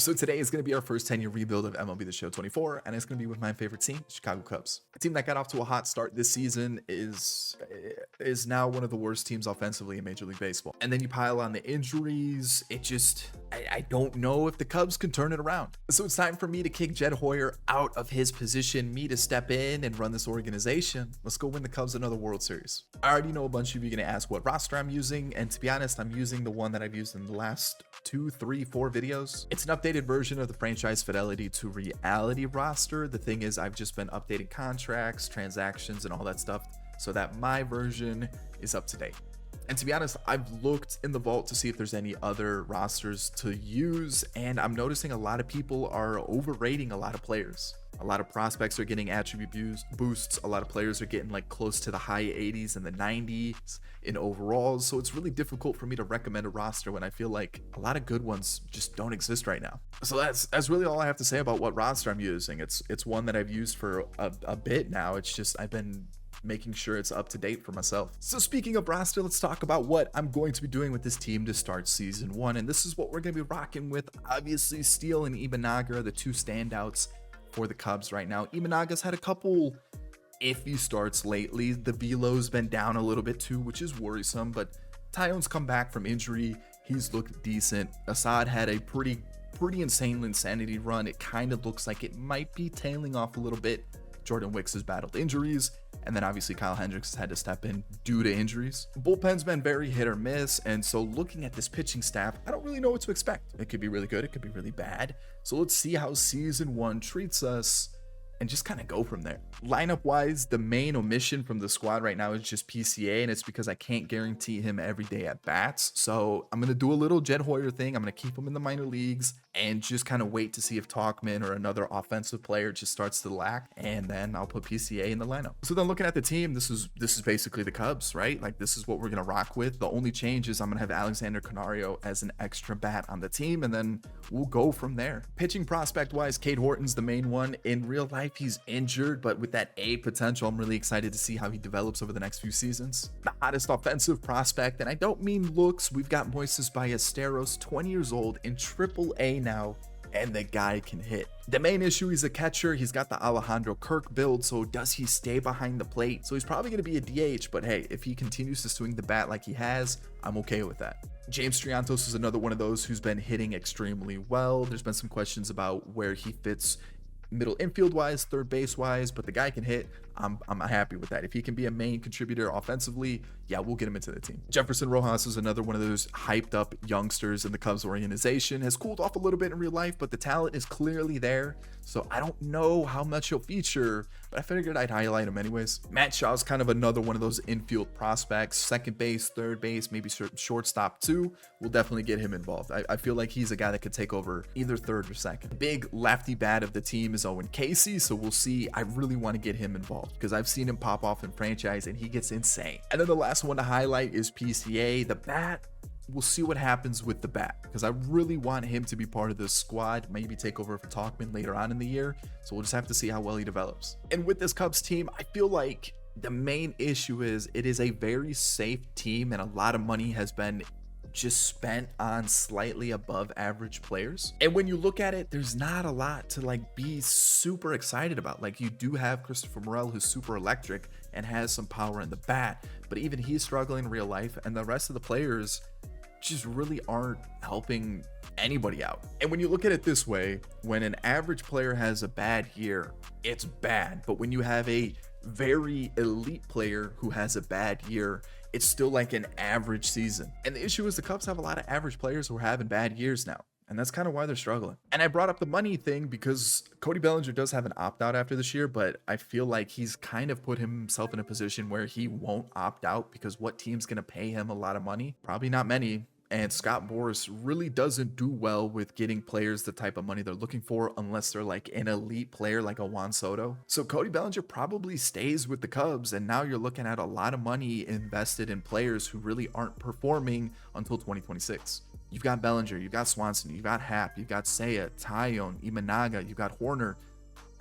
So today is going to be our first 10-year rebuild of MLB The Show 24, and it's going to be with my favorite team, the Chicago Cubs. A team that got off to a hot start this season is now one of the worst teams offensively in Major League Baseball. And then you pile on the injuries. I don't know if the Cubs can turn it around. So it's time for me to kick Jed Hoyer out of his position, me to step in and run this organization. Let's go win the Cubs another World Series. I already know a bunch of you are going to ask what roster I'm using, and to be honest, I'm using the one that I've used in the last 2, 3, 4 videos. It's an updated version of the franchise fidelity to reality roster. The thing is, I've just been updating contracts, transactions, and all that stuff so that my version is up to date. And to be honest, I've looked in the vault to see if there's any other rosters to use, and I'm noticing a lot of people are overrating a lot of players. A lot of prospects are getting attribute boosts. A lot of players are getting like close to the high 80s and the 90s in overalls. So it's really difficult for me to recommend a roster when I feel like a lot of good ones just don't exist right now. So that's really all I have to say about what roster I'm using. It's one that I've used for a bit now. It's just I've been making sure it's up to date for myself. So speaking of roster, let's talk about what I'm going to be doing with this team to start season 1. And this is what we're going to be rocking with. Obviously, Steele and Imanaga are the two standouts for the Cubs right now. Imanaga's had a couple iffy starts lately. The velo's been down a little bit too, which is worrisome, but Tyone's come back from injury. He's looked decent. Assad had a pretty insane insanity run. It kind of looks like it might be tailing off a little bit. Jordan Wicks has battled injuries, and then obviously Kyle Hendricks has had to step in due to injuries. Bullpen's been very hit or miss, and so looking at this pitching staff, I don't really know what to expect. It could be really good, it could be really bad. So let's see how season 1 treats us and just kind of go from there. Lineup wise, the main omission from the squad right now is just PCA, and it's because I can't guarantee him every day at bats. So I'm going to do a little Jed Hoyer thing. I'm going to keep him in the minor leagues and just kind of wait to see if Talkman or another offensive player just starts to lack, and then I'll put PCA in the lineup. So then looking at the team, this is basically the Cubs, right? Like this is what we're going to rock with. The only change is I'm going to have Alexander Canario as an extra bat on the team, and then we'll go from there. Pitching prospect wise, Cade Horton's the main one. In real life, he's injured, but with that A potential, I'm really excited to see how he develops over the next few seasons. The hottest offensive prospect, and I don't mean looks, we've got Moises Ballesteros, 20 years old in AAA now, and the guy can hit. The main issue, he's a catcher. He's got the Alejandro Kirk build, so does he stay behind the plate? So he's probably going to be a DH, but hey, if he continues to swing the bat like he has, I'm okay with that. James Triantos is another one of those who's been hitting extremely well. There's been some questions about where he fits middle infield wise, third base wise, but the guy can hit. I'm happy with that. If he can be a main contributor offensively, yeah, we'll get him into the team. Jefferson Rojas is another one of those hyped up youngsters in the Cubs organization. Has cooled off a little bit in real life, but the talent is clearly there. So I don't know how much he'll feature, but I figured I'd highlight him anyways. Matt Shaw's kind of another one of those infield prospects, second base, third base, maybe shortstop too. We'll definitely get him involved. I feel like he's a guy that could take over either third or second. Big lefty bat of the team is Owen Casey, so we'll see. I really want to get him involved because I've seen him pop off in franchise and he gets insane. And then the last one to highlight is PCA. The bat, we'll see what happens with the bat because I really want him to be part of this squad, maybe take over for Talkman later on in the year. So we'll just have to see how well he develops. And with this Cubs team, I feel like the main issue is it is a very safe team and a lot of money has been just spent on slightly above average players. And when you look at it, there's not a lot to like be super excited about. Like you do have Christopher Morel, who's super electric and has some power in the bat, but even he's struggling in real life, and the rest of the players just really aren't helping anybody out. And when you look at it this way, when an average player has a bad year, it's bad. But when you have a very elite player who has a bad year, it's still like an average season. And the issue is the Cubs have a lot of average players who are having bad years now. And that's kind of why they're struggling. And I brought up the money thing because Cody Bellinger does have an opt-out after this year, but I feel like he's kind of put himself in a position where he won't opt out because what team's going to pay him a lot of money? Probably not many. And Scott Boras really doesn't do well with getting players the type of money they're looking for unless they're like an elite player like a Juan Soto. So Cody Bellinger probably stays with the Cubs, and now you're looking at a lot of money invested in players who really aren't performing until 2026. You've got Bellinger, you've got Swanson, you've got Happ, you've got Seiya, Tyone, Imanaga, you've got Horner.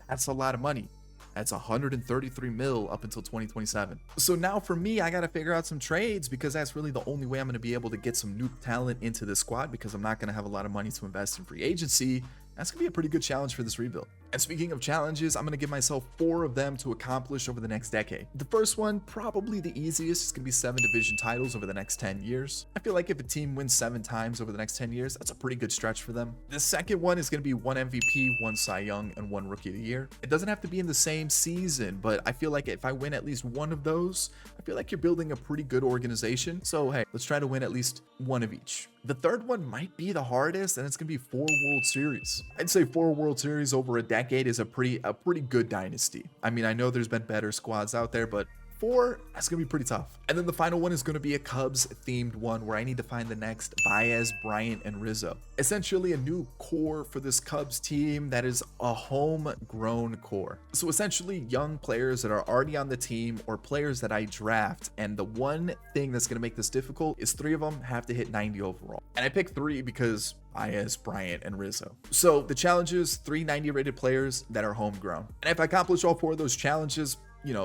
That's a lot of money. That's 133 mil up until 2027. So now for me, I got to figure out some trades because that's really the only way I'm going to be able to get some new talent into the squad, because I'm not going to have a lot of money to invest in free agency. That's gonna be a pretty good challenge for this rebuild. And speaking of challenges, I'm gonna give myself 4 of them to accomplish over the next decade. The first one, probably the easiest, is gonna be 7 division titles over the next 10 years. I feel like if a team wins 7 times over the next 10 years, that's a pretty good stretch for them. The second one is gonna be 1 MVP, 1 Cy Young, and 1 Rookie of the Year. It doesn't have to be in the same season, but I feel like if I win at least 1 of those, I feel like you're building a pretty good organization. So hey, let's try to win at least 1 of each. The third one might be the hardest, and it's gonna be 4 World Series. I'd say 4 World Series over a decade is a pretty good dynasty. I mean, I know there's been better squads out there, but 4, that's gonna be pretty tough. And then the final one is gonna be a Cubs themed one where I need to find the next Baez, Bryant, and Rizzo. Essentially a new core for this Cubs team that is a homegrown core. So essentially young players that are already on the team or players that I draft. And the one thing that's gonna make this difficult is 3 of them have to hit 90 overall. And I picked 3 because Baez, Bryant, and Rizzo. So the challenge is 3 90 rated players that are homegrown. And if I accomplish all 4 of those challenges,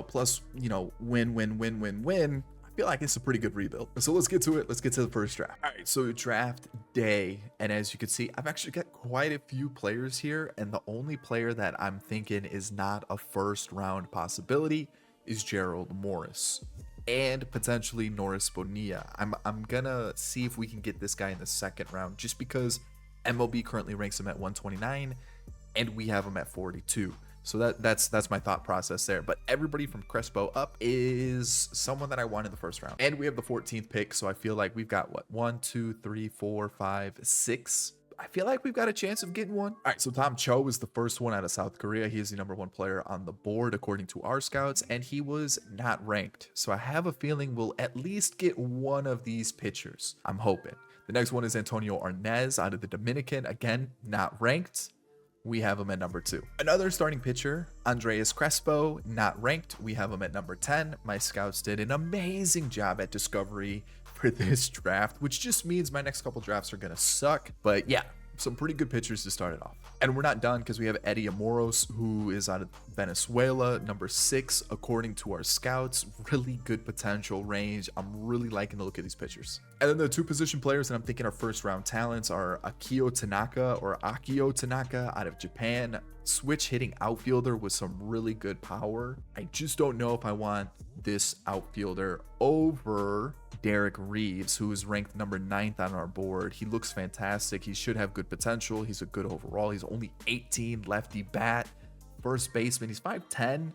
plus, win, I feel like it's a pretty good rebuild. So let's get to it. Let's get to the first draft. All right, so draft day. And as you can see, I've actually got quite a few players here. And the only player that I'm thinking is not a first round possibility is Gerald Morris and potentially Norris Bonilla. I'm gonna see if we can get this guy in the second round, just because MLB currently ranks him at 129 and we have him at 42. So that's my thought process there. But everybody from Crespo up is someone that I want in the first round. And we have the 14th pick, so I feel like we've got what, 1 2 3 4 5 6. I feel like we've got a chance of getting one. All right, so Tom Cho is the first one out of South Korea. He is the #1 player on the board according to our scouts, and he was not ranked. So I have a feeling we'll at least get one of these pitchers. I'm hoping. The next one is Antonio Arnez out of the Dominican. Again, not ranked. We have him at #2. Another starting pitcher, Andreas Crespo, not ranked. We have him at #10. My scouts did an amazing job at discovery for this draft, which just means my next couple drafts are gonna suck. But yeah, some pretty good pitchers to start it off. And we're not done, because we have Eddie Amoros, who is out of Venezuela, #6 according to our scouts. Really good potential range. I'm really liking the look of these pitchers. And then the 2 position players that I'm thinking are first round talents are Akio Tanaka out of Japan. Switch hitting outfielder with some really good power. I just don't know if I want this outfielder over Derek Reeves, who is ranked #9 on our board. He looks fantastic. He should have good potential. He's a good overall. He's only 18, lefty bat, first baseman. He's 5'10",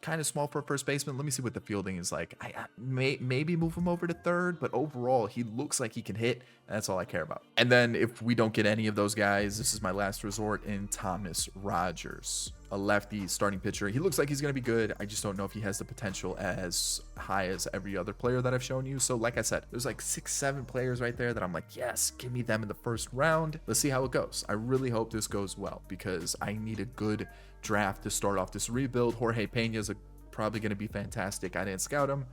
kind of small for a first baseman. Let me see what the fielding is like. I maybe move him over to third, but overall he looks like he can hit, and that's all I care about. And then if we don't get any of those guys, this is my last resort in Thomas Rogers, a lefty starting pitcher. He looks like he's going to be good. I just don't know if he has the potential as high as every other player that I've shown you. So like I said, there's like 6-7 players right there that I'm like, yes, give me them in the first round. Let's see how it goes. I really hope this goes well, because I need a good draft to start off this rebuild. Jorge Pena is probably going to be fantastic. I didn't scout him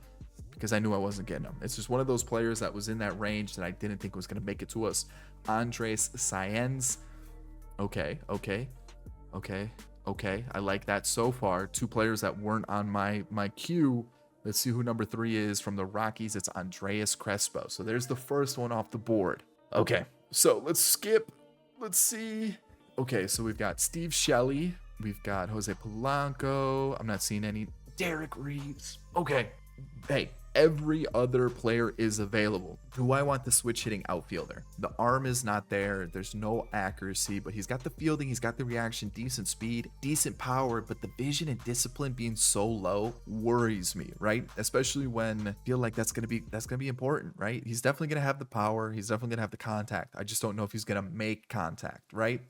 because I knew I wasn't getting him. It's just one of those players that was in that range that I didn't think was going to make it to us. Andres Saenz. Okay. I like that so far. 2 players that weren't on my queue. Let's see who #3 is from the Rockies. It's Andreas Crespo. So there's the first one off the board. Okay, so let's skip. Let's see. Okay, so we've got Steve Shelley. We've got Jose Polanco. I'm not seeing any. Derek Reeves. Okay. Hey, every other player is available. Do I want the switch hitting outfielder? The arm is not there. There's no accuracy, but he's got the fielding, he's got the reaction, decent speed, decent power, but the vision and discipline being so low worries me, right? Especially when I feel like that's gonna be important, right? He's definitely gonna have the power, he's definitely gonna have the contact. I just don't know if he's gonna make contact, right?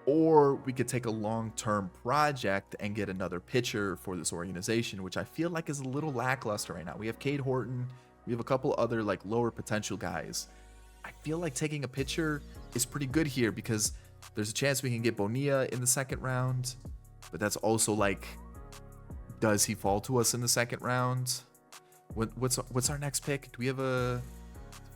Or we could take a long-term project and get another pitcher for this organization, which I feel like is a little lackluster right now. We have Cade Horton. We have a couple other like lower potential guys. I feel like taking a pitcher is pretty good here, because there's a chance we can get Bonilla in the second round. But that's also like, does he fall to us in the second round? What's our next pick? Do we have a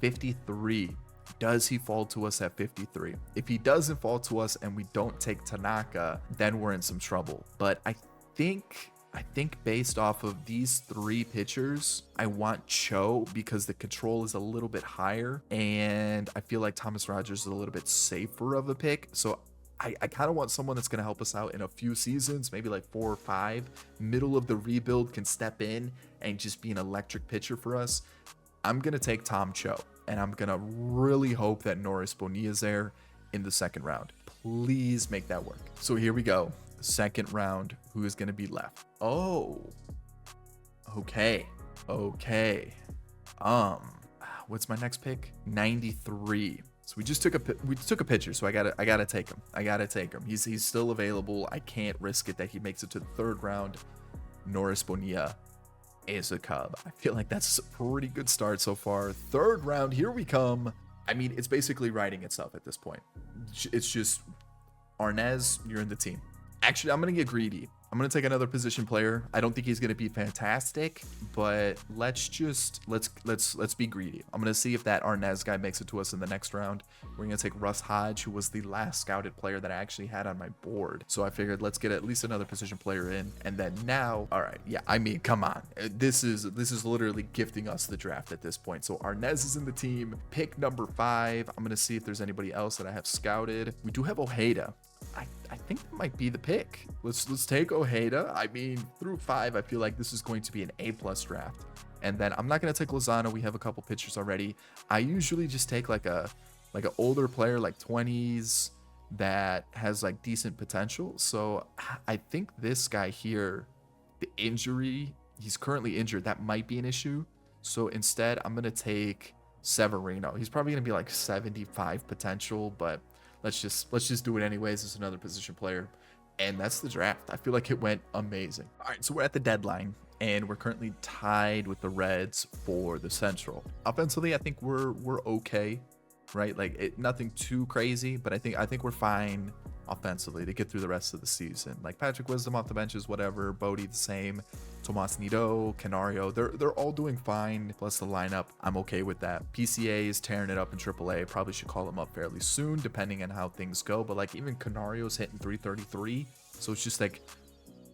53? Does he fall to us at 53? If he doesn't fall to us and we don't take Tanaka, then we're in some trouble. But I think based off of these three pitchers, I want Cho because the control is a little bit higher, and I feel like Thomas Rogers is a little bit safer of a pick. So I kind of want someone that's going to help us out in a few seasons, maybe like 4 or 5, middle of the rebuild, can step in and just be an electric pitcher for us. I'm going to take Tom Cho, and I'm going to really hope that Norris Bonilla is there in the second round. Please make that work. So here we go. Second round, who is going to be left? Oh, okay. What's my next pick? 93. So we took a pitcher, so I gotta take him. He's still available. I can't risk it that he makes it to the third round. Norris Bonilla is a Cub. I feel like that's a pretty good start so far. Third round, here we come. I mean, it's basically writing itself at this point. It's just Arnaz, you're in the team. Actually, I'm gonna get greedy. I'm gonna take another position player. I don't think he's gonna be fantastic, but let's be greedy. I'm gonna see if that Arnaz guy makes it to us in the next round. We're gonna take Russ Hodge, who was the last scouted player that I actually had on my board. So I figured let's get at least another position player in, and then now, all right, yeah. I mean, come on, this is literally gifting us the draft at this point. So Arnaz is in the team. Pick number 5. I'm gonna see if there's anybody else that I have scouted. We do have Ojeda. I think that might be the pick. Let's take Ojeda. I mean, through 5, I feel like this is going to be an A+ draft. And then I'm not gonna take Lozano. We have a couple pitchers already. I usually just take like an older player, like 20s, that has like decent potential. So I think this guy here, the injury, he's currently injured. That might be an issue. So instead, I'm gonna take Severino. He's probably gonna be like 75 potential, but let's just do it anyways. It's another position player, and that's the draft. I feel like it went amazing. All right, so we're at the deadline, and we're currently tied with the Reds for the Central. Offensively, I think we're okay, right? Like nothing too crazy, but I think we're fine offensively to get through the rest of the season. Like Patrick Wisdom off the benches, whatever. Bodie the same. Tomas Nido, Canario, they're all doing fine. Plus the lineup, I'm okay with that. PCA is tearing it up in AAA. Probably should call him up fairly soon, depending on how things go. But like even Canario's hitting 333, so it's just like,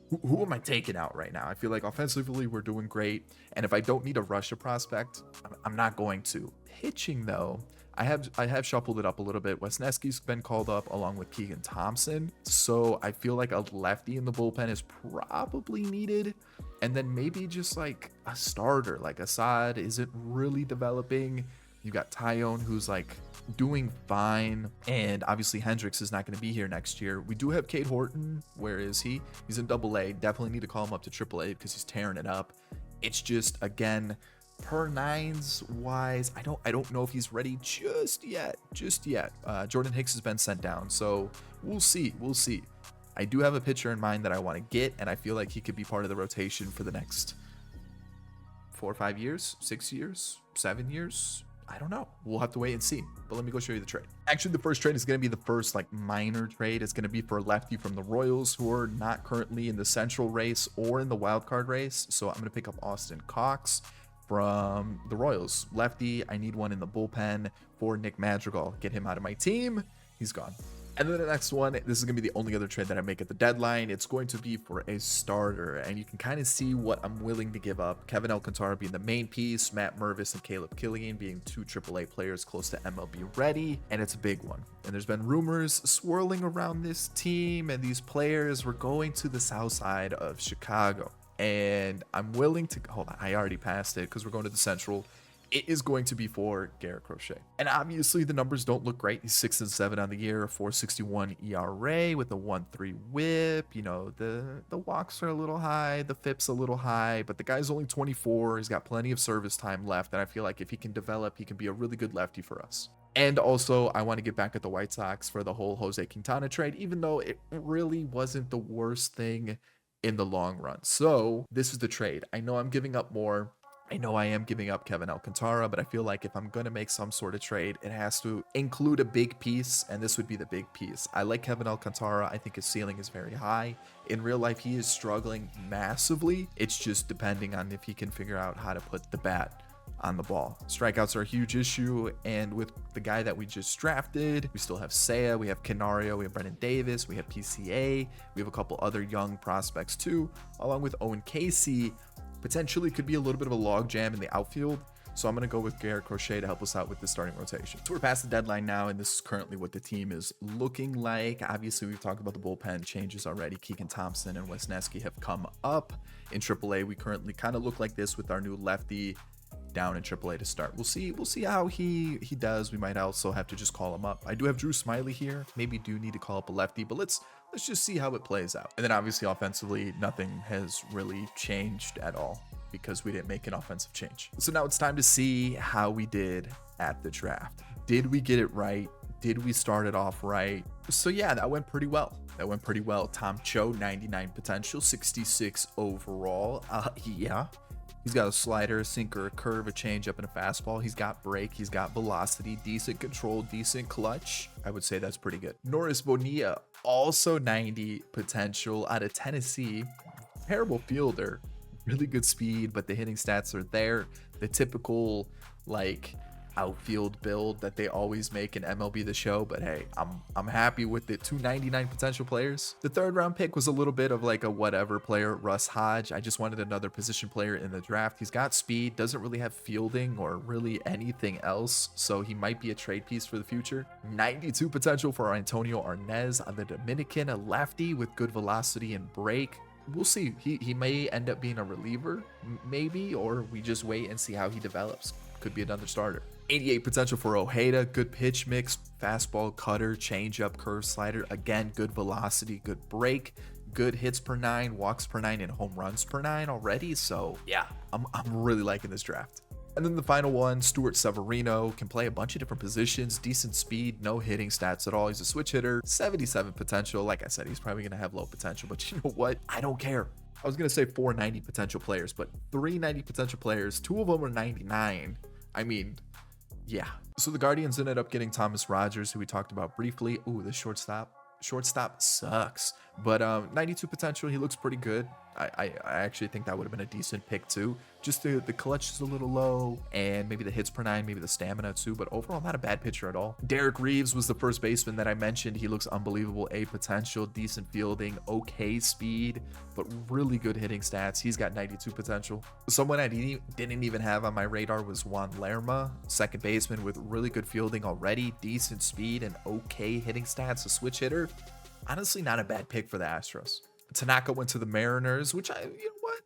who am I taking out right now? I feel like offensively we're doing great, and if I don't need to rush a prospect, I'm not going to. Pitching though, I have shuffled it up a little bit. Wesneski's been called up along with Keegan Thompson, so I feel like a lefty in the bullpen is probably needed, and then maybe just like a starter. Like Assad isn't really developing. You got Tyone, who's like doing fine, and obviously Hendricks is not going to be here next year. We do have Cade Horton. Where is he? He's in AA. Definitely need to call him up to AAA because he's tearing it up. It's just, again, per 9s wise, I don't know if he's ready just yet. Jordan Hicks has been sent down, so we'll see. I do have a pitcher in mind that I want to get, and I feel like he could be part of the rotation for the next 4 or 5 years, 6 years, 7 years. I don't know. We'll have to wait and see. But let me go show you the trade. Actually, the first trade is going to be the first like minor trade. It's going to be for a lefty from the Royals, who are not currently in the Central race or in the wild card race. So I'm going to pick up Austin Cox from the Royals. Lefty, I need one in the bullpen for Nick Madrigal. Get him out of my team. He's gone. And then the next one, this is going to be the only other trade that I make at the deadline. It's going to be for a starter, and you can kind of see what I'm willing to give up. Kevin Alcantara being the main piece, Matt Mervis and Caleb Killian being 2 AAA players close to MLB ready, and it's a big one. And there's been rumors swirling around this team, and these players were going to the south side of Chicago. And I'm willing to, hold on, I already passed it because we're going to the Central. It is going to be for Garrett Crochet. And obviously the numbers don't look great. He's 6-7 on the year, 4.61 ERA with a 1.3 whip. You know, the walks are a little high, the FIP's a little high, but the guy's only 24. He's got plenty of service time left, and I feel like if he can develop, he can be a really good lefty for us. And also, I want to get back at the White Sox for the whole Jose Quintana trade, even though it really wasn't the worst thing in the long run. So this is the trade. I know I'm giving up more. I know I am giving up Kevin Alcantara, but I feel like if I'm going to make some sort of trade, it has to include a big piece, and this would be the big piece. I like Kevin Alcantara. I think his ceiling is very high. In real life, he is struggling massively. It's just depending on if he can figure out how to put the bat on the ball. Strikeouts are a huge issue, and with the guy that we just drafted, we still have Seiya, we have Canario, we have Brennan Davis, we have PCA, we have a couple other young prospects too, along with Owen Casey. Potentially could be a little bit of a logjam in the outfield. So I'm going to go with Garrett Crochet to help us out with the starting rotation. So we're past the deadline now, and this is currently what the team is looking like. Obviously, we've talked about the bullpen changes already. Keegan Thompson and Wisniewski have come up. In AAA, we currently kind of look like this with our new lefty down in AAA to start. We'll see how he does. We might also have to just call him up. I do have Drew Smiley here. Maybe do need to call up a lefty, but let's just see how it plays out. And then obviously offensively, nothing has really changed at all, because we didn't make an offensive change. So now it's time to see how we did at the draft. Did we get it right? Did we start it off right? So yeah, that went pretty well. Tom Cho, 99 potential, 66 overall. Yeah. He's got a slider, a sinker, a curve, a changeup, and a fastball. He's got break. He's got velocity, decent control, decent clutch. I would say that's pretty good. Norris Bonilla, also 90 potential out of Tennessee. Terrible fielder. Really good speed, but the hitting stats are there. The typical like outfield build that they always make in MLB The Show, but hey, I'm happy with it. 299 potential players. The third round pick was a little bit of like a whatever player, Russ Hodge. I just wanted another position player in the draft. He's got speed, doesn't really have fielding or really anything else, so he might be a trade piece for the future. 92 potential for Antonio Arnez on the Dominican, a lefty with good velocity and break. We'll see. He may end up being a reliever, maybe, or we just wait and see how he develops. Could be another starter. 88 potential for Ojeda, good pitch mix, fastball, cutter, changeup, curve, slider. Again, good velocity, good break, good hits per 9, walks per 9, and home runs per 9 already. So yeah, I'm really liking this draft. And then the final one, Stuart Severino, can play a bunch of different positions, decent speed, no hitting stats at all. He's a switch hitter, 77 potential. Like I said, he's probably going to have low potential, but you know what? I don't care. I was going to say 490 potential players, but 390 potential players, 2 of them are 99. I mean, yeah. So the Guardians ended up getting Thomas Rogers, who we talked about briefly. Ooh, the shortstop sucks, but 92 potential. He looks pretty good. I actually think that would have been a decent pick too. Just the clutch is a little low, and maybe the hits per 9, maybe the stamina too, but overall not a bad pitcher at all. Derek Reeves was the first baseman that I mentioned. He looks unbelievable. A potential, decent fielding, okay speed, but really good hitting stats. He's got 92 potential. Someone I didn't even have on my radar was Juan Lerma, second baseman with really good fielding already, decent speed, and okay hitting stats, a switch hitter. Honestly, not a bad pick for the Astros. Tanaka went to the Mariners, which you know what?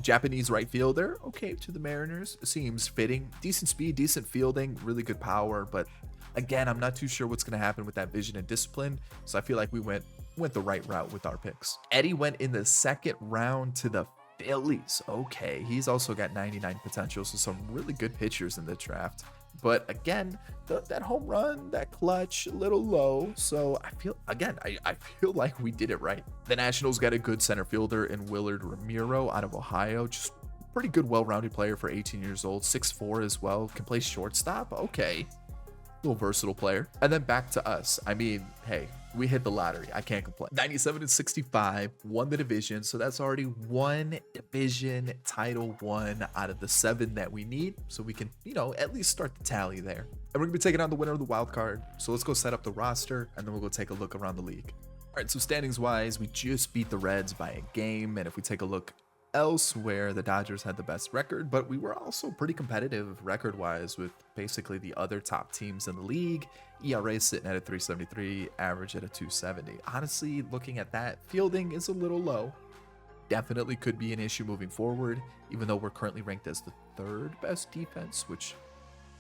Japanese right fielder, okay, to the Mariners. Seems fitting. Decent speed, decent fielding, really good power. But again, I'm not too sure what's going to happen with that vision and discipline. So I feel like we went the right route with our picks. Eddie went in the second round to the Phillies. Okay, he's also got 99 potential. So some really good pitchers in the draft. But again, that home run, that clutch, a little low. So I feel like we did it right. The Nationals got a good center fielder in Willard Ramiro out of Ohio. Just pretty good, well-rounded player for 18 years old, 6'4" as well. Can play shortstop. Okay. Little versatile player. And then back to us. I mean, hey, we hit the lottery. I can't complain. 97-65, won the division. So that's already one division title won out of the 7 that we need. So we can, at least start the tally there. And we're going to be taking on the winner of the wild card. So let's go set up the roster, and then we'll go take a look around the league. All right, so standings wise, we just beat the Reds by a game. And if we take a look elsewhere, the Dodgers had the best record, but we were also pretty competitive record wise with basically the other top teams in the league. ERA sitting at a 373, average at a 270. Honestly, looking at that, fielding is a little low. Definitely could be an issue moving forward, even though we're currently ranked as the 3rd best defense, which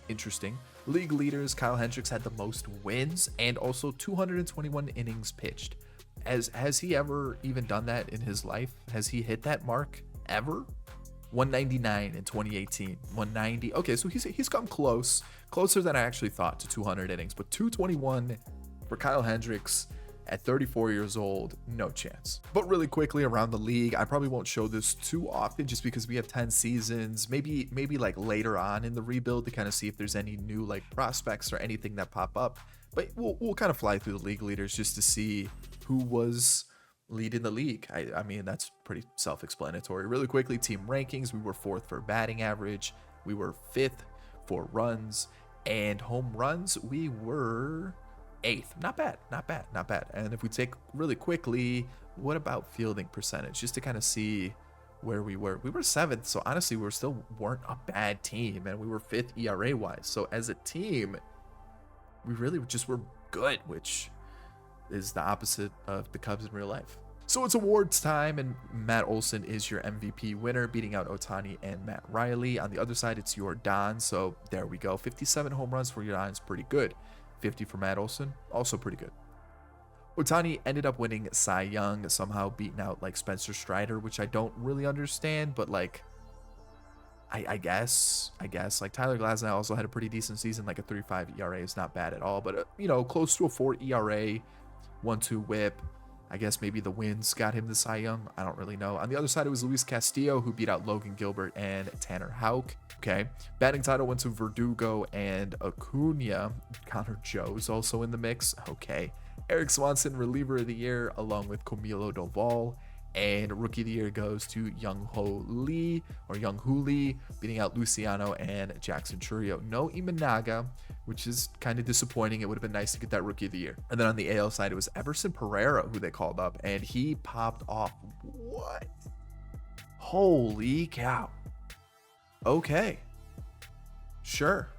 interesting. League leaders, Kyle Hendricks had the most wins and also 221 innings pitched. Has he ever even done that in his life? Has he hit that mark ever? 199 in 2018, 190. Okay, so he's come closer than I actually thought to 200 innings, but 221 for Kyle Hendricks at 34 years old, no chance. But really quickly around the league, I probably won't show this too often just because we have 10 seasons, maybe like later on in the rebuild to kind of see if there's any new like prospects or anything that pop up. But we'll kind of fly through the league leaders just to see who was leading the league. I mean, that's pretty self-explanatory. Really quickly, team rankings, we were 4th for batting average. We were 5th for runs, and home runs, we were 8th. Not bad, not bad, not bad. And if we take really quickly, what about fielding percentage? Just to kind of see where we were. We were 7th, so honestly, we still weren't a bad team, and we were 5th ERA wise. So as a team, we really just were good, which is the opposite of the Cubs in real life. So it's awards time, and Matt Olson is your MVP winner, beating out Ohtani and Matt Riley. On the other side, it's your Don. So there we go. 57 home runs for your Don is pretty good. 50 for Matt Olson, also pretty good. Ohtani ended up winning Cy Young, somehow beating out like Spencer Strider, which I don't really understand, but like, I guess like Tyler Glasnow also had a pretty decent season. Like a 3.5 ERA is not bad at all, but you know, close to a 4 ERA, 1.2 WHIP. I guess maybe the wins got him the Cy Young. I don't really know. On the other side, it was Luis Castillo who beat out Logan Gilbert and Tanner Houck. Okay. Batting title went to Verdugo and Acuna. Connor Joe's also in the mix. Okay. Eric Swanson, reliever of the year, along with Camilo Doval. And rookie of the year goes to Young Hoo Lee, beating out Luciano and Jackson Churio. No Imanaga, which is kind of disappointing. It would have been nice to get that rookie of the year. And then on the AL side, it was Everson Pereira who they called up, and he popped off. What? Holy cow. Okay. Sure.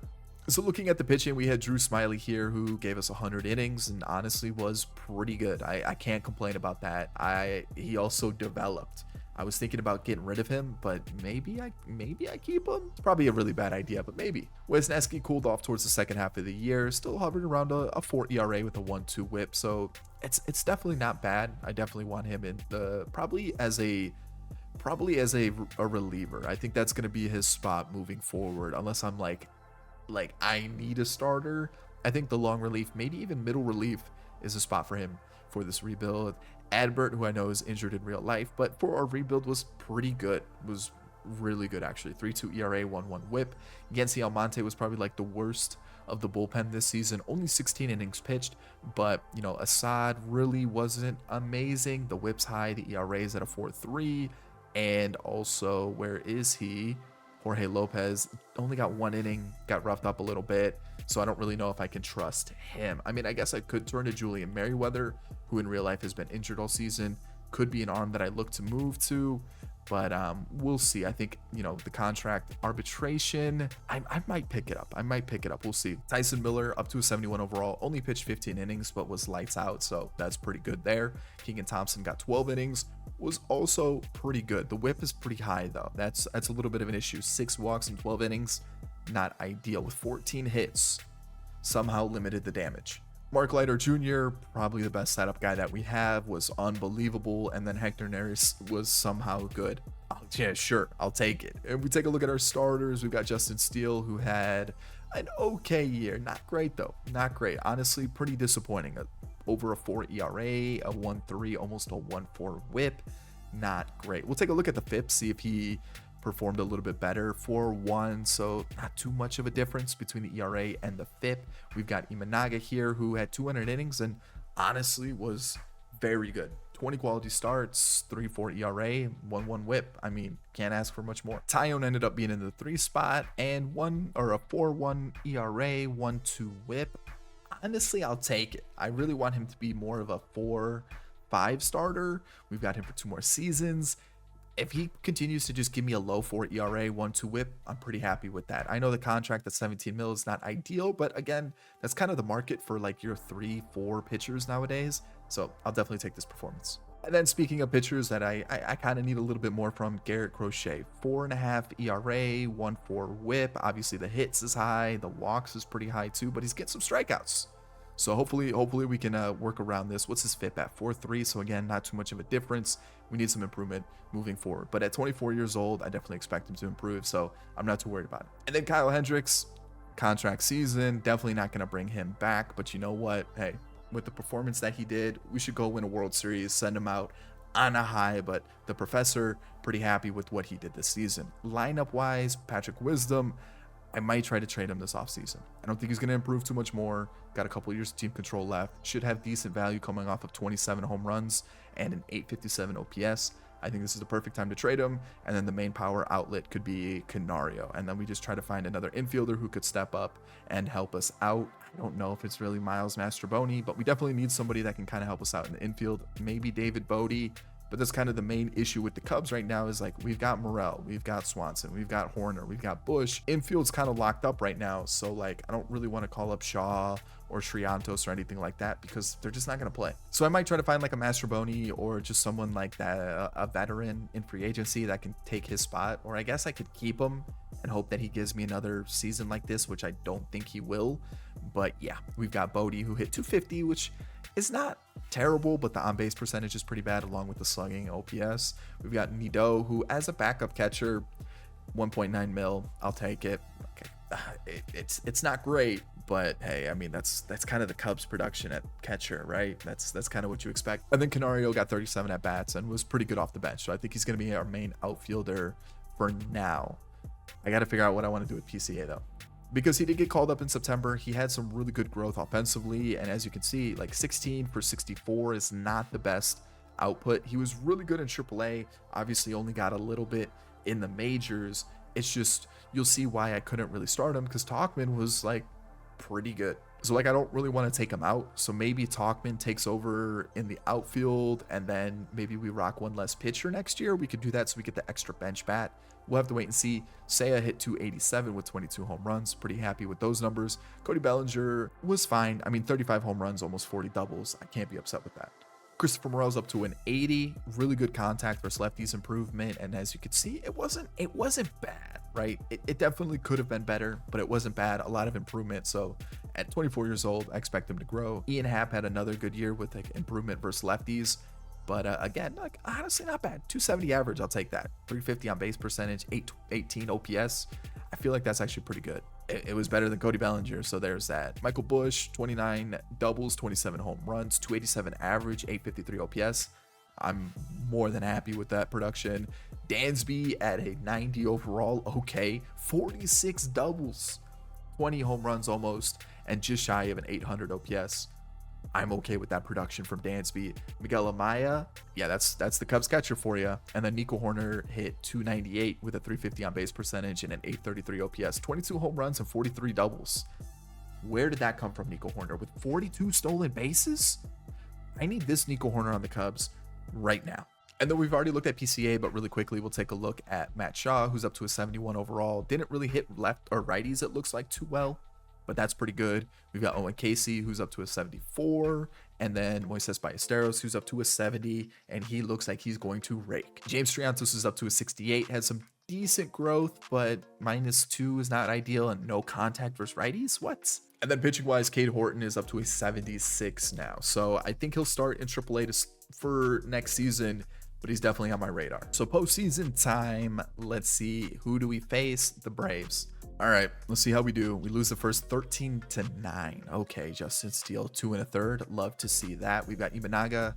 So looking at the pitching, we had Drew Smyly here who gave us 100 innings and honestly was pretty good. I can't complain about that. He also developed. I was thinking about getting rid of him, but maybe I keep him. It's probably a really bad idea, but maybe. Wisniewski cooled off towards the second half of the year, still hovered around a 4 ERA with a 1.2 WHIP. So it's definitely not bad. I definitely want him in the probably as a reliever. I think that's going to be his spot moving forward, unless I'm like I need a starter. I think the long relief, maybe even middle relief, is a spot for him for this rebuild. Adbert, who I know is injured in real life, but for our rebuild was pretty good. Was really good actually. 3.2 ERA, 1.1 WHIP. Yancy Almonte was probably like the worst of the bullpen this season. Only 16 innings pitched, but you know, Assad really wasn't amazing. The WHIP's high, the ERA is at a 4.3, and also where is he? Jorge Lopez only got 1 inning, got roughed up a little bit, so I don't really know if I can trust him. I mean, I guess I could turn to Julian Merriweather, who in real life has been injured all season. Could be an arm that I look to move to, but we'll see. I think, you know, the contract arbitration, I might pick it up. We'll see. Tyson Miller up to a 71 overall, only pitched 15 innings, but was lights out, so that's pretty good there. Keegan Thompson got 12 innings, was also pretty good. The WHIP is pretty high though. That's a little bit of an issue. 6 walks in 12 innings, not ideal. With 14 hits, somehow limited the damage. Mark Leiter Jr., probably the best setup guy that we have, was unbelievable, and then Hector Neris was somehow good. Yeah, sure, I'll take it. And we take a look at our starters. We've got Justin Steele, who had an okay year. Not great though, not great. Honestly, pretty disappointing. Over a 4 ERA, a 1.3, almost a 1.4 WHIP. Not great. We'll take a look at the FIP, see if he performed a little bit better. 4.1, so not too much of a difference between the ERA and the FIP. We've got Imanaga here, who had 200 innings and honestly was very good. 20 quality starts, 3.4 ERA, 1.1 WHIP. I mean, can't ask for much more. Tyone ended up being in the 3 spot and a 4.1 ERA, 1.2 WHIP. Honestly, I'll take it. I really want him to be more of a 4-5 starter. We've got him for 2 more seasons. If he continues to just give me a low 4 ERA, 1.2 WHIP, I'm pretty happy with that. I know the contract at 17 mil is not ideal, but again, that's kind of the market for like your 3-4 pitchers nowadays. So I'll definitely take this performance. And then speaking of pitchers that I kind of need a little bit more from, Garrett Crochet, 4.5 ERA, 1.4 WHIP. Obviously the hits is high, the walks is pretty high too, but he's getting some strikeouts. So hopefully we can work around this. What's his FIP at? 4.3. So again, not too much of a difference. We need some improvement moving forward. But at 24 years old, I definitely expect him to improve. So I'm not too worried about it. And then Kyle Hendricks, contract season, definitely not going to bring him back. But you know what? Hey, with the performance that he did, we should go win a World Series, send him out on a high. But the professor, pretty happy with what he did this season. Lineup wise, Patrick Wisdom, I might try to trade him this offseason. I don't think he's going to improve too much more. Got a couple of years of team control left. Should have decent value coming off of 27 home runs and an 857 OPS. I think this is the perfect time to trade him. And then the main power outlet could be Canario. And then we just try to find another infielder who could step up and help us out. I don't know if it's really Miles Mastroboni, but we definitely need somebody that can kind of help us out in the infield. Maybe David Bodie. But that's kind of the main issue with the Cubs right now is like we've got Morel, we've got Swanson, we've got Horner, we've got Bush. Infield's kind of locked up right now. So like I don't really want to call up Shaw or Triantos or anything like that because they're just not going to play. So I might try to find like a Mastroboni or just someone like that, a veteran in free agency that can take his spot. Or I guess I could keep him and hope that he gives me another season like this, which I don't think he will. But yeah, we've got Bodie who hit 250, which is not terrible, but the on-base percentage is pretty bad along with the slugging OPS. We've got Nido, who as a backup catcher, 1.9 mil, I'll take it. Okay, it's not great, but hey, I mean that's kind of the Cubs production at catcher, right? That's kind of what you expect. And then Canario got 37 at bats and was pretty good off the bench, so I think he's going to be our main outfielder for now. I got to figure out what I want to do with PCA though, because he did get called up in September. He had some really good growth offensively, and as you can see, like 16 for 64 is not the best output. He was really good in AAA, obviously only got a little bit in the majors. It's just, you'll see why I couldn't really start him, because Tauchman was like pretty good. So like I don't really want to take him out, so maybe Tauchman takes over in the outfield, and then maybe we rock one less pitcher next year. We could do that so we get the extra bench bat. We'll have to wait and see. Seiya hit 287 with 22 home runs. Pretty happy with those numbers. Cody Bellinger was fine. I mean, 35 home runs, almost 40 doubles. I can't be upset with that. Christopher Morel's up to an 80. Really good contact versus lefties improvement. And as you can see, it wasn't bad, right? It definitely could have been better, but it wasn't bad. A lot of improvement. So at 24 years old, I expect him to grow. Ian Happ had another good year with like improvement versus lefties. But again, like honestly, not bad. 270 average, I'll take that. 350 on base percentage, 818 OPS. I feel like that's actually pretty good. It was better than Cody Bellinger, so there's that. Michael Bush, 29 doubles, 27 home runs, 287 average, 853 OPS. I'm more than happy with that production. Dansby at a 90 overall, okay. 46 doubles, 20 home runs almost, and just shy of an 800 OPS. I'm okay with that production from Dansby. Miguel Amaya, yeah, that's the Cubs catcher for you. And then Nico Horner hit 298 with a 350 on base percentage and an 833 OPS, 22 home runs and 43 doubles. Where did that come from, Nico Horner? With 42 stolen bases? I need this Nico Horner on the Cubs right now. And then we've already looked at PCA, but really quickly, we'll take a look at Matt Shaw, who's up to a 71 overall. Didn't really hit left or righties, it looks like, too well, but that's pretty good. We've got Owen Casey, who's up to a 74, and then Moises Ballesteros, who's up to a 70, and he looks like he's going to rake. James Triantos is up to a 68, has some decent growth, but -2 is not ideal, and no contact versus righties. What? And then pitching wise, Cade Horton is up to a 76 now, so I think he'll start in AAA for next season, but he's definitely on my radar. So postseason time, let's see, who do we face? The Braves. All right, let's see how we do. We lose the first 13-9. Okay, Justin Steele, 2 1/3. Love to see that. We've got Imanaga,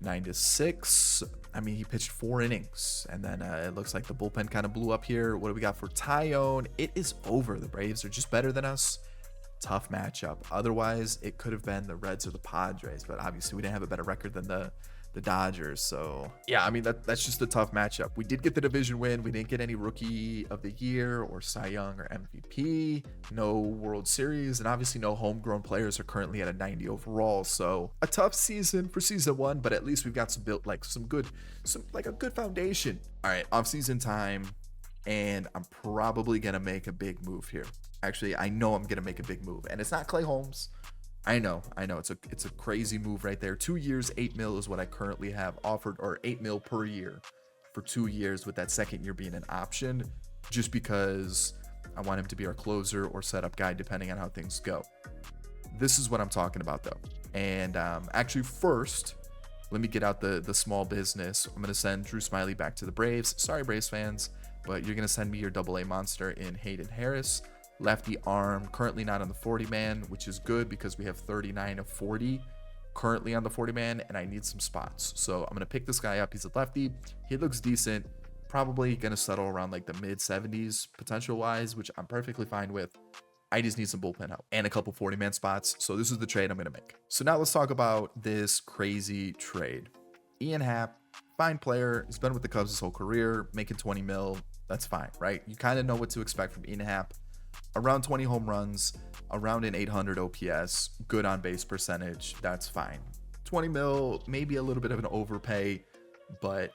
9-6. I mean, he pitched 4 innings, and then it looks like the bullpen kind of blew up here. What do we got for Tyone? It is over. The Braves are just better than us. Tough matchup. Otherwise, it could have been the Reds or the Padres, but obviously we didn't have a better record than the Dodgers. So yeah, I mean, that's just a tough matchup. We did get the division win. We didn't get any rookie of the year or Cy Young or MVP, no World Series, and obviously no homegrown players are currently at a 90 overall. So a tough season for season 1, but at least we've got a good foundation. All right, off-season time, and I'm probably gonna make a big move here. Actually, I know I'm gonna make a big move, and it's not Clay Holmes. I know it's a crazy move right there. 2 years, 8 mil is what I currently have offered, or 8 mil per year for 2 years, with that second year being an option, just because I want him to be our closer or setup guy depending on how things go. This is what I'm talking about though. And actually first, let me get out the small business. I'm gonna send Drew Smiley back to the Braves. Sorry, Braves fans, but you're gonna send me your AA monster in Hayden Harris. Lefty arm, currently not on the 40 man, which is good because we have 39 of 40 currently on the 40 man, and I need some spots. So I'm gonna pick this guy up. He's a lefty. He looks decent. probably going to settle around like the mid 70s potential wise, which I'm perfectly fine with. I just need some bullpen help and a couple 40-man spots. So this is the trade I'm going to make. So now let's talk about this crazy trade. Ian Happ, fine player. He's been with the Cubs his whole career, making 20 mil. That's fine, right? You kind of know what to expect from Ian Happ. Around 20 home runs, around an 800 OPS, good on base percentage. That's fine. 20 mil, maybe a little bit of an overpay, but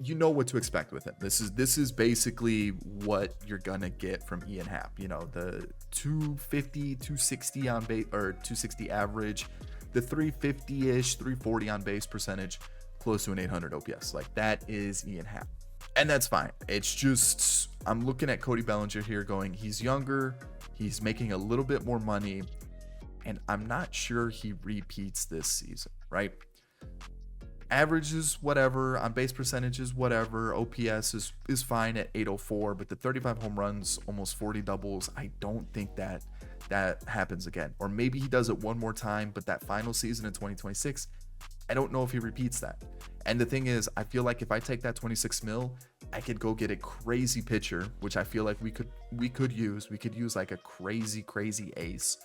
you know what to expect with him. This is basically what you're gonna get from Ian Happ. You know, the 250, 260 on base, or 260 average, the 350-ish, 340 on base percentage, close to an 800 OPS. Like, that is Ian Happ. And that's fine. It's just, I'm looking at Cody Bellinger here going, he's younger, he's making a little bit more money, and I'm not sure he repeats this season, right? Averages, whatever. On base percentages, whatever. OPS is fine at 804, but the 35 home runs, almost 40 doubles, I don't think that happens again. Or maybe he does it one more time, but that final season in 2026, I don't know if he repeats that. And the thing is, I feel like if I take that 26 mil, I could go get a crazy pitcher, which I feel like we could use. We could use like a crazy ace,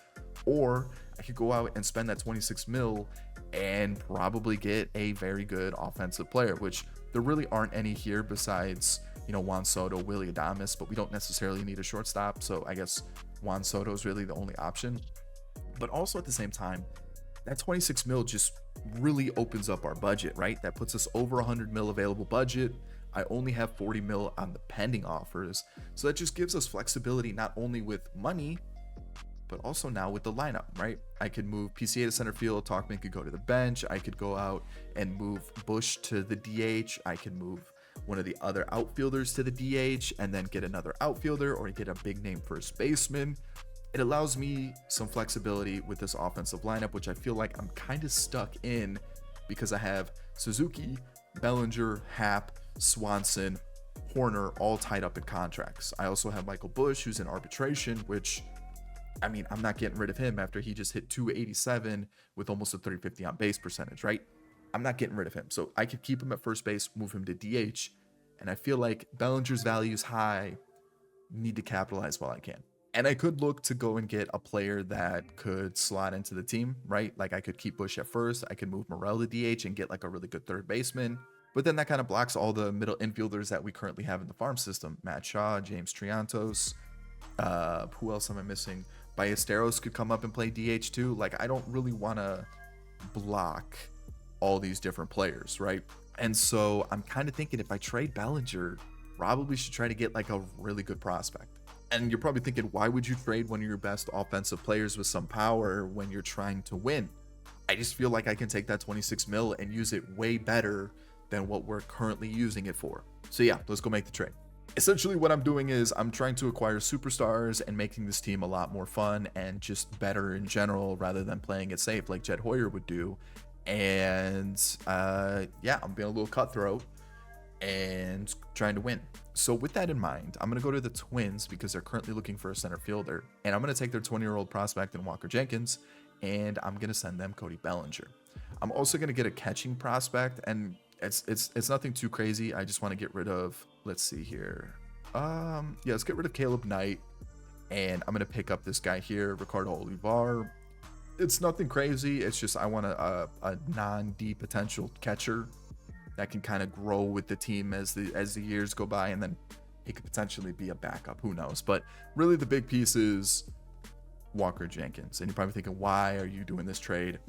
or I could go out and spend that 26 mil and probably get a very good offensive player, which there really aren't any here besides, you know, Juan Soto, Willy Adames, but we don't necessarily need a shortstop. So I guess Juan Soto is really the only option. But also at the same time, that 26 mil just really opens up our budget, right? That puts us over 100 mil available budget. I only have 40 mil on the pending offers. So that just gives us flexibility, not only with money, but also now with the lineup, right? I could move PCA to center field, Talkman could go to the bench. I could go out and move Bush to the DH. I can move one of the other outfielders to the DH and then get another outfielder, or get a big name first baseman. It allows me some flexibility with this offensive lineup, which I feel like I'm kind of stuck in because I have Suzuki, Bellinger, Happ, Swanson, Horner all tied up in contracts. I also have Michael Bush, who's in arbitration, which, I mean, I'm not getting rid of him after he just hit 287 with almost a 350 on base percentage, right? I'm not getting rid of him. So I could keep him at first base, move him to DH. And I feel like Bellinger's value is high. Need to capitalize while I can. And I could look to go and get a player that could slot into the team, right? Like I could keep Bush at first. I could move Morel to DH and get like a really good third baseman. But then that kind of blocks all the middle infielders that we currently have in the farm system. Matt Shaw, James Triantos. Who else am I missing? Ballesteros could come up and play DH too. Like, I don't really want to block all these different players, right? And so I'm kind of thinking if I trade Bellinger, probably should try to get like a really good prospect. And you're probably thinking, why would you trade one of your best offensive players with some power when you're trying to win? I just feel like I can take that 26 mil and use it way better than what we're currently using it for. So yeah, let's go make the trade. Essentially what I'm doing is I'm trying to acquire superstars and making this team a lot more fun and just better in general, rather than playing it safe like Jed Hoyer would do. And yeah, I'm being a little cutthroat and trying to win. So with that in mind, I'm going to go to the Twins because they're currently looking for a center fielder, and I'm going to take their 20-year-old prospect in Walker Jenkins, and I'm going to send them Cody Bellinger. I'm also going to get a catching prospect, and it's nothing too crazy. I just want to get rid of, let's see here. Yeah, let's get rid of Caleb Knight, and I'm going to pick up this guy here, Ricardo Olivar. It's nothing crazy. It's just I want a non-D potential catcher that can kind of grow with the team as the years go by, and then he could potentially be a backup. Who knows? But really the big piece is Walker Jenkins. And you're probably thinking, why are you doing this trade?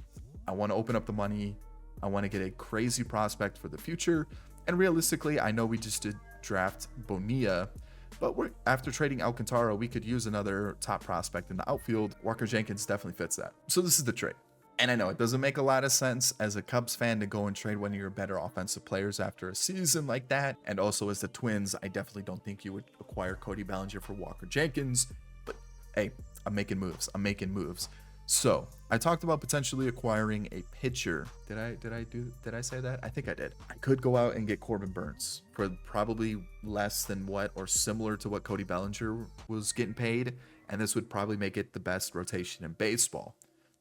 I want to open up the money. I want to get a crazy prospect for the future. And realistically, I know we just did draft Bonilla, but after trading Alcantara, we could use another top prospect in the outfield. Walker Jenkins definitely fits that. So this is the trade. And I know it doesn't make a lot of sense as a Cubs fan to go and trade one of your better offensive players after a season like that. And also as the Twins, I definitely don't think you would acquire Cody Bellinger for Walker Jenkins. But hey, I'm making moves. So I talked about potentially acquiring a pitcher. Did I say that? I think I did. I could go out and get Corbin Burns for probably less than what, or similar to what Cody Bellinger was getting paid. And this would probably make it the best rotation in baseball.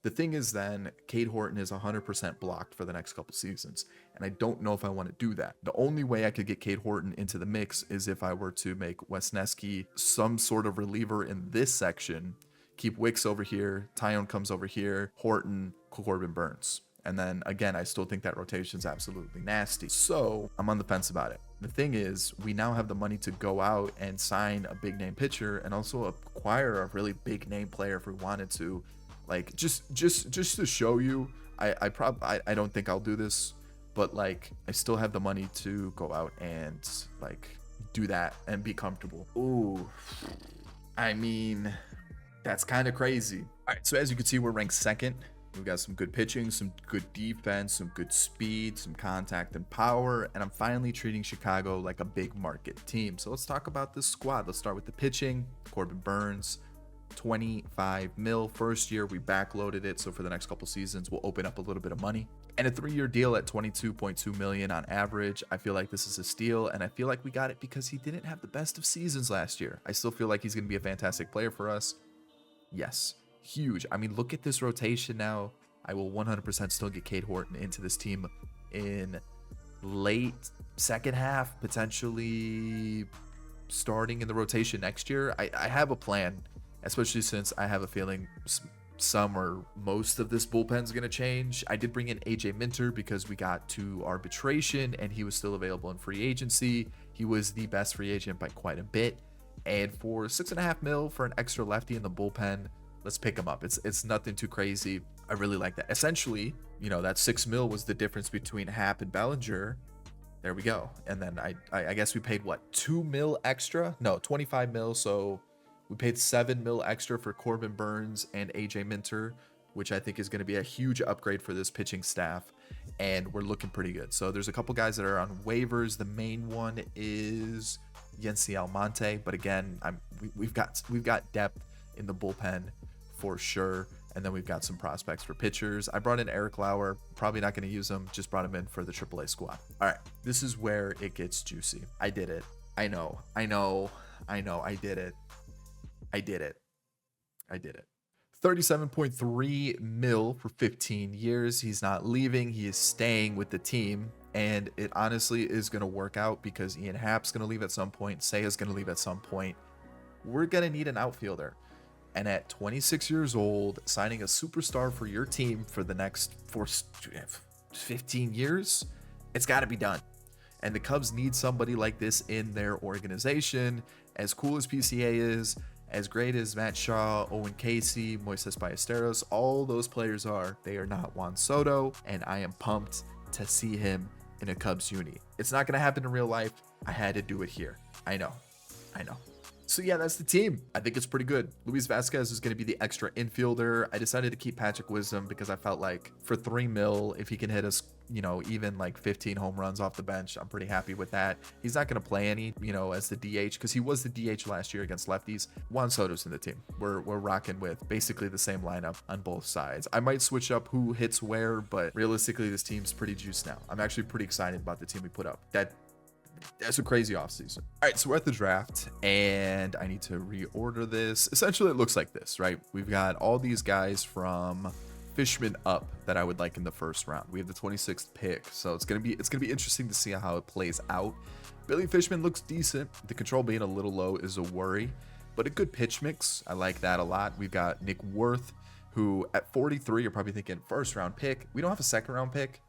The thing is then, Cade Horton is 100% blocked for the next couple seasons, and I don't know if I want to do that. The only way I could get Cade Horton into the mix is if I were to make Wesneski some sort of reliever in this section, keep Wicks over here, Tyone comes over here, Horton, Corbin Burns. And then again, I still think that rotation is absolutely nasty. So I'm on the fence about it. The thing is, we now have the money to go out and sign a big name pitcher and also acquire a really big name player if we wanted to. Like just to show you, I don't think I'll do this, but like I still have the money to go out and like do that and be comfortable. Ooh, I mean, that's kind of crazy. All right, so as you can see, we're ranked second. We've got some good pitching, some good defense, some good speed, some contact and power, and I'm finally treating Chicago like a big market team. So let's talk about this squad. Let's start with the pitching. Corbin Burns, 25 mil. First year, we backloaded it, so for the next couple seasons, we'll open up a little bit of money. And a 3-year deal at 22.2 million on average. I feel like this is a steal, and I feel like we got it because he didn't have the best of seasons last year. I still feel like he's going to be a fantastic player for us. Yes. Huge. I mean, look at this rotation now. I will 100% still get Cade Horton into this team in late second half, potentially starting in the rotation next year. I have a plan, especially since I have a feeling some or most of this bullpen is going to change. I did bring in AJ Minter because we got to arbitration and he was still available in free agency. He was the best free agent by quite a bit. And for 6.5 mil for an extra lefty in the bullpen, let's pick him up. It's nothing too crazy. I really like that. Essentially, you know, that 6 mil was the difference between Happ and Bellinger. There we go. And then I guess we paid what, 2 mil extra? No, 25 mil. So we paid 7 mil extra for Corbin Burns and AJ Minter, which I think is going to be a huge upgrade for this pitching staff. And we're looking pretty good. So there's a couple guys that are on waivers. The main one is Yency Almonte. But again, we've got depth in the bullpen for sure. And then we've got some prospects for pitchers. I brought in Eric Lauer, probably not going to use him, just brought him in for the AAA squad. All right, this is where it gets juicy. I did it. I know. I did it. 37.3 mil for 15 years. He's not leaving. He is staying with the team. And it honestly is going to work out because Ian Happ's going to leave at some point. Seiya's going to leave at some point. We're going to need an outfielder. And at 26 years old, signing a superstar for your team for the next 15 years, it's got to be done. And the Cubs need somebody like this in their organization. As cool as PCA is, as great as Matt Shaw, Owen Casey, Moises Ballesteros, all those players are, they are not Juan Soto, and I am pumped to see him in a Cubs uni. It's not going to happen in real life. I had to do it here. I know. So yeah, that's the team. I think it's pretty good. Luis Vasquez is going to be the extra infielder. I decided to keep Patrick Wisdom because I felt like for 3 mil, if he can hit us, you know, even like 15 home runs off the bench, I'm pretty happy with that. He's not going to play any, you know, as the DH because he was the DH last year against lefties. Juan Soto's in the team. We're rocking with basically the same lineup on both sides. I might switch up who hits where, but realistically, this team's pretty juiced now. I'm actually pretty excited about the team we put up. That's a crazy offseason. All right, so we're at the draft, and I need to reorder this. Essentially, it looks like this, right? We've got all these guys from Fishman up that I would like in the first round. We have the 26th pick, so it's gonna be interesting to see how it plays out. Billy Fishman looks decent. The control being a little low is a worry, but a good pitch mix. I like that a lot. We've got Nick Worth, who at 43, you're probably thinking first round pick. We don't have a second round pick.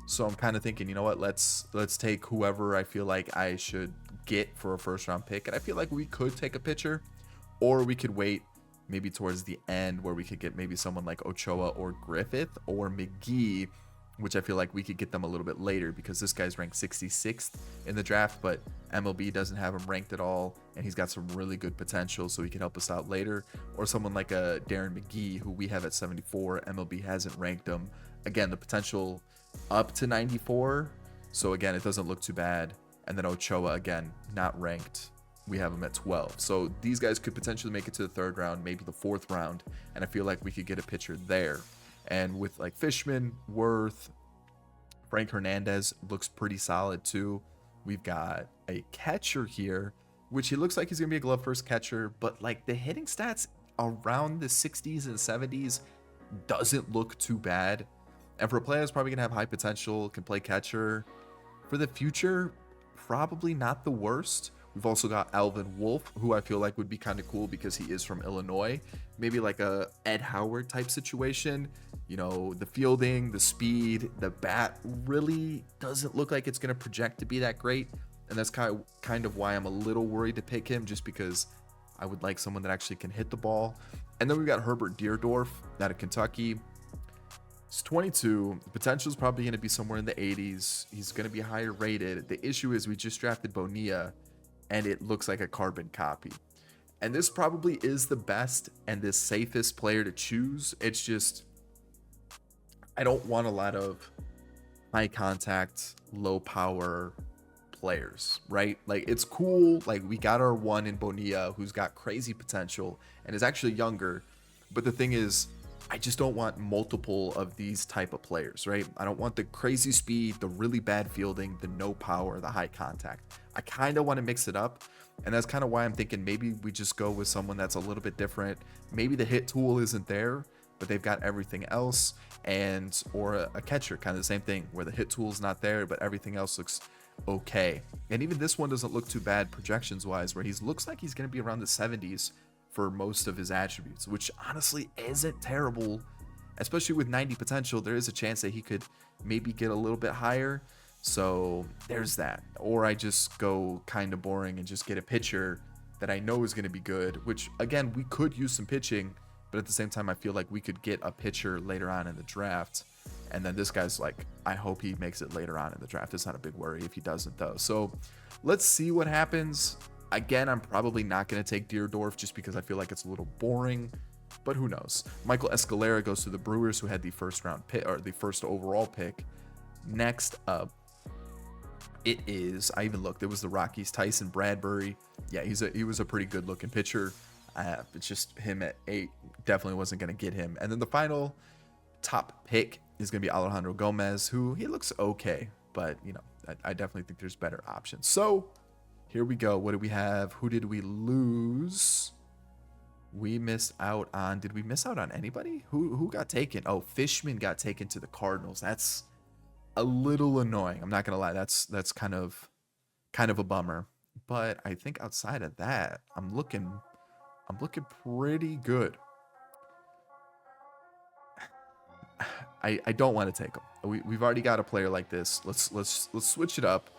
So I'm kind of thinking, you know what, let's take whoever I feel like I should get for a first round pick. And I feel like we could take a pitcher, or we could wait maybe towards the end where we could get maybe someone like Ochoa or Griffith or McGee, which I feel like we could get them a little bit later because this guy's ranked 66th in the draft, but MLB doesn't have him ranked at all, and he's got some really good potential, so he can help us out later. Or someone like a Darren McGee, who we have at 74. MLB hasn't ranked him. Again, the potential up to 94, so again, it doesn't look too bad. And then Ochoa, again, not ranked. We have him at 12. So these guys could potentially make it to the third round, maybe the fourth round, and I feel like we could get a pitcher there. And with like Fishman, Worth, Frank Hernandez looks pretty solid too. We've got a catcher here, which he looks like he's gonna be a glove first catcher, but like the hitting stats around the 60s and 70s, doesn't look too bad. And for a player that's probably going to have high potential, can play catcher, for the future, probably not the worst. We've also got Alvin Wolf, who I feel like would be kind of cool because he is from Illinois. Maybe like a Ed Howard type situation. You know, the fielding, the speed, the bat really doesn't look like it's going to project to be that great. And that's kind of why I'm a little worried to pick him, just because I would like someone that actually can hit the ball. And then we've got Herbert Deerdorf out of Kentucky. He's 22. The potential is probably going to be somewhere in the 80s. He's going to be higher rated. The issue is we just drafted Bonilla, and it looks like a carbon copy. And this probably is the best and the safest player to choose. It's just, I don't want a lot of high contact, low power players, right? Like, it's cool. Like, we got our one in Bonilla who's got crazy potential and is actually younger. But the thing is, I just don't want multiple of these type of players, right? I don't want the crazy speed, the really bad fielding, the no power, the high contact. I kind of want to mix it up. And that's kind of why I'm thinking maybe we just go with someone that's a little bit different. Maybe the hit tool isn't there, but they've got everything else. Or a catcher, kind of the same thing, where the hit tool's not there, but everything else looks okay. And even this one doesn't look too bad projections wise, where he looks like he's going to be around the 70s for most of his attributes, which honestly isn't terrible. Especially with 90 potential, there is a chance that he could maybe get a little bit higher. So there's that. Or I just go kind of boring and just get a pitcher that I know is going to be good, which again, we could use some pitching, but at the same time, I feel like we could get a pitcher later on in the draft. And then this guy's like, I hope he makes it later on in the draft. It's not a big worry if he doesn't though. So let's see what happens. Again, I'm probably not going to take Deerdorf just because I feel like it's a little boring, but who knows? Michael Escalera goes to the Brewers, who had the first round pick, or the first overall pick. Next up, it is, I even looked, it was the Rockies, Tyson Bradbury. Yeah, he was a pretty good looking pitcher. It's just him at 8 definitely wasn't going to get him. And then the final top pick is going to be Alejandro Gomez, who he looks okay, but you know, I definitely think there's better options. So here we go. What do we have? Who did we lose? We missed out on, did we miss out on anybody? Who got taken? Oh, Fishman got taken to the Cardinals. That's a little annoying. I'm not going to lie. That's kind of a bummer. But I think outside of that, I'm looking pretty good. I don't want to take him. We've already got a player like this. Let's switch it up.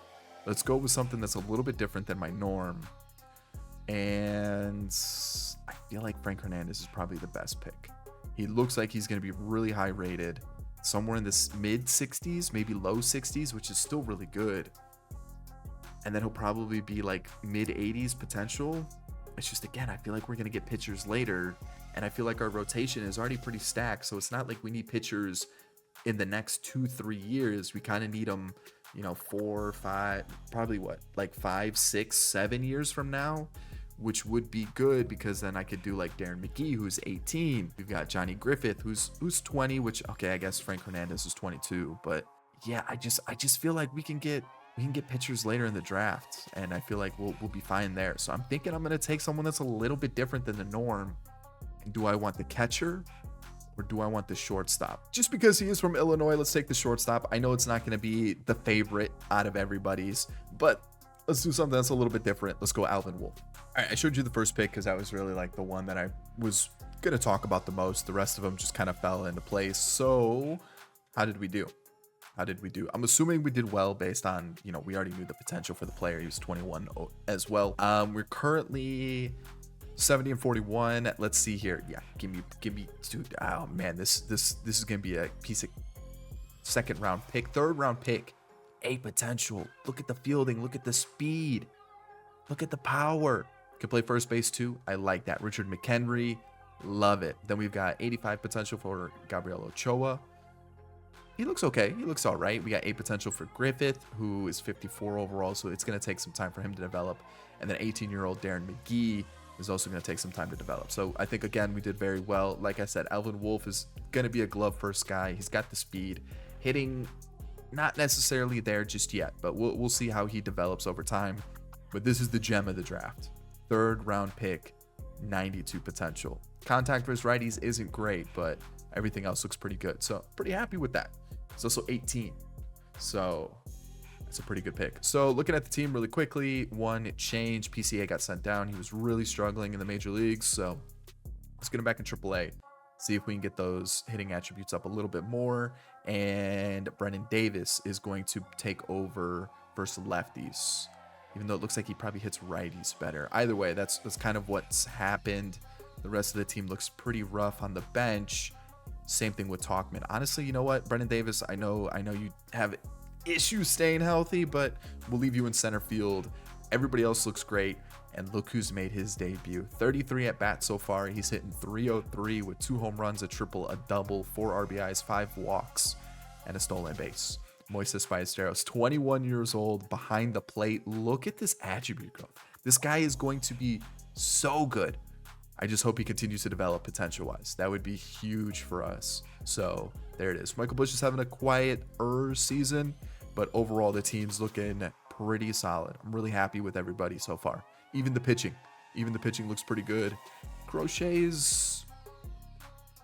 Let's go with something that's a little bit different than my norm. And I feel like Frank Hernandez is probably the best pick. He looks like he's going to be really high rated, somewhere in the mid 60s, maybe low 60s, which is still really good. And then he'll probably be like mid 80s potential. It's just, again, I feel like we're going to get pitchers later. And I feel like our rotation is already pretty stacked. So it's not like we need pitchers in the next 2-3 years. We kind of need them, 4, 5, probably like 5, 6, 7 years from now, which would be good because then I could do like Darren McGee, who's 18. We've got Johnny Griffith, who's 20, which, okay, I guess Frank Hernandez is 22. But yeah, I just feel like we can get pitchers later in the draft, and I feel like we'll be fine there. So I'm thinking I'm going to take someone that's a little bit different than the norm. And do I want the catcher or do I want the shortstop? Just because he is from Illinois, let's take the shortstop. I know it's not going to be the favorite out of everybody's, but let's do something that's a little bit different. Let's go Alvin Wolf. All right, I showed you the first pick because that was really like the one that I was going to talk about the most. The rest of them just kind of fell into place. So how did we do? I'm assuming we did well based on, we already knew the potential for the player. He was 21 as well. We're currently 70 and 41. Let's see here. Yeah, give me, dude. Oh man, this is gonna be a piece of third round pick. A potential. Look at the fielding. Look at the speed. Look at the power. Can play first base too. I like that. Richard McHenry, love it. Then we've got 85 potential for Gabriel Ochoa. He looks okay. He looks all right. We got 8 potential for Griffith, who is 54 overall, so it's going to take some time for him to develop. And then 18-year-old Darren McGee is also going to take some time to develop. So I think, again, we did very well. Like I said, Alvin Wolf is going to be a glove first guy. He's got the speed. Hitting, not necessarily there just yet, but we'll see how he develops over time. But this is the gem of the draft. Third round pick, 92 potential. Contact versus righties isn't great, but Everything else looks pretty good. So pretty happy with that. It's also 18. So it's a pretty good pick. So looking at the team really quickly, one change. PCA got sent down. He was really struggling in the major leagues. So let's get him back in AAA. See if we can get those hitting attributes up a little bit more. And Brennan Davis is going to take over versus lefties, even though it looks like he probably hits righties better. Either way, that's kind of what's happened. The rest of the team looks pretty rough on the bench. Same thing with Talkman. Honestly, you know what, Brennan Davis, I know you have issues staying healthy, but we'll leave you in center field. Everybody else looks great. And look who's made his debut. 33 at bat so far. He's hitting 303 with 2 home runs, a triple, a double, 4 RBIs, 5 walks, and a stolen base. Moises Ballesteros, 21 years old, behind the plate. Look at this attribute growth. This guy is going to be so good. I just hope he continues to develop potential-wise. That would be huge for us. So there it is. Michael Busch is having a quieter season, but overall the team's looking pretty solid. I'm really happy with everybody so far. Even the pitching looks pretty good. Crochet's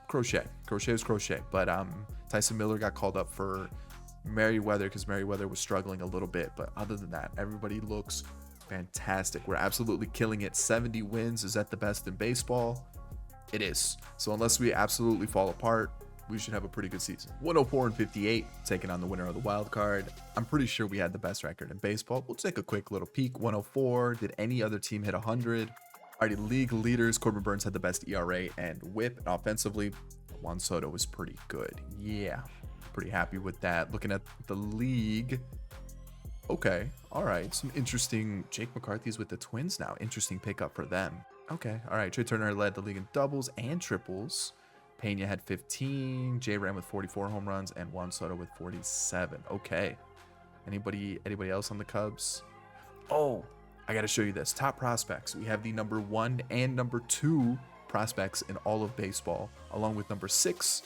crochet. But Tyson Miller got called up for Merriweather because Merriweather was struggling a little bit. But other than that, everybody looks fantastic. We're absolutely killing it. 70 wins. Is that the best in baseball? It is. So unless we absolutely fall apart, we should have a pretty good season. 104-58, taking on the winner of the wild card. I'm pretty sure we had the best record in baseball. We'll take a quick little peek. 104. Did any other team hit 100? Alrighty, league leaders. Corbin Burns had the best ERA and whip. And offensively, Juan Soto was pretty good. Yeah, pretty happy with that. Looking at the league. Okay, all right. Some interesting. Jake McCarthy's with the Twins now. Interesting pickup for them. Okay, all right. Trey Turner led the league in doubles and triples. Pena had 15, J Ram with 44 home runs, and Juan Soto with 47. Okay. Anybody else on the Cubs? Oh, I got to show you this. Top prospects. We have the number 1 and number 2 prospects in all of baseball, along with number 6,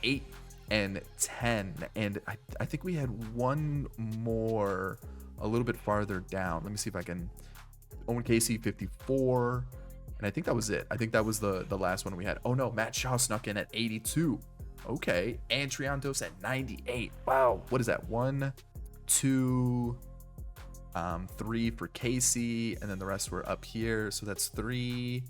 8, and 10. And I think we had one more a little bit farther down. Let me see if I can. Owen Casey, 54. And I think that was it. I think that was the last one we had. Oh no, Matt Shaw snuck in at 82. Okay. And Triantos at 98. Wow. What is that? 1, 2, 3 for Casey. And then the rest were up here. So that's 3,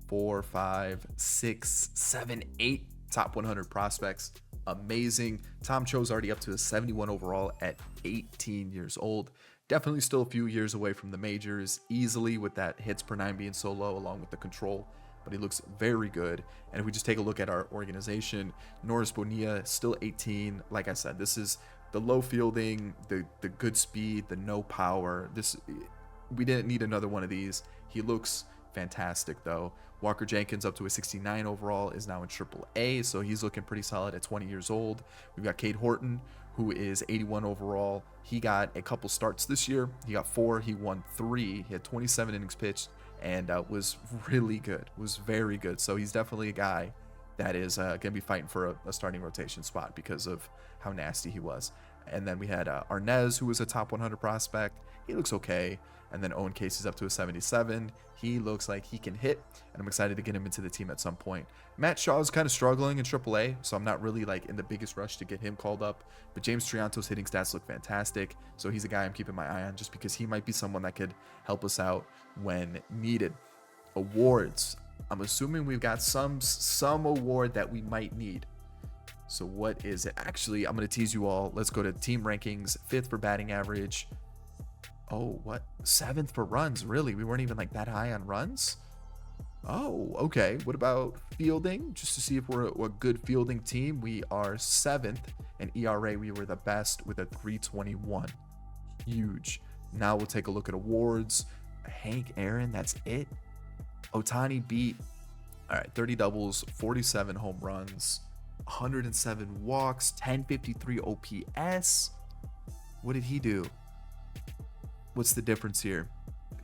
4, 5, 6, 7, 8 top 100 prospects. Amazing. Tom Cho's already up to a 71 overall at 18 years old. Definitely still a few years away from the majors, easily with that hits per 9 being so low, along with the control. But he looks very good. And if we just take a look at our organization, Norris Bonilla, still 18. Like I said, this is the low fielding, the good speed, the no power. We didn't need another one of these. He looks fantastic, though. Walker Jenkins, up to a 69 overall, is now in AAA, so he's looking pretty solid at 20 years old. We've got Cade Horton, who is 81 overall. He got a couple starts this year. He got 4. He won 3. He had 27 innings pitched and was really good. Was very good. So he's definitely a guy that is going to be fighting for a starting rotation spot because of how nasty he was. And then we had Arnez, who was a top 100 prospect. He looks okay. And then Owen Casey's up to a 77. He looks like he can hit, and I'm excited to get him into the team at some point. Matt Shaw's kind of struggling in AAA, so I'm not really like in the biggest rush to get him called up. But James Triantos' hitting stats look fantastic, so he's a guy I'm keeping my eye on just because he might be someone that could help us out when needed. Awards. I'm assuming we've got some award that we might need. So what is it? Actually, I'm going to tease you all. Let's go to team rankings. 5th for batting average. Oh, what? 7th for runs. Really? We weren't even like that high on runs? Oh, okay. What about fielding? Just to see if we're a good fielding team. We are 7th. And ERA, we were the best with a 321. Huge. Now we'll take a look at awards. Hank Aaron, that's it. Ohtani beat, all right, 30 doubles, 47 home runs, 107 walks, 1053 OPS. What did he do? What's the difference here?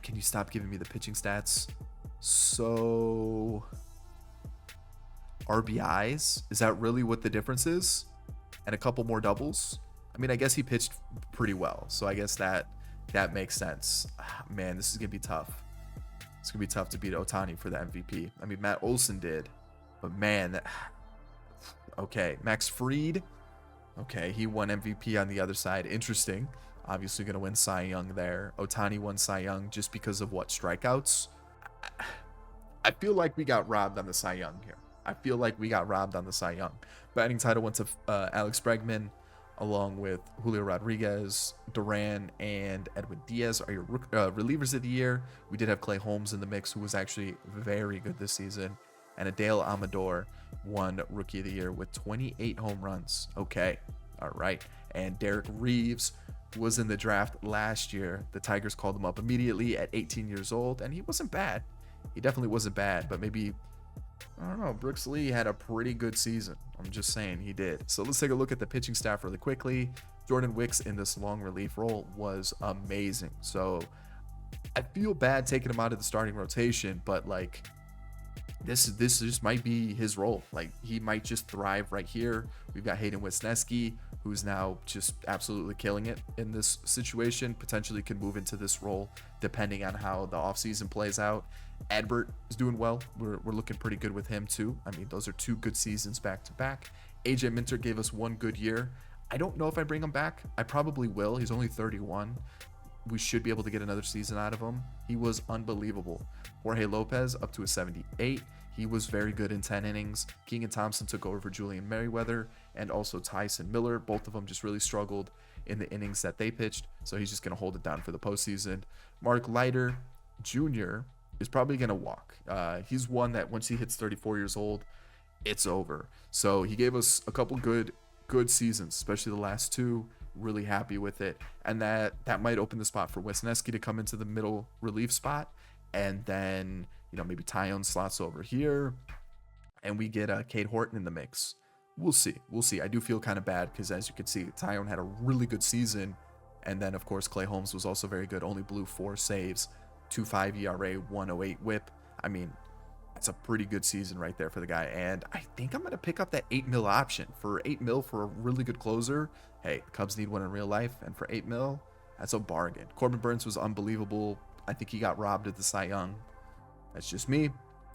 Can you stop giving me the pitching stats? So, RBIs? Is that really what the difference is? And a couple more doubles? I mean, I guess he pitched pretty well. So I guess that makes sense. Man, this is going to be tough. It's going to be tough to beat Ohtani for the MVP. I mean, Matt Olson did. But man, Okay, Max Fried. Okay, he won MVP on the other side. Interesting. Obviously going to win Cy Young there. Ohtani won Cy Young just because of what? Strikeouts? I feel like we got robbed on the Cy Young here. I feel like we got robbed on the Cy Young. Batting title went to Alex Bregman, along with Julio Rodriguez, Duran, and Edwin Diaz are your relievers of the year. We did have Clay Holmes in the mix, who was actually very good this season. And Adele Amador won Rookie of the Year with 28 home runs. Okay, all right. And Derek Reeves was in the draft last year. The Tigers called him up immediately at 18 years old, and he wasn't bad. He definitely wasn't bad, but maybe, I don't know, Brooks Lee had a pretty good season. I'm just saying he did. So let's take a look at the pitching staff really quickly. Jordan Wicks in this long relief role was amazing. So I feel bad taking him out of the starting rotation, but like, this just might be his role. Like, he might just thrive right here. We've got Hayden Wesneski, who's now just absolutely killing it in this situation. Potentially could move into this role depending on how the offseason plays out. Adbert is doing well. We're looking pretty good with him too. I mean, those are 2 good seasons back to back. AJ Minter gave us 1 good year. I don't know if I bring him back. I probably will. He's only 31. We should be able to get another season out of him. He was unbelievable. Jorge Lopez up to a 78. He was very good in 10 innings. Keegan Thompson took over for Julian Merriweather and also Tyson Miller. Both of them just really struggled in the innings that they pitched, so he's just going to hold it down for the postseason. Mark Leiter Jr. is probably going to walk. He's one that once he hits 34 years old, it's over. So he gave us a couple good seasons, especially the last 2. Really happy with it, and that might open the spot for Wesneski to come into the middle relief spot, and then maybe Tyone slots over here, and we get Cade Horton in the mix. We'll see. I do feel kind of bad because, as you can see, Tyone had a really good season, and then of course Clay Holmes was also very good. Only blew 4 saves, 2.5 ERA, 1.08 WHIP. I mean, that's a pretty good season right there for the guy. And I think I'm going to pick up that $8 million option. For $8 million for a really good closer, hey, the Cubs need one in real life. And for $8 million, that's a bargain. Corbin Burns was unbelievable. I think he got robbed at the Cy Young. That's just me.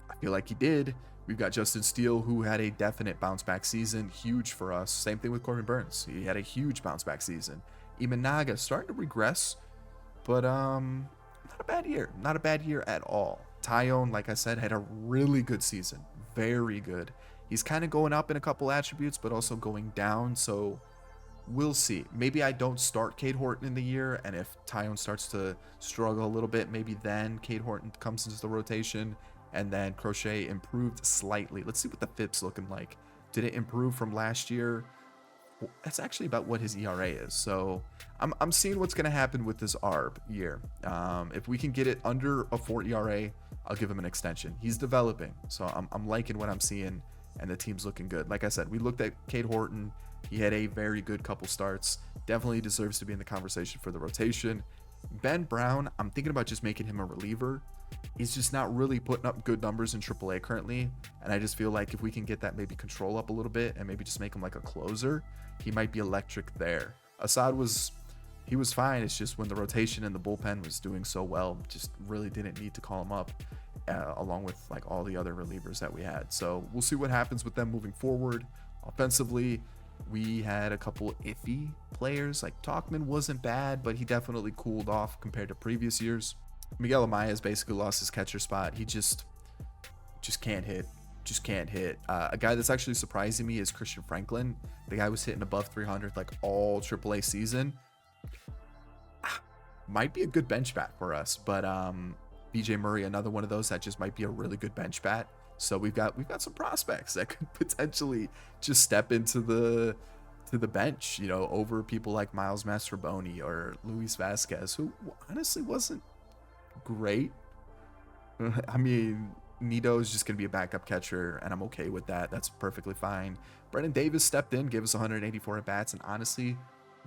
I feel like he did. We've got Justin Steele, who had a definite bounce back season. Huge for us. Same thing with Corbin Burns. He had a huge bounce back season. Imanaga starting to regress, but not a bad year. Not a bad year at all. Tyone, like I said, had a really good season. Very good. He's kind of going up in a couple attributes, but also going down. So we'll see. Maybe I don't start Cade Horton in the year, and if Tyone starts to struggle a little bit, maybe then Cade Horton comes into the rotation, and then Crochet improved slightly. Let's see what the FIP's looking like. Did it improve from last year? Well, that's actually about what his ERA is. So I'm seeing what's going to happen with this ARB year. If we can get it under a 4 ERA, I'll give him an extension. He's developing, so I'm liking what I'm seeing, and the team's looking good. Like I said, we looked at Cade Horton. He had a very good couple starts. Definitely deserves to be in the conversation for the rotation. Ben Brown, I'm thinking about just making him a reliever. He's just not really putting up good numbers in AAA currently, and I just feel like if we can get that maybe control up a little bit and maybe just make him like a closer, he might be electric there. Assad was fine. It's just when the rotation and the bullpen was doing so well, just really didn't need to call him up along with like all the other relievers that we had. So we'll see what happens with them moving forward. Offensively, we had a couple iffy players. Like Talkman wasn't bad, but he definitely cooled off compared to previous years. Miguel Amaya has basically lost his catcher spot. He just can't hit. A guy that's actually surprising me is Christian Franklin. The guy was hitting above 300 like all AAA season. Might be a good bench bat for us, but BJ Murray, another one of those that just might be a really good bench bat. So we've got some prospects that could potentially just step into the bench, over people like Miles Mastroboni or Luis Vasquez, who honestly wasn't great. I mean, Nito is just going to be a backup catcher, and I'm okay with that. That's perfectly fine. Brendan Davis stepped in, gave us 184 at-bats, and honestly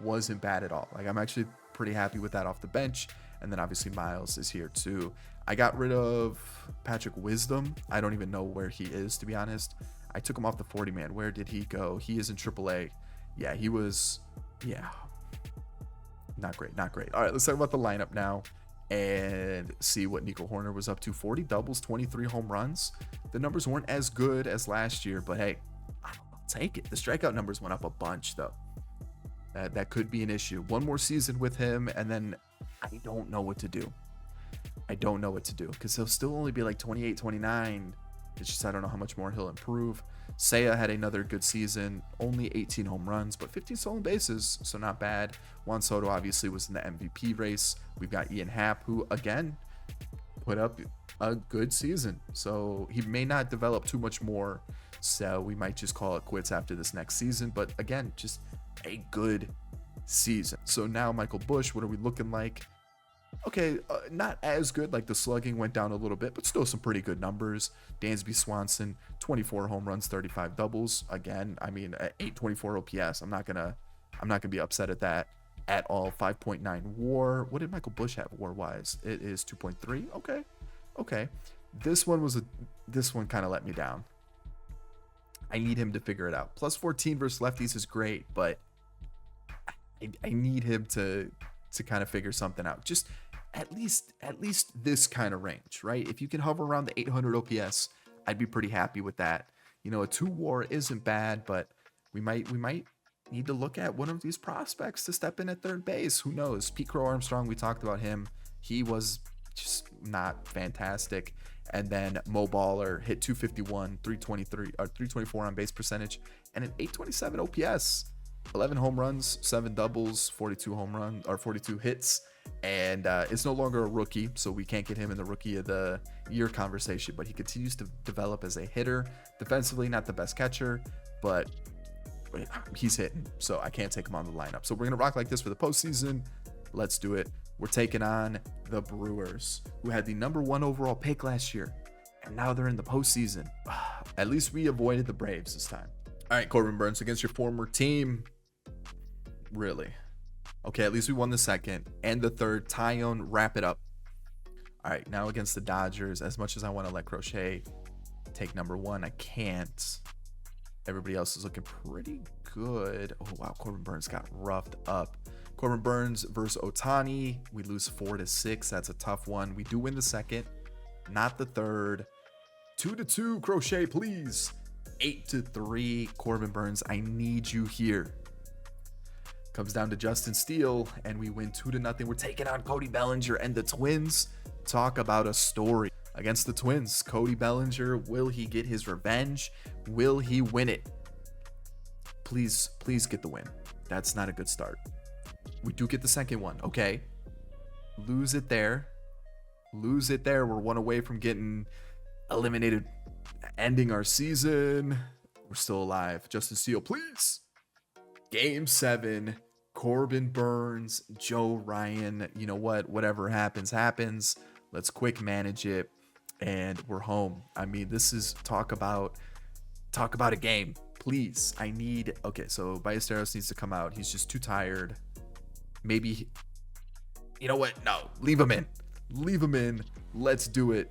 wasn't bad at all. Like, I'm actually pretty happy with that off the bench. And then obviously Miles is here too. I got rid of Patrick Wisdom. I don't even know where he is, to be honest. I took him off the 40-man. Where did he go? He is in AAA. Yeah, he was, not great. All right, let's talk about the lineup now and see what Nico Horner was up to. 40 doubles, 23 home runs. The numbers weren't as good as last year, but hey, take it. The strikeout numbers went up a bunch, though. That could be an issue. One more season with him, and then I don't know what to do. I don't know what to do because he'll still only be like 28, 29. It's just I don't know how much more he'll improve. Seiya had another good season, only 18 home runs, but 15 stolen bases, so not bad. Juan Soto obviously was in the MVP race. We've got Ian Happ, who again put up a good season, so he may not develop too much more, so we might just call it quits after this next season. But again, just a good season. So now Michael Busch, what are we looking like? Okay, not as good. Like the slugging went down a little bit, but still some pretty good numbers. Dansby Swanson, 24 home runs, 35 doubles. Again, I mean, 824 OPS. I'm not gonna be upset at that at all. 5.9 WAR. What did Michael Busch have WAR wise? It is 2.3. Okay. This one kind of let me down. I need him to figure it out. Plus 14 versus lefties is great, but I need him to kind of figure something out. Just at least this kind of range, right? If you can hover around the 800 OPS, I'd be pretty happy with that. You know, a 2 WAR isn't bad, but we might need to look at one of these prospects to step in at third base. Who knows? Pete Crow Armstrong, we talked about him. He was just not fantastic. And then Mo Baller hit 251, 323 or 324 on base percentage, and an 827 OPS. 11 home runs, 7 doubles, 42 hits, and it's no longer a rookie, so we can't get him in the rookie of the year conversation, but he continues to develop as a hitter. Defensively, not the best catcher, but he's hitting, so I can't take him on the lineup. So we're gonna rock like this for the postseason. Let's do it. We're taking on the Brewers, who had the #1 overall pick last year, and now they're in the postseason. At least we avoided the Braves this time. All right, Corbin Burns against your former team. Really? Okay, at least we won the second and the third. Tyone, wrap it up. All right, now against the Dodgers. As much as I want to let Crochet take #1, I can't. Everybody else is looking pretty good. Oh, wow, Corbin Burns got roughed up. Corbin Burns versus Ohtani. We lose 4-6. That's a tough one. We do win the second, not the third. 2-2, Crochet, please. 8-3, Corbin Burns. I need you here. Comes down to Justin Steele, and we win 2-0. We're taking on Cody Bellinger and the Twins. Talk about a story against the Twins. Cody Bellinger, will he get his revenge? Will he win it? Please get the win. That's not a good start. We do get the second one, okay? Lose it there. We're one away from getting eliminated, ending our season. We're still alive. Justin Steele, please. Game 7. Corbin Burns, Joe Ryan. You know what? Whatever happens. Let's quick manage it, and we're home. I mean, this is talk about a game. Please, I need. Okay, so Ballesteros needs to come out. He's just too tired. Maybe. You know what? No, leave him in. Let's do it.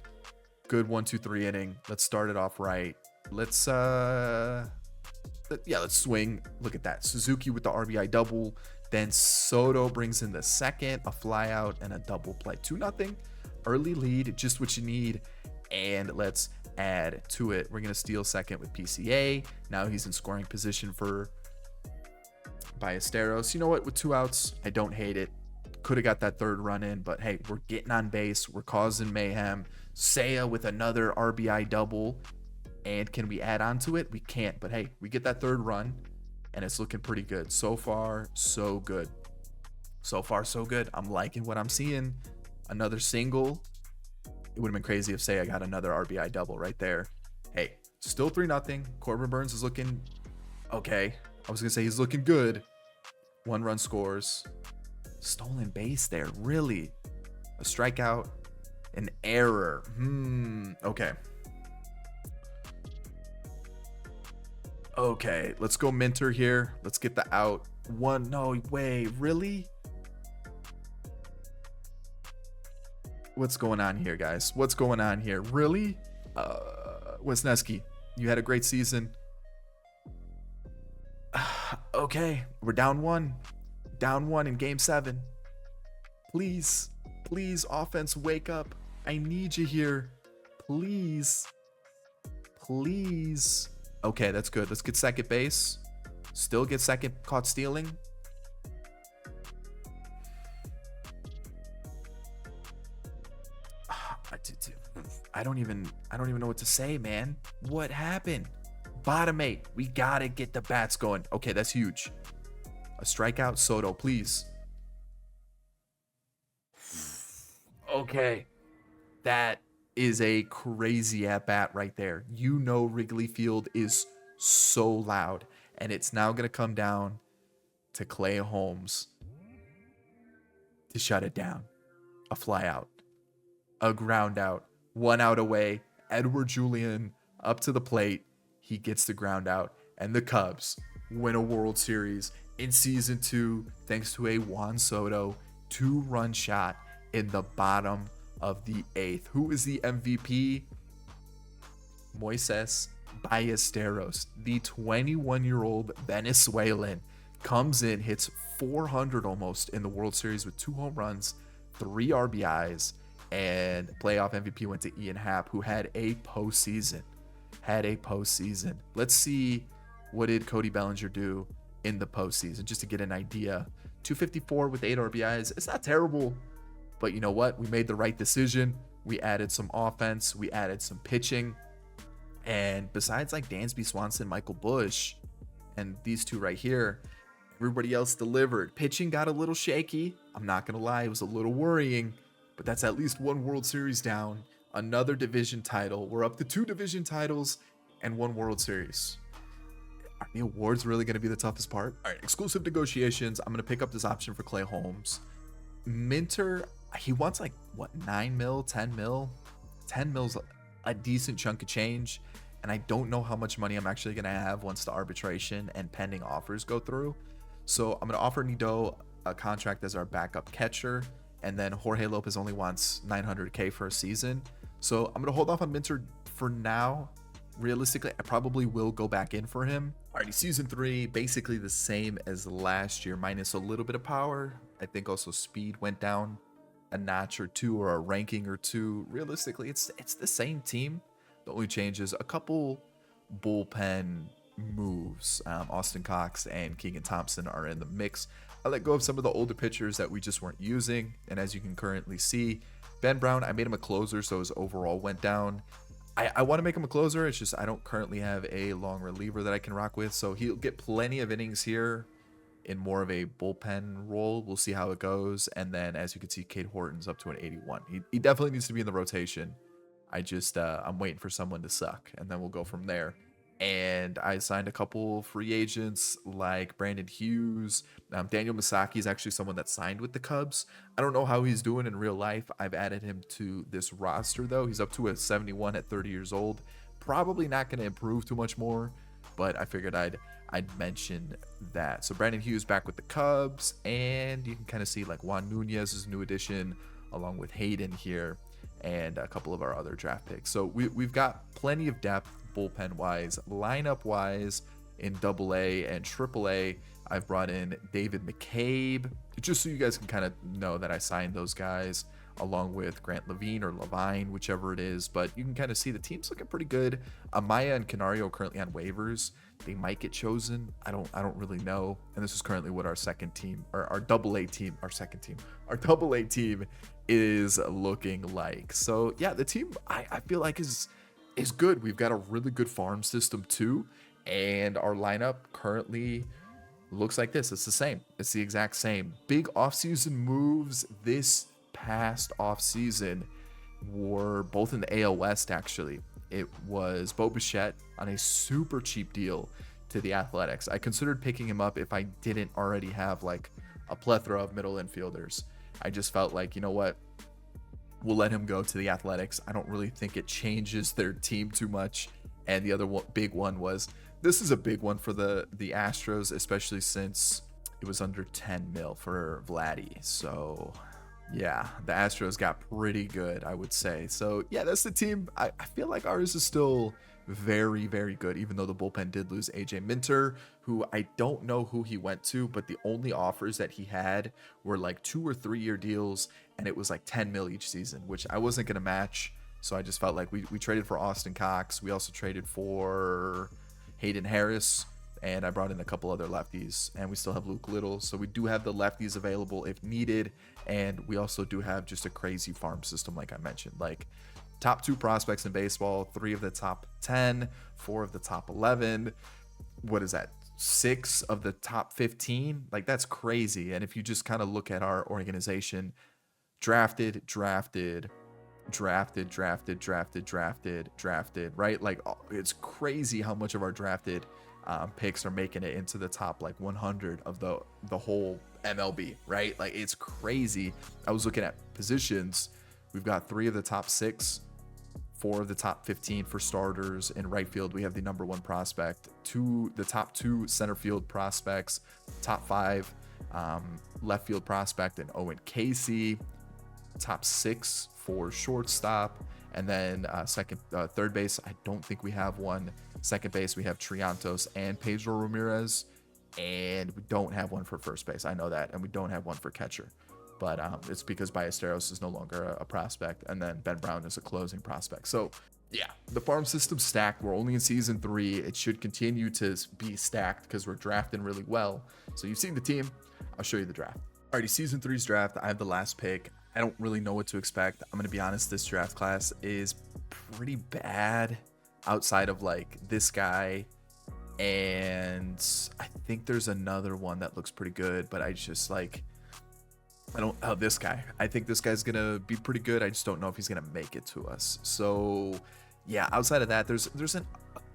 Good 1-2-3 inning. Let's start it off right. Let's swing. Look at that. Suzuki with the RBI double. Then Soto brings in the second, a fly out, and a double play. 2-0. Early lead, just what you need. And let's add to it. We're going to steal second with PCA. Now he's in scoring position for Ballesteros. You know what? With 2 outs, I don't hate it. Could have got that third run in, but hey, we're getting on base. We're causing mayhem. Seiya with another RBI double. And can we add on to it? We can't, but hey, we get that third run, and it's looking pretty good. So far, so good. I'm liking what I'm seeing. Another single. It would have been crazy if Seiya got another RBI double right there. Hey, still 3-0. Corbin Burns is looking okay. I was going to say he's looking good. 1 run scores. Stolen base there. Really? A strikeout. An error. Okay. Okay, let's go Minter here. Let's get the out. 1. No way. Really? What's going on here, guys? What's going on here? Really? Wisniewski, you had a great season. Okay, we're down 1. Down 1 in game 7. Please, offense, wake up. I need you here. Please. Okay, that's good. Let's get second base. Still get second caught stealing. I don't even know what to say, man. What happened? Bottom 8. We gotta get the bats going. Okay, that's huge. A strikeout, Soto, please. Okay. That is a crazy at bat right there. You know Wrigley Field is so loud, and it's now gonna come down to Clay Holmes to shut it down. A fly out, a ground out, 1 out away. Edward Julian up to the plate. He gets the ground out, and the Cubs win a World Series in season 2 thanks to a Juan Soto 2-run shot in the bottom of the 8th. Who is the MVP? Moises Ballesteros, the 21-year-old Venezuelan, comes in, hits 400 almost in the World Series with 2 home runs, 3 RBIs, and playoff MVP went to Ian Happ, who had a postseason. Let's see, what did Cody Bellinger do in the postseason, just to get an idea. 254 with 8 RBIs. It's not terrible, but you know what? We made the right decision. We added some offense. We added some pitching. And besides like Dansby Swanson, Michael Busch, and these 2 right here, everybody else delivered. Pitching got a little shaky. I'm not going to lie. It was a little worrying, but that's at least 1 World Series down. Another division title. We're up to 2 division titles and 1 World Series. Are the awards really going to be the toughest part? All right, exclusive negotiations. I'm going to pick up this option for Clay Holmes. Minter, he wants like, what, 9 mil, 10 mil? 10 mil's a decent chunk of change. And I don't know how much money I'm actually going to have once the arbitration and pending offers go through. So I'm going to offer Nido a contract as our backup catcher. And then Jorge Lopez only wants $900K for a season. So I'm going to hold off on Minter for now. Realistically, I probably will go back in for him. Alrighty, season 3, basically the same as last year, minus a little bit of power. I think also speed went down a notch or 2, or a ranking or 2. Realistically, it's the same team. The only change is a couple bullpen moves. Austin Cox and Keegan Thompson are in the mix. I let go of some of the older pitchers that we just weren't using. And as you can currently see, Ben Brown, I made him a closer, so his overall went down. I want to make him a closer. It's just I don't currently have a long reliever that I can rock with. So he'll get plenty of innings here in more of a bullpen role. We'll see how it goes. And then as you can see, Cade Horton's up to an 81. He definitely needs to be in the rotation. I'm waiting for someone to suck, and then we'll go from there. And I signed a couple free agents like Brandon Hughes. Daniel Misaki is actually someone that signed with the Cubs. I don't know how he's doing in real life. I've added him to this roster, though. He's up to a 71 at 30 years old. Probably not going to improve too much more, but I figured I'd mention that. So Brandon Hughes back with the Cubs, and you can kind of see like Juan Nunez is a new addition, along with Hayden here, and a couple of our other draft picks. So we've got plenty of depth bullpen wise. Lineup wise, in AA and AAA, I've brought in David McCabe, just so you guys can kind of know that I signed those guys, along with Grant Levine or Levine, whichever it is. But you can kind of see the team's looking pretty good. Amaya and Canario currently on waivers. They might get chosen. I don't really know. And this is currently what our second team, or our AA team, our AA team is looking like. So yeah, the team I feel like is good. We've got a really good farm system too, and our lineup currently looks like this. It's the same. It's the exact same. Big offseason moves this past offseason were both in the AL West, actually. It was Bo Bichette on a super cheap deal to the Athletics. I considered picking him up if I didn't already have like a plethora of middle infielders. I just felt like, you know what? We'll let him go to the Athletics. I don't really think it changes their team too much. And the other big one was, this is a big one for the Astros, especially since it was under 10 mil for Vladdy. So yeah, the Astros got pretty good, I would say. So yeah, that's the team. I feel like ours is still very, very good, even though the bullpen did lose AJ Minter, who I don't know who he went to, but the only offers that he had were like 2 or 3 year deals, and it was like 10 mil each season, which I wasn't going to match. So I just felt like we traded for Austin Cox. We also traded for Hayden Harris, and I brought in a couple other lefties, and we still have Luke Little. So we do have the lefties available if needed, and we also do have just a crazy farm system, like I mentioned. Like, top 2 prospects in baseball, 3 of the top 10, 4 of the top 11. What is that? 6 of the top 15? Like, that's crazy. And if you just kind of look at our organization, drafted, right? Like, it's crazy how much of our drafted picks are making it into the top like 100 of the whole MLB, right? Like, it's crazy. I was looking at positions. We've got 3 of the top 6, 4 of the top 15 for starters. In right field, we have the number 1 prospect, the top 2 center field prospects, top 5 left field prospect and Owen Casey, top 6 for shortstop, and then third base, I don't think we have one. Second base, we have Triantos and Pedro Ramirez, and we don't have one for first base. I know that, and we don't have one for catcher. But it's because Ballesteros is no longer a prospect, and then Ben Brown is a closing prospect. So, yeah, the farm system's stacked. We're only in season 3. It should continue to be stacked because we're drafting really well. So you've seen the team. I'll show you the draft. Alrighty, season 3's draft. I have the last pick. I don't really know what to expect. I'm going to be honest, this draft class is pretty bad outside of like this guy. And I think there's another one that looks pretty good, but I just like... this guy. I think this guy's gonna be pretty good. I just don't know if he's gonna make it to us. So yeah, outside of that, there's a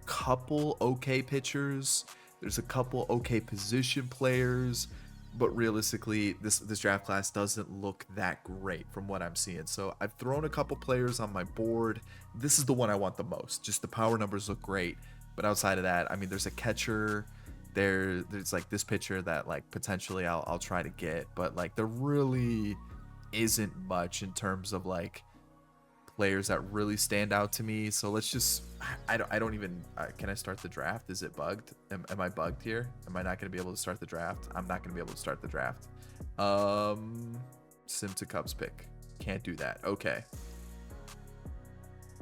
couple okay pitchers. There's a couple okay position players, but realistically, this draft class doesn't look that great from what I'm seeing. So I've thrown a couple players on my board. This is the one I want the most. Just the power numbers look great. But outside of that, I mean, there's a catcher. There's like this pitcher that like potentially I'll try to get, but like there really isn't much in terms of like players that really stand out to me. So let's just I don't even can I start the draft? Is it bugged? Am I bugged here? Am I not going to be able to start the draft? I'm not going to be able to start the draft. Sim to Cubs pick. Can't do that. Okay.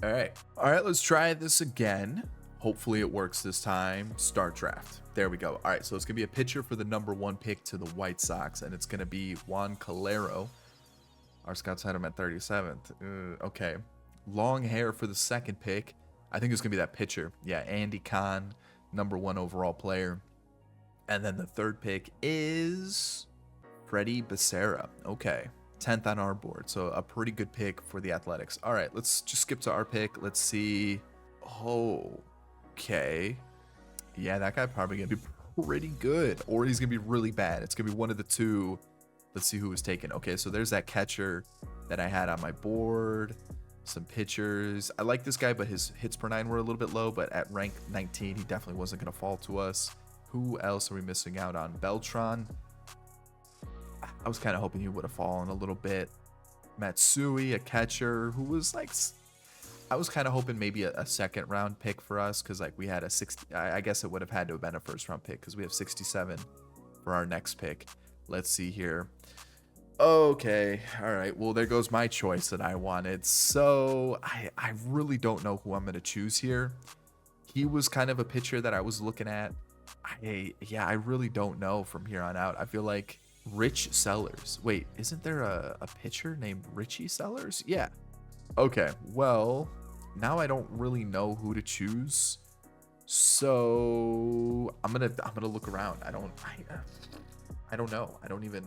All right, let's try this again. Hopefully it works this time. Start draft. There we go. All right, so it's going to be a pitcher for the number 1 pick to the White Sox, and it's going to be Juan Calero. Our scouts had him at 37th. Okay. Long hair for the second pick. I think it's going to be that pitcher. Yeah, Andy Kahn, number 1 overall player. And then the third pick is Freddie Becerra. Okay. 10th on our board, so a pretty good pick for the Athletics. All right, let's just skip to our pick. Let's see. Okay. Yeah, that guy probably gonna be pretty good, or he's gonna be really bad. It's gonna be one of the two. Let's see who was taken. Okay, so there's that catcher that I had on my board. Some pitchers. I like this guy, but his hits per 9 were a little bit low, but at rank 19, he definitely wasn't gonna fall to us. Who else are we missing out on? Beltran. I was kind of hoping he would have fallen a little bit. Matsui, a catcher who was like... I was kind of hoping maybe a second round pick for us, because like we had a 60. I guess it would have had to have been a first round pick because we have 67 for our next pick. Let's see here. Okay, all right. Well, there goes my choice that I wanted. So I really don't know who I'm going to choose here. He was kind of a pitcher that I was looking at. I really don't know from here on out. I feel like Rich Sellers. Wait, isn't there a pitcher named Richie Sellers? Yeah. Okay, well, now I don't really know who to choose, so I'm gonna look around. I don't know. I don't even.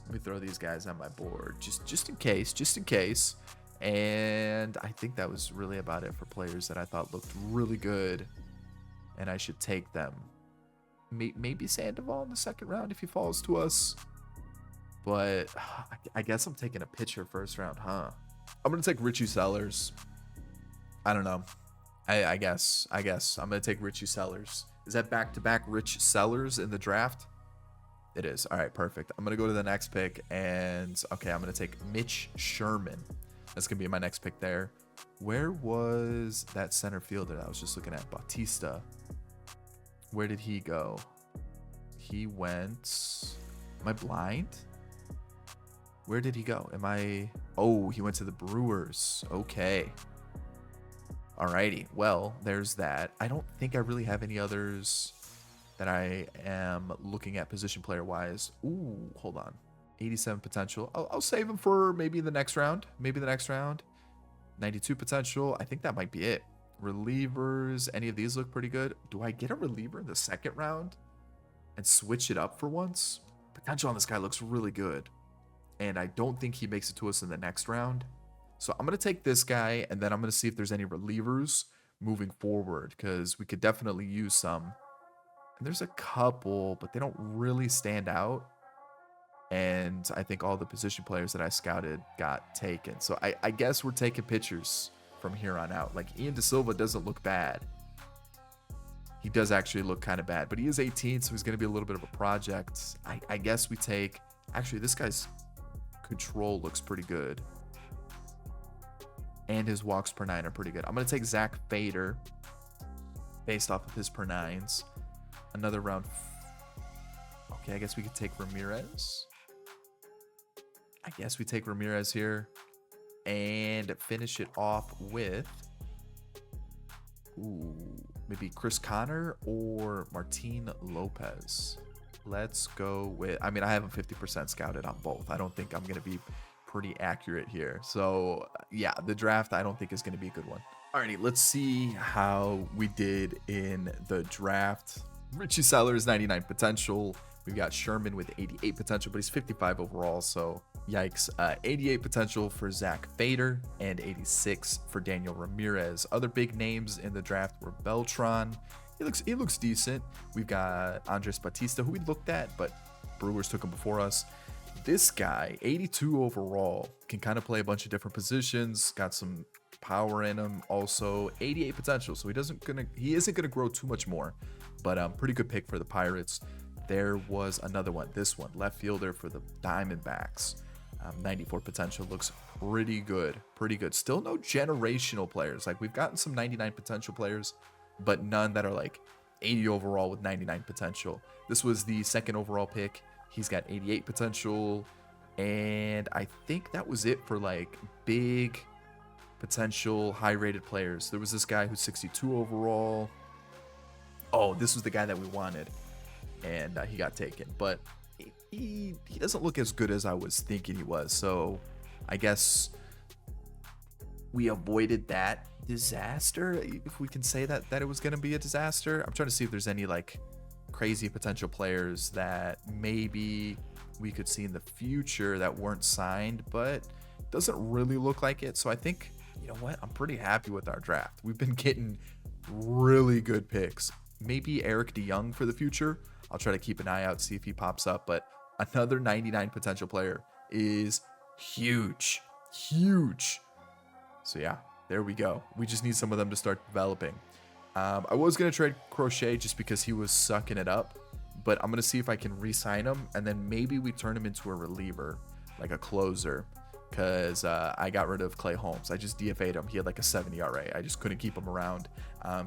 Let me throw these guys on my board just in case. And I think that was really about it for players that I thought looked really good, and I should take them. Maybe Sandoval in the second round if he falls to us. But I guess I'm taking a pitcher first round, huh? I'm going to take Richie Sellers. I don't know. I guess I'm going to take Richie Sellers. Is that back-to-back Rich Sellers in the draft? It is. All right, perfect. I'm going to go to the next pick. And, okay, I'm going to take Mitch Sherman. That's going to be my next pick there. Where was that center fielder that I was just looking at? Bautista. Where did he go? He went... Am I blind? Where did he go? Oh, he went to the Brewers. Okay. Alrighty, well, there's that. I don't think I really have any others that I am looking at position player wise. Ooh, hold on. 87 potential. I'll save them for maybe the next round. Maybe the next round. 92 potential. I think that might be it. Relievers. Any of these look pretty good. Do I get a reliever in the second round and switch it up for once? Potential on this guy looks really good. And I don't think he makes it to us in the next round. So I'm going to take this guy, and then I'm going to see if there's any relievers moving forward, because we could definitely use some. And there's a couple, but they don't really stand out. And I think all the position players that I scouted got taken. So I guess we're taking pitchers from here on out. Like, Ian De Silva doesn't look bad. He does actually look kind of bad, but he is 18, so he's going to be a little bit of a project. I guess we take... Actually, this guy's control looks pretty good. And his walks per nine are pretty good. I'm going to take Zach Fader based off of his per nines. Another round. Okay, I guess we could take Ramirez. I guess we take Ramirez here and finish it off with maybe Chris Connor or Martin Lopez. Let's go with, I mean, I have him 50% scouted on both. I don't think I'm going to be pretty accurate here. So yeah, the draft I don't think is going to be a good one. Alrighty, let's see how we did in the draft. Richie Sellers, 99 potential. We've got Sherman with 88 potential, but he's 55 overall, so yikes. 88 potential for Zach Fader and 86 for Daniel Ramirez. Other big names in the draft were Beltran. He looks decent. We've got Andres Batista, who we looked at, but Brewers took him before us. This guy, 82 overall, can kind of play a bunch of different positions, got some power in him, also 88 potential, so he isn't gonna grow too much more, but pretty good pick for the Pirates. There was another one, this one, left fielder for the Diamondbacks. 94 potential, looks pretty good. Still no generational players. Like, we've gotten some 99 potential players, but none that are like 80 overall with 99 potential. This was the second overall pick. He's got 88 potential, and I think that was it for like big potential high rated players. There was this guy who's 62 overall. Oh, this was the guy that we wanted, and he got taken, but he doesn't look as good as I was thinking he was. So I guess we avoided that disaster, if we can say that it was going to be a disaster. I'm trying to see if there's any like crazy potential players that maybe we could see in the future that weren't signed, but doesn't really look like it. So I think, you know what, I'm pretty happy with our draft. We've been getting really good picks. Maybe Eric DeYoung for the future. I'll try to keep an eye out, see if he pops up, but another 99 potential player is huge. So yeah, there we go. We just need some of them to start developing. I was going to trade Crochet just because he was sucking it up, but I'm going to see if I can re-sign him, and then maybe we turn him into a reliever, like a closer, because I got rid of Clay Holmes. I just DFA'd him. He had like a 7 ERA. I just couldn't keep him around.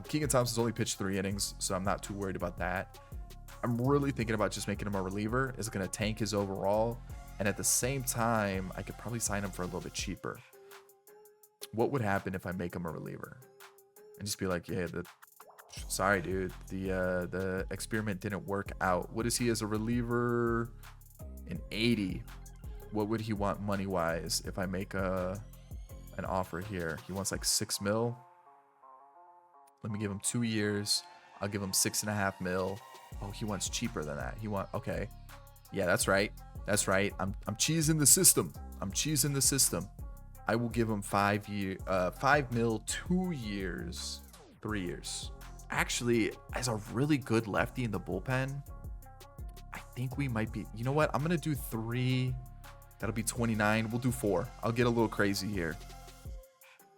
Keegan Thompson's only pitched 3 innings, so I'm not too worried about that. I'm really thinking about just making him a reliever. It's going to tank his overall, and at the same time, I could probably sign him for a little bit cheaper. What would happen if I make him a reliever? And just be like, yeah, sorry, dude, the experiment didn't work out. What is he as a reliever? An 80. What would he want money wise if I make an offer here? He wants like 6 mil. Let me give him 2 years. I'll give him 6.5 mil. Oh, he wants cheaper than that. Okay. Yeah, that's right. I'm cheesing the system. I will give him 5 mil, 2 years, 3 years. Actually, as a really good lefty in the bullpen, I think we might be, you know what? I'm going to do 3. That'll be 29. We'll do 4. I'll get a little crazy here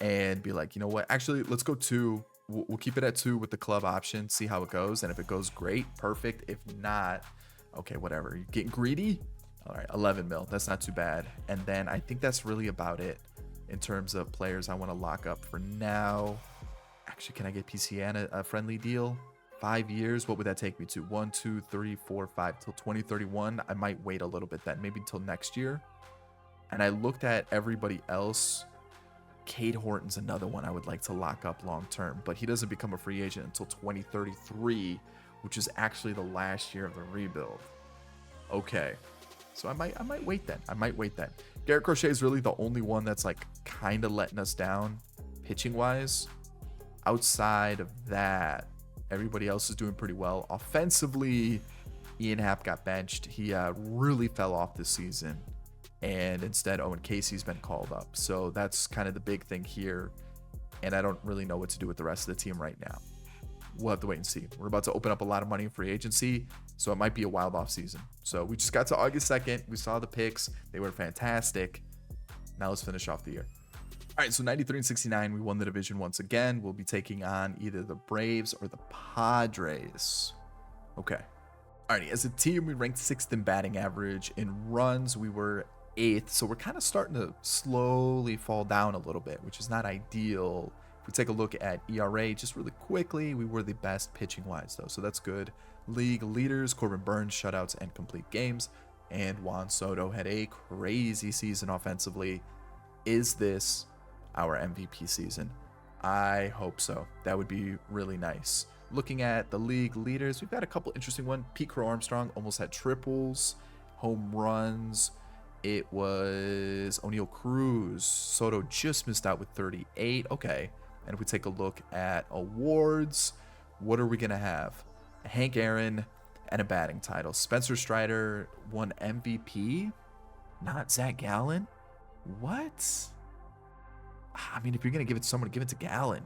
and be like, you know what? Actually, let's go 2. We'll keep it at 2 with the club option, see how it goes. And if it goes great, perfect. If not, okay, whatever. You getting greedy? All right, 11 mil. That's not too bad. And then I think that's really about it in terms of players I want to lock up for now. Actually, can I get PCN a friendly deal? 5 years. What would that take me to? 1, 2, 3, 4, 5 till 2031. I might wait a little bit then, maybe until next year. And I looked at everybody else Cade Horton's another one I would like to lock up long term, but he doesn't become a free agent until 2033, which is actually the last year of the rebuild. Okay, so I might wait then. Garrett Crochet is really the only one that's like kind of letting us down pitching wise. Outside of that, everybody else is doing pretty well. Offensively, Ian Happ got benched. He really fell off this season, and instead Owen Casey's been called up. So that's kind of the big thing here, and I don't really know what to do with the rest of the team right now. We'll have to wait and see. We're about to open up a lot of money in free agency, so it might be a wild off season. So we just got to August 2nd. We saw the picks. They were fantastic. Now let's finish off the year. All right, so 93 and 69, we won the division once again. We'll be taking on either the Braves or the Padres. Okay. All right, as a team, we ranked 6th in batting average. In runs, we were 8th, so we're kind of starting to slowly fall down a little bit, which is not ideal. If we take a look at ERA just really quickly, we were the best pitching wise though, so that's good. League leaders, Corbin Burns, shutouts and complete games, and Juan Soto had a crazy season offensively. Is this our MVP season? I hope so. That would be really nice. Looking at the league leaders, we've got a couple interesting ones. Pete Crow Armstrong almost had triples, home runs. It was O'Neal Cruz. Soto just missed out with 38. Okay. And if we take a look at awards, what are we going to have? Hank Aaron and a batting title. Spencer Strider won MVP, not Zach Gallen. What? I mean, if you're going to give it to someone, give it to Gallen.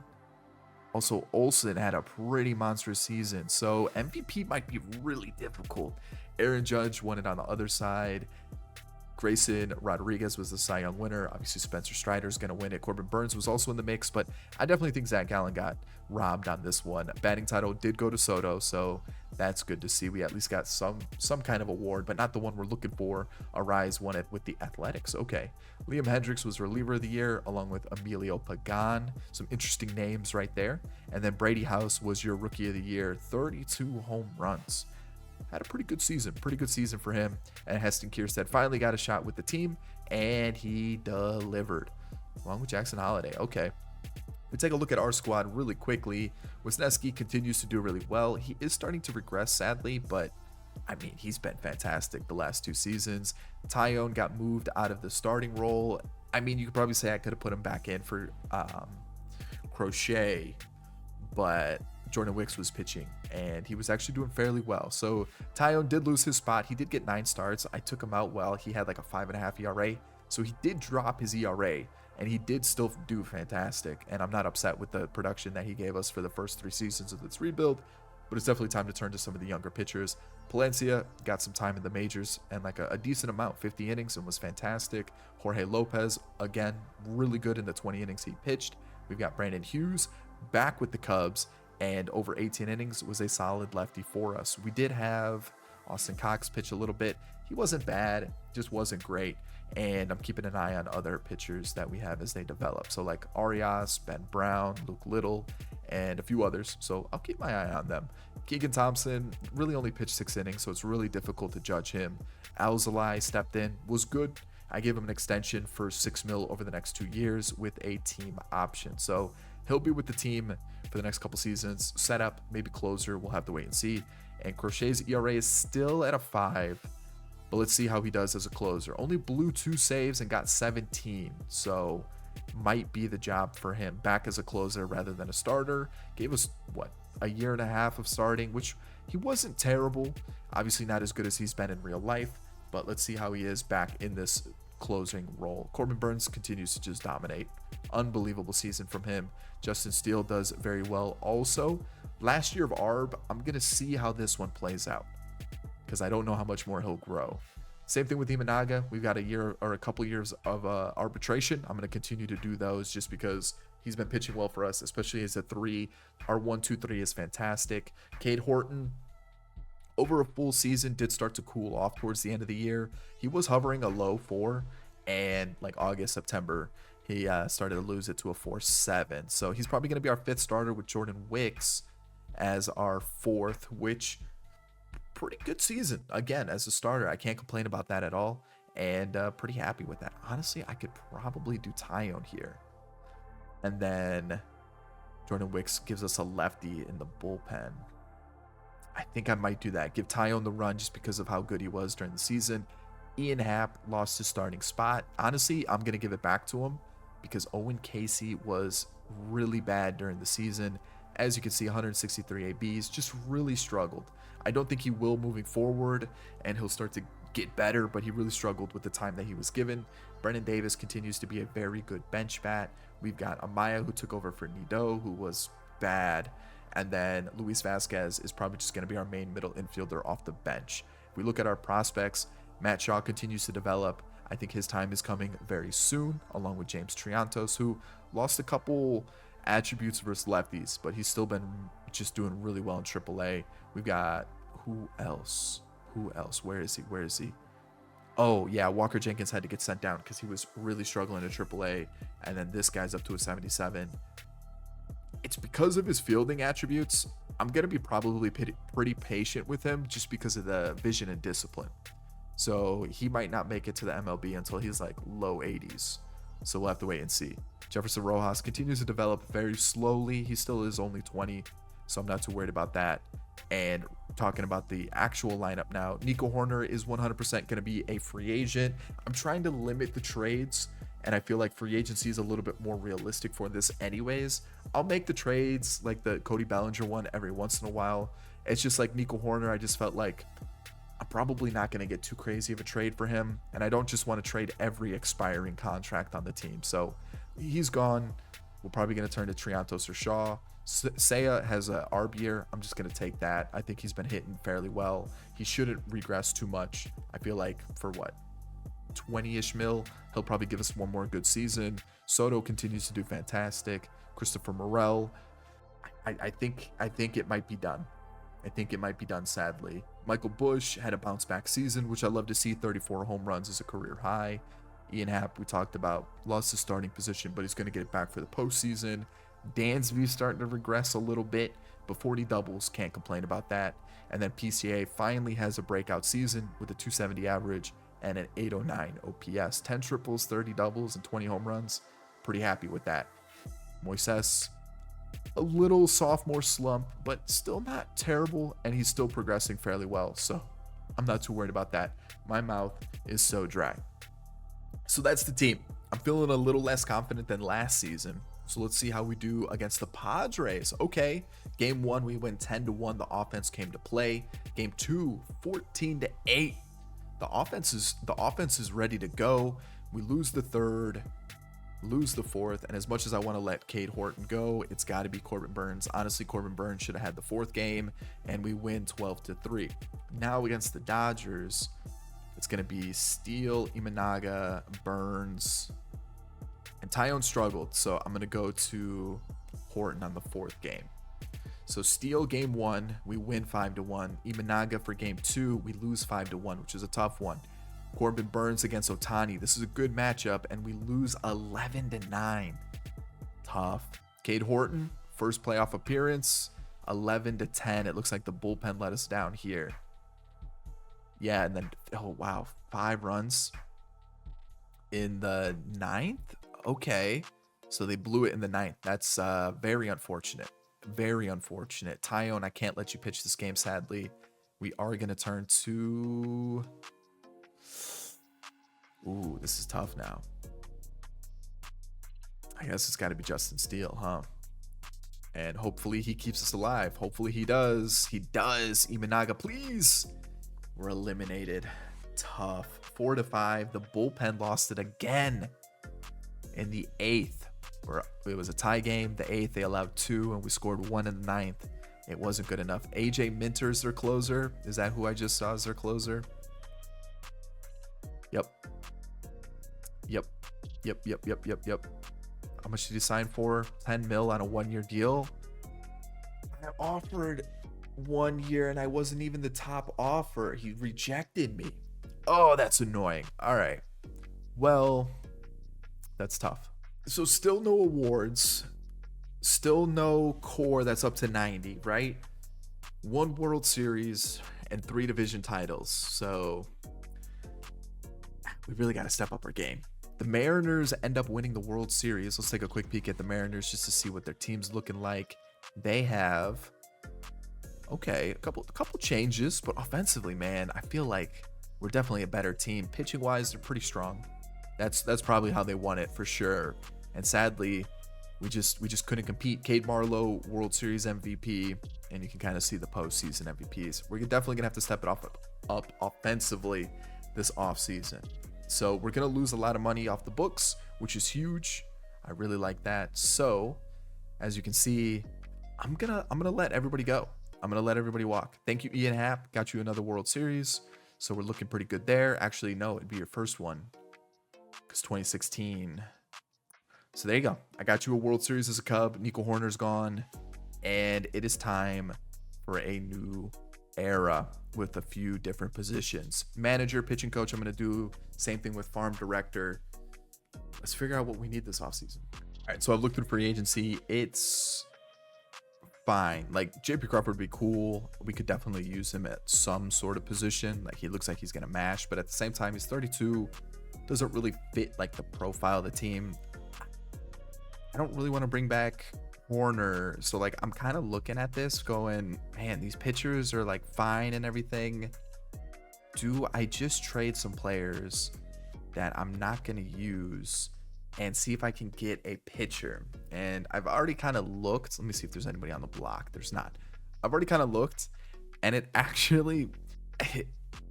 Also, Olsen had a pretty monstrous season, so MVP might be really difficult. Aaron Judge won it on the other side. Grayson Rodriguez was the Cy Young winner. Obviously, Spencer Strider is going to win it. Corbin Burns was also in the mix, but I definitely think Zach Gallen got robbed on this one. Batting title did go to Soto, so that's good to see. We at least got some kind of award, but not the one we're looking for. Arise won it with the Athletics. Okay. Liam Hendricks was reliever of the year, along with Emilio Pagan. Some interesting names right there. And then Brady House was your rookie of the year. 32 home runs. Had a pretty good season for him. And Heston Kierstead finally got a shot with the team, and he delivered, along with Jackson Holiday. Okay. We take a look at our squad really quickly. Wisniewski continues to do really well. He is starting to regress, sadly, but I mean, he's been fantastic the last 2 seasons. Tyone got moved out of the starting role. I mean, you could probably say I could have put him back in for Crochet, but Jordan Wicks was pitching, and he was actually doing fairly well. So Tyone did lose his spot. He did get 9 starts. I took him out well. He had like a 5.5 ERA, so he did drop his ERA, and he did still do fantastic. And I'm not upset with the production that he gave us for the first 3 seasons of this rebuild, but it's definitely time to turn to some of the younger pitchers. Palencia got some time in the majors and like a decent amount, 50 innings, and was fantastic. Jorge Lopez, again, really good in the 20 innings he pitched. We've got Brandon Hughes back with the Cubs, and over 18 innings was a solid lefty for us. We did have Austin Cox pitch a little bit. He wasn't bad, just wasn't great. And I'm keeping an eye on other pitchers that we have as they develop. So like Arias, Ben Brown, Luke Little, and a few others. So I'll keep my eye on them. Keegan Thompson really only pitched 6 innings, so it's really difficult to judge him. Alzolay stepped in, was good. I gave him an extension for $6 million over the next 2 years with a team option. So he'll be with the team for the next couple seasons. Setup, maybe closer, we'll have to wait and see. And Crochet's ERA is still at a 5, but let's see how he does as a closer. Only blew 2 saves and got 17, so might be the job for him back as a closer rather than a starter. Gave us, what, a year and a half of starting, which he wasn't terrible. Obviously not as good as he's been in real life, but let's see how he is back in this closing role. Corbin Burns continues to just dominate. Unbelievable season from him. Justin Steele does very well also. Last year of ARB, I'm going to see how this one plays out because I don't know how much more he'll grow. Same thing with Imanaga. We've got a year or a couple years of arbitration. I'm going to continue to do those just because he's been pitching well for us, especially as a 3. Our 1-2-3 is fantastic. Cade Horton, over a full season, did start to cool off towards the end of the year. He was hovering a low 4, and like August, September, he started to lose it to a 4.7. So he's probably going to be our 5th starter with Jordan Wicks as our 4th, which pretty good season. Again, as a starter, I can't complain about that at all, and pretty happy with that. Honestly, I could probably do Tyone here. And then Jordan Wicks gives us a lefty in the bullpen. I think I might do that. Give Tyone the run just because of how good he was during the season. Ian Happ lost his starting spot. Honestly, I'm going to give it back to him because Owen Casey was really bad during the season. As you can see, 163 ABs, just really struggled. I don't think he will moving forward, and he'll start to get better, but he really struggled with the time that he was given. Brennan Davis continues to be a very good bench bat. We've got Amaya, who took over for Nido, who was bad. And then Luis Vasquez is probably just going to be our main middle infielder off the bench. If we look at our prospects, Matt Shaw continues to develop. I think his time is coming very soon, along with James Triantos, who lost a couple attributes versus lefties, but he's still been just doing really well in AAA. We've got who else? Where is he? Oh yeah, Walker Jenkins had to get sent down because he was really struggling in AAA, and then this guy's up to a 77. It's because of his fielding attributes. I'm gonna be probably pretty patient with him just because of the vision and discipline. So he might not make it to the MLB until he's like low 80s. So we'll have to wait and see. Jefferson Rojas continues to develop very slowly. He still is only 20, so I'm not too worried about that. And talking about the actual lineup now, Nico Horner is 100% going to be a free agent. I'm trying to limit the trades, and I feel like free agency is a little bit more realistic for this anyways. I'll make the trades like the Cody Bellinger one every once in a while. It's just like Nico Horner, I just felt like I'm probably not going to get too crazy of a trade for him, and I don't just want to trade every expiring contract on the team. So he's gone. We're probably going to turn to Triantos or Shaw. Seiya has a ARB year. I'm just going to take that. I think he's been hitting fairly well. He shouldn't regress too much. I feel like for what, 20-ish mil, he'll probably give us one more good season. Soto continues to do fantastic. Christopher Morel, I think it might be done. I think it might be done, sadly. Michael Bush had a bounce back season, which I love to see. 34 home runs is a career high. Ian Happ, we talked about, lost his starting position, but he's going to get it back for the postseason. Dansby's starting to regress a little bit, but 40 doubles, can't complain about that. And then PCA finally has a breakout season with a 270 average and an 809 OPS. 10 triples, 30 doubles, and 20 home runs. Pretty happy with that. Moises, a little sophomore slump, but still not terrible, and he's still progressing fairly well, so I'm not too worried about that. My mouth is so dry. So that's the team. I'm feeling a little less confident than last season, so let's see how we do against the Padres. Okay, game 1 we went 10-1. The offense came to play. Game 2, 14-8. The offense is ready to go. We lose the third, lose the fourth, and as much as I want to let Cade Horton go, it's got to be Corbin Burns. Honestly, Corbin Burns should have had the fourth game, and we win 12-3. Now against the Dodgers, it's going to be Steele, Imanaga, Burns, and Tyone struggled, so I'm going to go to Horton on the fourth game. So Steele game 1, we win 5-1. Imanaga for game 2, we lose 5-1, which is a tough one. Corbin Burns against Ohtani. This is a good matchup, and we lose 11-9. Tough. Cade Horton, first playoff appearance, 11-10. It looks like the bullpen let us down here. Yeah, and then, oh wow, 5 runs in the 9th? Okay, so they blew it in the 9th. That's very unfortunate. Very unfortunate. Tyone, I can't let you pitch this game, sadly. We are going to turn to... Ooh, this is tough now. I guess it's got to be Justin Steele, huh? And hopefully he keeps us alive. Hopefully he does. He does. Imanaga, please. We're eliminated. Tough. 4-5. The bullpen lost it again in the 8th. Where it was a tie game. The 8th, they allowed 2, and we scored 1 in the 9th. It wasn't good enough. AJ Minter's their closer. Is that who I just saw as their closer? Yep. How much did he sign for? 10 mil on a 1-year deal. I offered 1 year and I wasn't even the top offer. He rejected me. Oh, that's annoying. All right. Well, that's tough. So still no awards. Still no core that's up to 90, right? 1 World Series and 3 division titles. So we really got to step up our game. The Mariners end up winning the World Series. Let's take a quick peek at the Mariners just to see what their team's looking like. They have, okay, a couple changes, but offensively, man, I feel like we're definitely a better team. Pitching wise, they're pretty strong. That's probably how they won it for sure. And sadly, we just couldn't compete. Cade Marlowe, World Series MVP, and you can kind of see the postseason MVPs. We're definitely gonna have to step it up offensively this offseason. So we're gonna lose a lot of money off the books, which is huge. I really like that. So as you can see, I'm gonna let everybody go. I'm gonna let everybody walk. Thank you, Ian Happ. Got you another World Series. So we're looking pretty good there. Actually, no, it'd be your first one, because 2016. So there you go. I got you a World Series as a Cub. Nico Horner's gone, and it is time for a new era with a few different positions. Manager, pitching coach, I'm going to do same thing with farm director. Let's figure out what we need this offseason. All right, so I've looked through free agency. It's fine. Like, JP Crawford would be cool. We could definitely use him at some sort of position. Like, he looks like he's going to mash, but at the same time, he's 32. Doesn't really fit like the profile of the team. I don't really want to bring back Horner. So like, I'm kind of looking at this going, man, these pitchers are like fine and everything. Do I just trade some players that I'm not going to use and see if I can get a pitcher? And I've already kind of looked. Let me see if there's anybody on the block. There's not. I've already kind of looked, and it actually,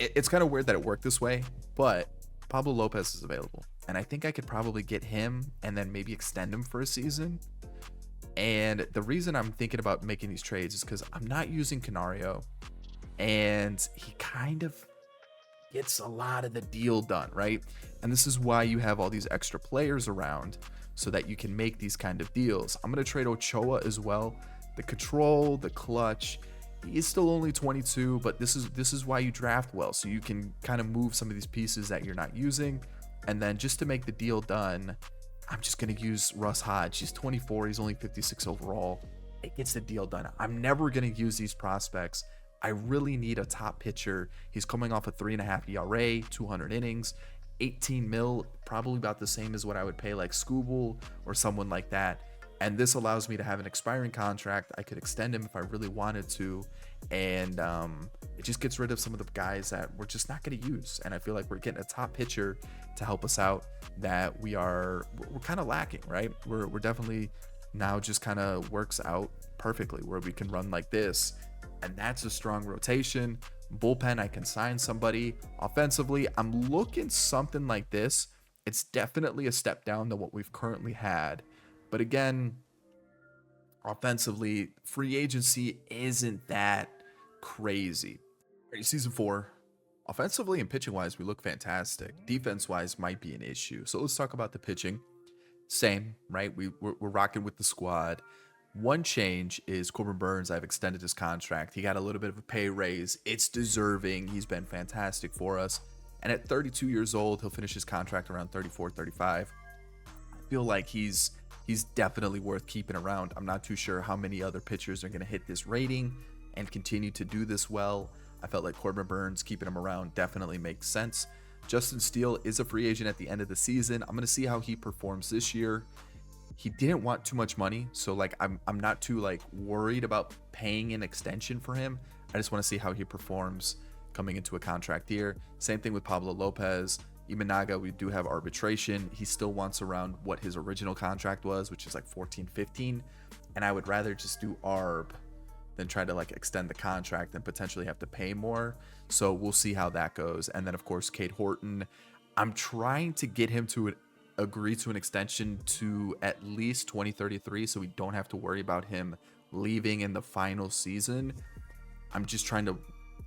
it's kind of weird that it worked this way, but Pablo Lopez is available. And I think I could probably get him and then maybe extend him for a season. And the reason I'm thinking about making these trades is because I'm not using Canario, and he kind of gets a lot of the deal done, right? And this is why you have all these extra players around, so that you can make these kind of deals. I'm going to trade Ochoa as well. The control, the clutch. He is still only 22, but this is why you draft well, so you can kind of move some of these pieces that you're not using. And then just to make the deal done, I'm just going to use Russ Hodge. He's 24. He's only 56 overall. It gets the deal done. I'm never going to use these prospects. I really need a top pitcher. He's coming off a 3.5 ERA, 200 innings, 18 mil, probably about the same as what I would pay like Skubal or someone like that. And this allows me to have an expiring contract. I could extend him if I really wanted to. And it just gets rid of some of the guys that we're just not going to use. And I feel like we're getting a top pitcher to help us out that we're kind of lacking, right? We're definitely now just kind of works out perfectly where we can run like this. And that's a strong rotation. Bullpen, I can sign somebody. Offensively, I'm looking something like this. It's definitely a step down than what we've currently had. But again, offensively, free agency isn't that crazy. Season 4, offensively and pitching wise, we look fantastic. Defense wise might be an issue. So let's talk about the pitching. Same, right? We're rocking with the squad. One change is Corbin Burns. I've extended his contract. He got a little bit of a pay raise. It's deserving. He's been fantastic for us. And at 32 years old, he'll finish his contract around 34, 35. I feel like he's definitely worth keeping around. I'm not too sure how many other pitchers are going to hit this rating and continue to do this well. I felt like Corbin Burns, keeping him around definitely makes sense. Justin Steele is a free agent at the end of the season. I'm going to see how he performs this year. He didn't want too much money, so like I'm not too like worried about paying an extension for him. I just want to see how he performs coming into a contract year. Same thing with Pablo Lopez. Imanaga, we do have arbitration. He still wants around what his original contract was, which is like 14, 15. And I would rather just do ARB than try to like extend the contract and potentially have to pay more. So we'll see how that goes. And then of course, Cade Horton, I'm trying to get him to agree to an extension to at least 2033. So we don't have to worry about him leaving in the final season. I'm just trying to,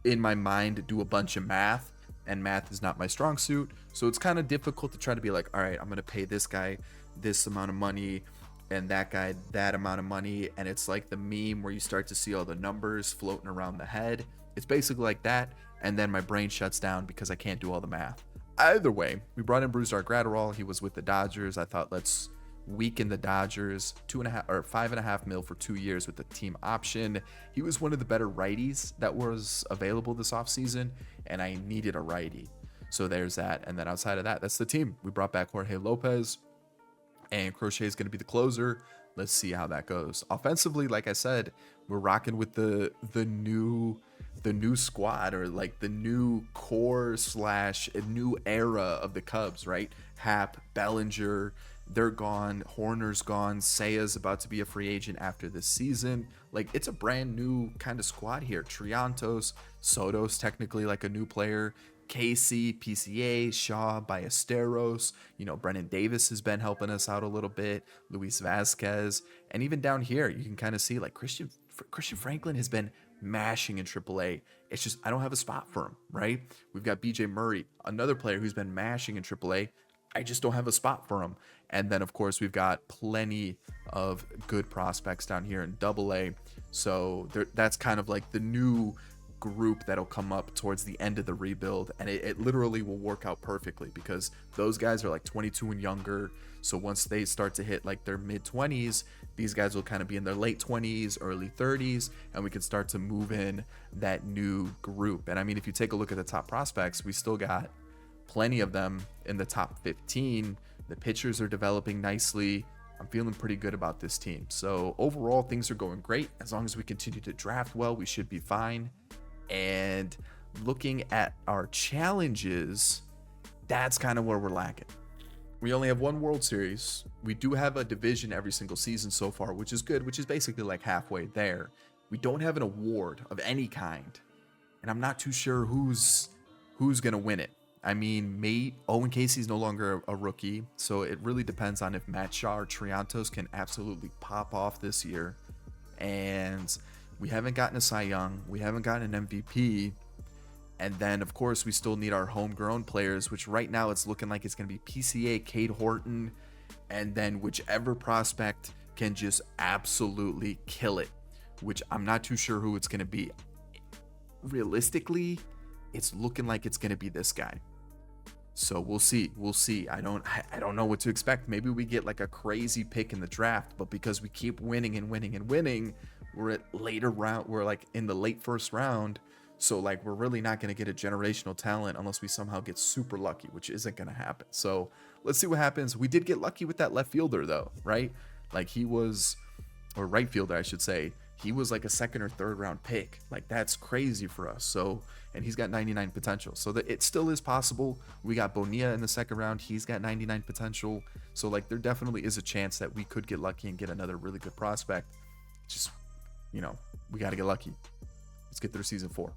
in my mind, do a bunch of math. And math is not my strong suit. So it's kind of difficult to try to be like, all right, I'm going to pay this guy this amount of money and that guy that amount of money. And it's like the meme where you start to see all the numbers floating around the head. It's basically like that. And then my brain shuts down because I can't do all the math. Either way, we brought in Brusdar Graterol. He was with the Dodgers. I thought, let's weaken the Dodgers. 5.5 mil for 2 years with the team option. He was one of the better righties that was available this offseason, and I needed a righty. So there's that. And then outside of that, that's the team. We brought back Jorge Lopez, and Crochet is going to be the closer. Let's see how that goes. Offensively, like I said, we're rocking with the new squad, or like the new core slash a new era of the Cubs, right? Hap, Bellinger, they're gone. Horner's gone. Sea's about to be a free agent after this season. Like, it's a brand new kind of squad here. Triantos, Soto's technically like a new player. Casey, PCA, Shaw, Ballesteros, Brennan Davis has been helping us out a little bit, Luis Vasquez, and even down here, you can kind of see like Christian Franklin has been mashing in AAA. It's just, I don't have a spot for him, right? We've got BJ Murray, another player who's been mashing in AAA. I just don't have a spot for him. And then, of course, we've got plenty of good prospects down here in AA. So that's kind of like the new group that'll come up towards the end of the rebuild, and it literally will work out perfectly because those guys are like 22 and younger. So once they start to hit like their mid-20s, these guys will kind of be in their late 20s, early 30s, and we can start to move in that new group. And I mean, if you take a look at the top prospects, we still got plenty of them in the top 15. The pitchers are developing nicely. I'm feeling pretty good about this team. So overall, things are going great. As long as we continue to draft well, we should be fine. And looking at our challenges, that's kind of where we're lacking. We only have one World Series. We do have a division every single season so far, which is good, which is basically like halfway there. We don't have an award of any kind, and I'm not too sure who's going to win it. I mean, Owen Casey's no longer a rookie, so it really depends on if Matt Shaw or Triantos can absolutely pop off this year. And we haven't gotten a Cy Young. We haven't gotten an MVP. And then, of course, we still need our homegrown players, which right now it's looking like it's going to be PCA, Cade Horton, and then whichever prospect can just absolutely kill it, which I'm not too sure who it's going to be. Realistically, it's looking like it's going to be this guy. So we'll see. I don't know what to expect. Maybe we get like a crazy pick in the draft, but because we keep winning and winning and winning, we're at later round. We're like in the late first round. So like, we're really not going to get a generational talent unless we somehow get super lucky, which isn't going to happen. So let's see what happens. We did get lucky with that left fielder though, right? Like or right fielder, I should say. He was like a second or third round pick. Like, that's crazy for us. So, and he's got 99 potential. So that it still is possible. We got Bonilla in the second round. He's got 99 potential. So like, there definitely is a chance that we could get lucky and get another really good prospect. Just, we got to get lucky. Let's get through season 4. All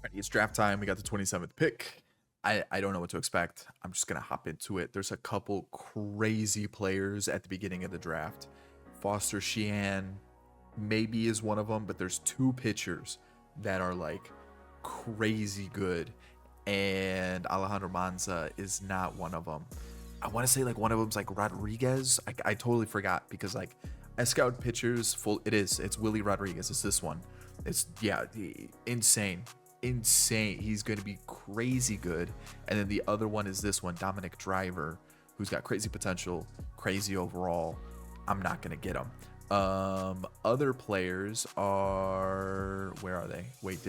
right, it's draft time. We got the 27th pick. I don't know what to expect. I'm just going to hop into it. There's a couple crazy players at the beginning of the draft. Foster Sheehan maybe is one of them, but there's 2 pitchers that are like crazy good, and Alejandro Manza is not one of them. I want to say like one of them's like Rodriguez. I totally forgot because like I scout pitchers it's Willie Rodriguez. It's this one. It's insane. He's going to be crazy good. And then the other one is this one, Dominic Driver, who's got crazy potential, crazy overall. I'm not going to get him. Other players are, where are they? Wait,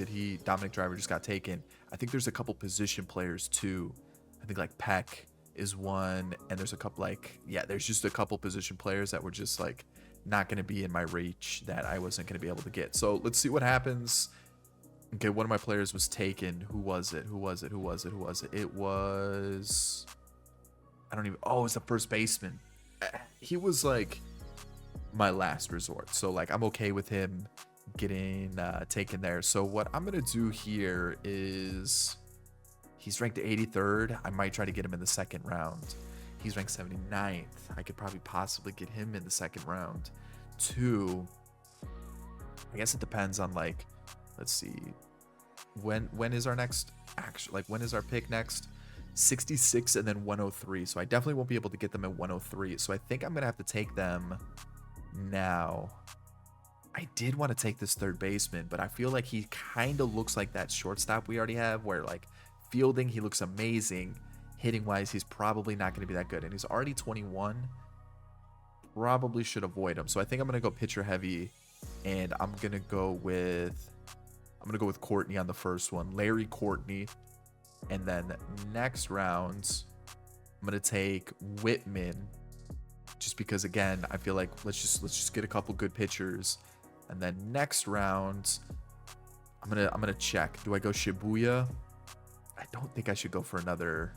Dominic Driver just got taken. I think there's a couple position players too. I think like Peck is one, and there's a couple there's just a couple position players that were just like not going to be in my reach that I wasn't going to be able to get. So let's see what happens. Okay, one of my players was taken. Who was it? It was, it's the first baseman. He was like my last resort. So like, I'm okay with him getting taken there. So what I'm going to do here is, he's ranked 83rd. I might try to get him in the second round. He's ranked 79th. I could probably possibly get him in the second round too. I guess it depends on like, let's see, when is our next when is our pick next? 66 and then 103. So I definitely won't be able to get them at 103. So I think I'm gonna have to take them now. I did want to take this third baseman, but I feel like he kind of looks like that shortstop we already have, where like fielding, he looks amazing. Hitting wise, he's probably not going to be that good, and he's already 21. Probably should avoid him. So I think I'm going to go pitcher heavy, and I'm going to go with Courtney on the first one. Larry Courtney. And then next round, I'm gonna take Whitman, just because again, I feel like let's just get a couple good pitchers. And then next round, I'm gonna check. Do I go Shibuya? I don't think I should go for another.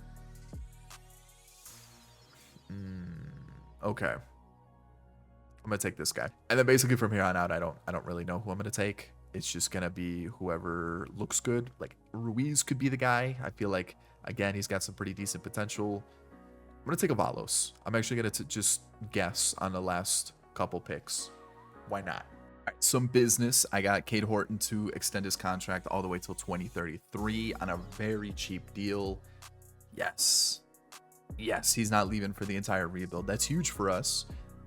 Okay. I'm gonna take this guy. And then basically from here on out, I don't really know who I'm gonna take. It's just gonna be whoever looks good. Like Ruiz could be the guy. I feel like again he's got some pretty decent potential. I'm gonna take Avalos. I'm actually gonna just guess on the last couple picks. Why not? All right, some business. I got Cade Horton to extend his contract all the way till 2033 on a very cheap deal. Yes, he's not leaving for the entire rebuild. That's huge for us.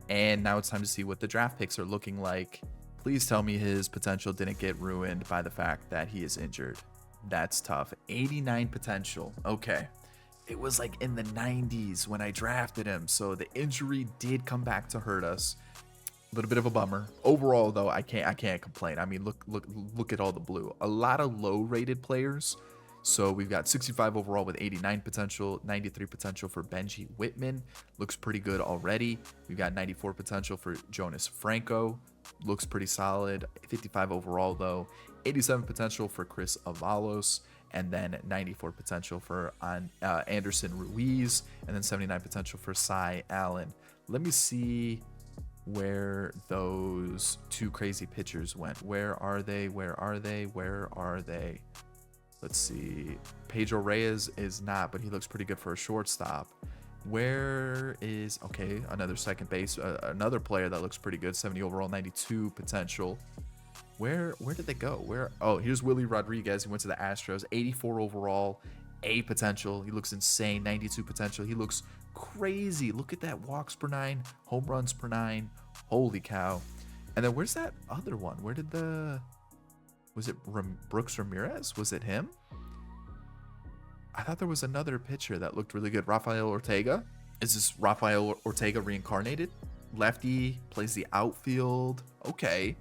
And now it's time to see what the draft picks are looking like. Please tell me his potential didn't get ruined by the fact that he is injured. That's tough. 89 potential. Okay. It was like in the 90s when I drafted him, so the injury did come back to hurt us. A little bit of a bummer. Overall, though, I can't complain. I mean, look at all the blue. A lot of low-rated players. So we've got 65 overall with 89 potential, 93 potential for Benji Whitman. Looks pretty good already. We've got 94 potential for Jonas Franco. Looks pretty solid. 55 overall, though. 87 potential for Chris Avalos. And then 94 potential for Anderson Ruiz. And then 79 potential for Cy Allen. Let me see where those two crazy pitchers went. Where are they? Let's see. Pedro Reyes is not, but he looks pretty good for a shortstop. Where is, okay, another second base, another player that looks pretty good, 70 overall, 92 potential. Where did they go? Oh, here's Willie Rodriguez. He went to the Astros, 84 overall, A potential. He looks insane, 92 potential. He looks crazy. Look at that, walks per 9, home runs per 9. Holy cow. And then where's that other one? Where did was it Brooks Ramirez? Was it him? I thought there was another pitcher that looked really good. Rafael Ortega. Is this Rafael Ortega reincarnated? Lefty, plays the outfield. Okay.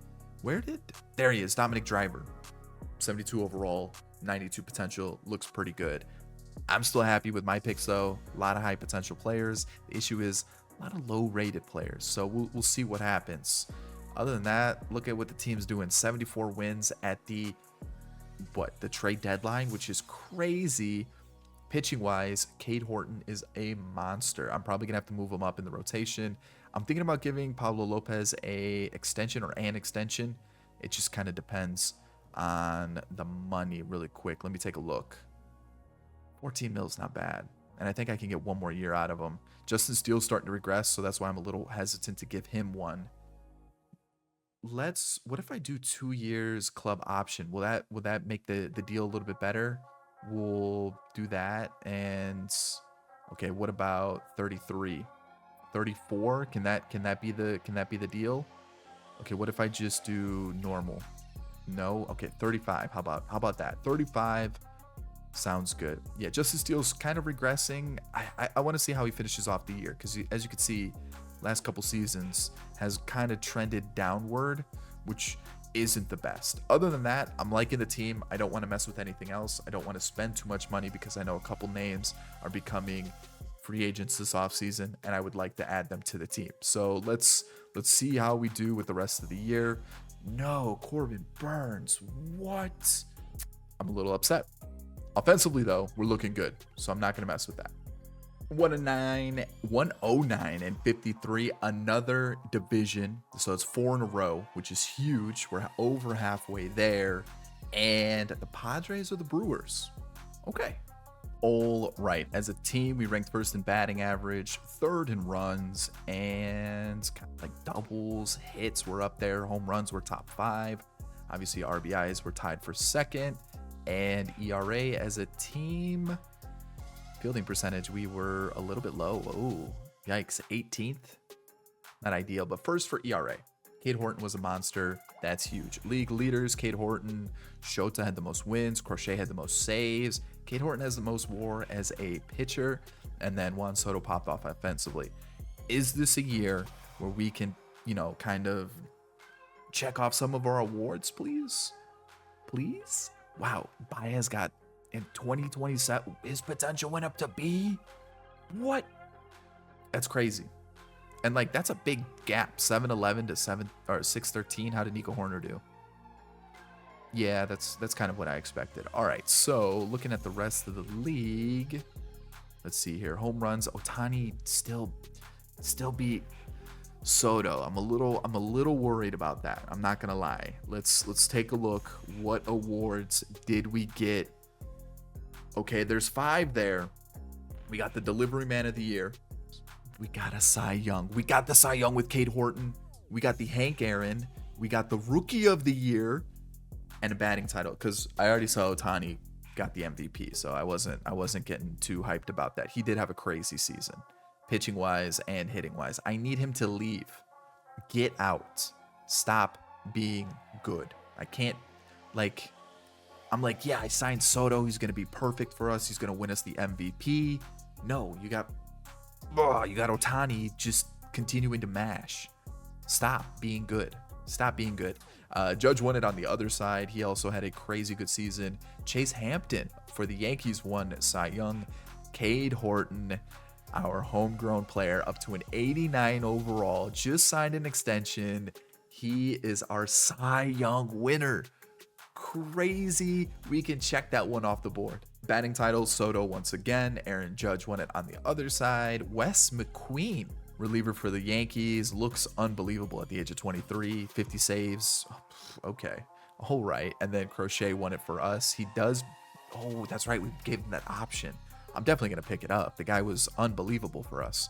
There he is, Dominic Driver. 72 overall, 92 potential. Looks pretty good. I'm still happy with my picks, though. A lot of high potential players. The issue is a lot of low-rated players. So we'll see what happens. Other than that, look at what the team's doing. 74 wins at the trade deadline, which is crazy. Pitching-wise, Cade Horton is a monster. I'm probably going to have to move him up in the rotation. I'm thinking about giving Pablo Lopez an extension. It just kind of depends on the money really quick. Let me take a look. 14 mil is not bad. And I think I can get one more year out of him. Justin Steele's starting to regress, so that's why I'm a little hesitant to give him one. What if I do 2 years club option? Will that make the deal a little bit better? We'll do that. And okay, what about 33? 34? Can that be the deal? Okay, what if I just do normal? No? Okay, 35. How about that? 35 sounds good. Yeah, Justice Steele's kind of regressing. I want to see how he finishes off the year, because as you can see, last couple seasons has kind of trended downward, which isn't the best. Other than that, I'm liking the team. I don't want to mess with anything else. I don't want to spend too much money because I know a couple names are becoming free agents this offseason, and I would like to add them to the team. So let's see how we do with the rest of the year. No, Corbin Burns. What? I'm a little upset. Offensively, though, we're looking good, so I'm not going to mess with that. 109 and 53, another division. So it's 4 in a row, which is huge. We're over halfway there. And the Padres or the Brewers? Okay. All right. As a team, we ranked first in batting average, third in runs, and kind of like doubles, hits were up there. Home runs were top 5. Obviously, RBIs were tied for second. And ERA as a team, fielding percentage, we were a little bit low. Oh, yikes, 18th. Not ideal, but first for ERA. Cade Horton was a monster. That's huge. League leaders, Cade Horton. Shota had the most wins. Crochet had the most saves. Cade Horton has the most WAR as a pitcher. And then Juan Soto popped off offensively. Is this a year where we can, kind of check off some of our awards, please? Please? Wow, Baez got in 2027, his potential went up to B? What? That's crazy. And like, that's a big gap. 7'11 to 6'13. How did Nico Horner do? Yeah, that's kind of what I expected. All right, so looking at the rest of the league, let's see here. Home runs, Ohtani still beat Soto. I'm a little worried about that. I'm not gonna lie. Let's take a look. What awards did we get? Okay, there's 5 there. We got the Delivery Man of the Year. We got a Cy Young. We got the Cy Young with Cade Horton. We got the Hank Aaron. We got the Rookie of the Year. And a batting title, because I already saw Ohtani got the MVP, so I wasn't getting too hyped about that. He did have a crazy season, pitching wise and hitting wise. I need him to leave. Get out. Stop being good. I can't, like, I'm like, yeah, I signed Soto. He's gonna be perfect for us. He's gonna win us the MVP. No, you got Ohtani just continuing to mash. Stop being good. Stop being good. Judge won it on the other side. He also had a crazy good season. Chase Hampton for the Yankees won Cy Young. Cade Horton, our homegrown player, up to an 89 overall, just signed an extension. He is our Cy Young winner. Crazy. We can check that one off the board. Batting titles, Soto once again. Aaron Judge won it on the other side. Wes McQueen, reliever for the Yankees, looks unbelievable at the age of 23, 50 saves. Okay, all right. And then Crochet won it for us. He does. Oh, that's right. We gave him that option. I'm definitely going to pick it up. The guy was unbelievable for us.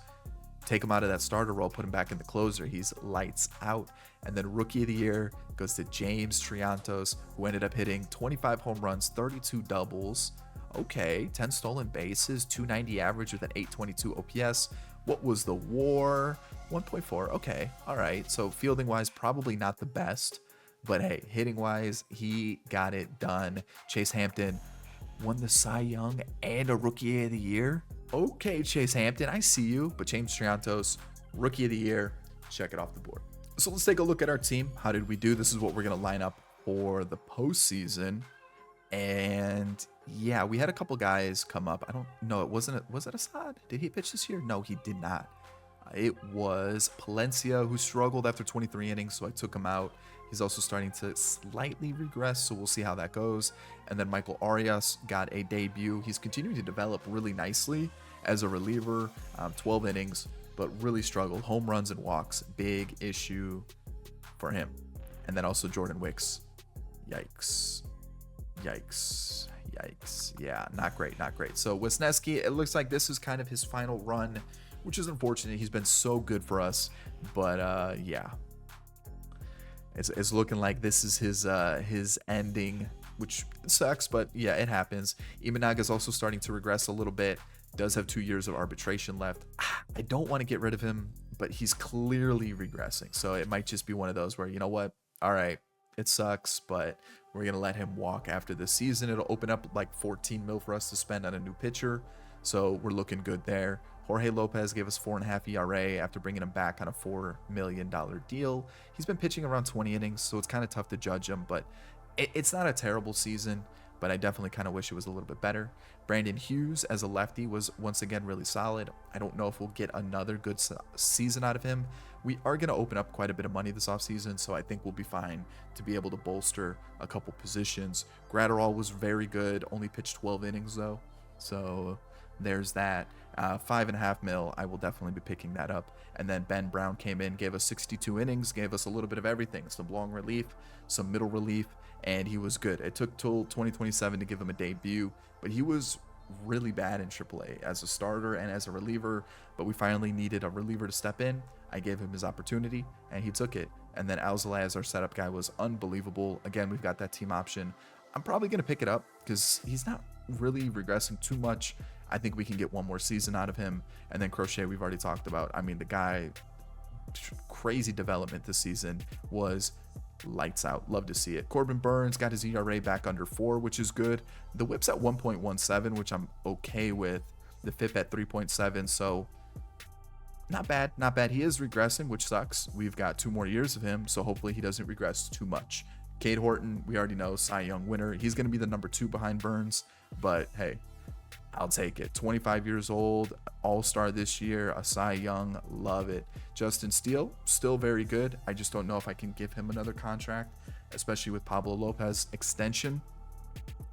Take him out of that starter role, put him back in the closer. He's lights out. And then Rookie of the Year goes to James Triantos, who ended up hitting 25 home runs, 32 doubles. Okay, 10 stolen bases, 290 average with an 822 OPS. What was the WAR? 1.4. Okay, all right. So fielding wise, probably not the best, but hey, hitting wise, he got it done. Chase Hampton won the Cy Young and a Rookie of the Year. Okay, Chase Hampton, I see you. But James Triantos, Rookie of the Year, check it off the board. So let's take a look at our team. How did we do? This is what we're gonna line up for the postseason. And yeah, we had a couple guys come up. I don't know. Was it Assad? Did he pitch this year? No, he did not. It was Palencia, who struggled after 23 innings, so I took him out. He's also starting to slightly regress, so we'll see how that goes. And then Michael Arias got a debut. He's continuing to develop really nicely as a reliever. 12 innings, but really struggled. Home runs and walks, big issue for him. And then also Jordan Wicks. Yikes. Yeah, not great. So Wisniewski, it looks like this is kind of his final run, which is unfortunate. He's been so good for us, but yeah, it's looking like this is his ending, which sucks, but yeah, it happens. Imanaga's also starting to regress a little bit. Does have 2 years of arbitration left. I don't want to get rid of him, but he's clearly regressing, so it might just be one of those where, you know what, all right, it sucks, but we're going to let him walk after this season. It'll open up like 14 mil for us to spend on a new pitcher. So we're looking good there. Jorge Lopez gave us 4.5 ERA after bringing him back on a $4 million deal. He's been pitching around 20 innings, so it's kind of tough to judge him, but it's not a terrible season, but I definitely kind of wish it was a little bit better. Brandon Hughes as a lefty was once again really solid. I don't know if we'll get another good season out of him. We are going to open up quite a bit of money this offseason, so I think we'll be fine to be able to bolster a couple positions. Gratterall was very good, only pitched 12 innings though, so there's that. 5.5 mil, I will definitely be picking that up. And then Ben Brown came in, gave us 62 innings, gave us a little bit of everything, some long relief, some middle relief, and he was good. It took till 2027 to give him a debut, but he was really bad in AAA as a starter and as a reliever, but we finally needed a reliever to step in. I gave him his opportunity and he took it. And then Alzolay as our setup guy was unbelievable. Again, we've got that team option. I'm probably going to pick it up because he's not really regressing too much. I think we can get one more season out of him. And then Crochet, we've already talked about. I mean, the guy, crazy development this season, was lights out. Love to see it. Corbin Burns got his ERA back under 4, which is good. The whip's at 1.17, which I'm okay with. The FIP at 3.7, so not bad. He is regressing, which sucks. We've got 2 more years of him, so hopefully he doesn't regress too much. Cade Horton, we already know, Cy Young winner. He's going to be the number 2 behind Burns, but hey, I'll take it. 25 years old, all-star this year, a Cy Young, love it. Justin Steele, still very good. I just don't know if I can give him another contract, especially with Pablo Lopez extension.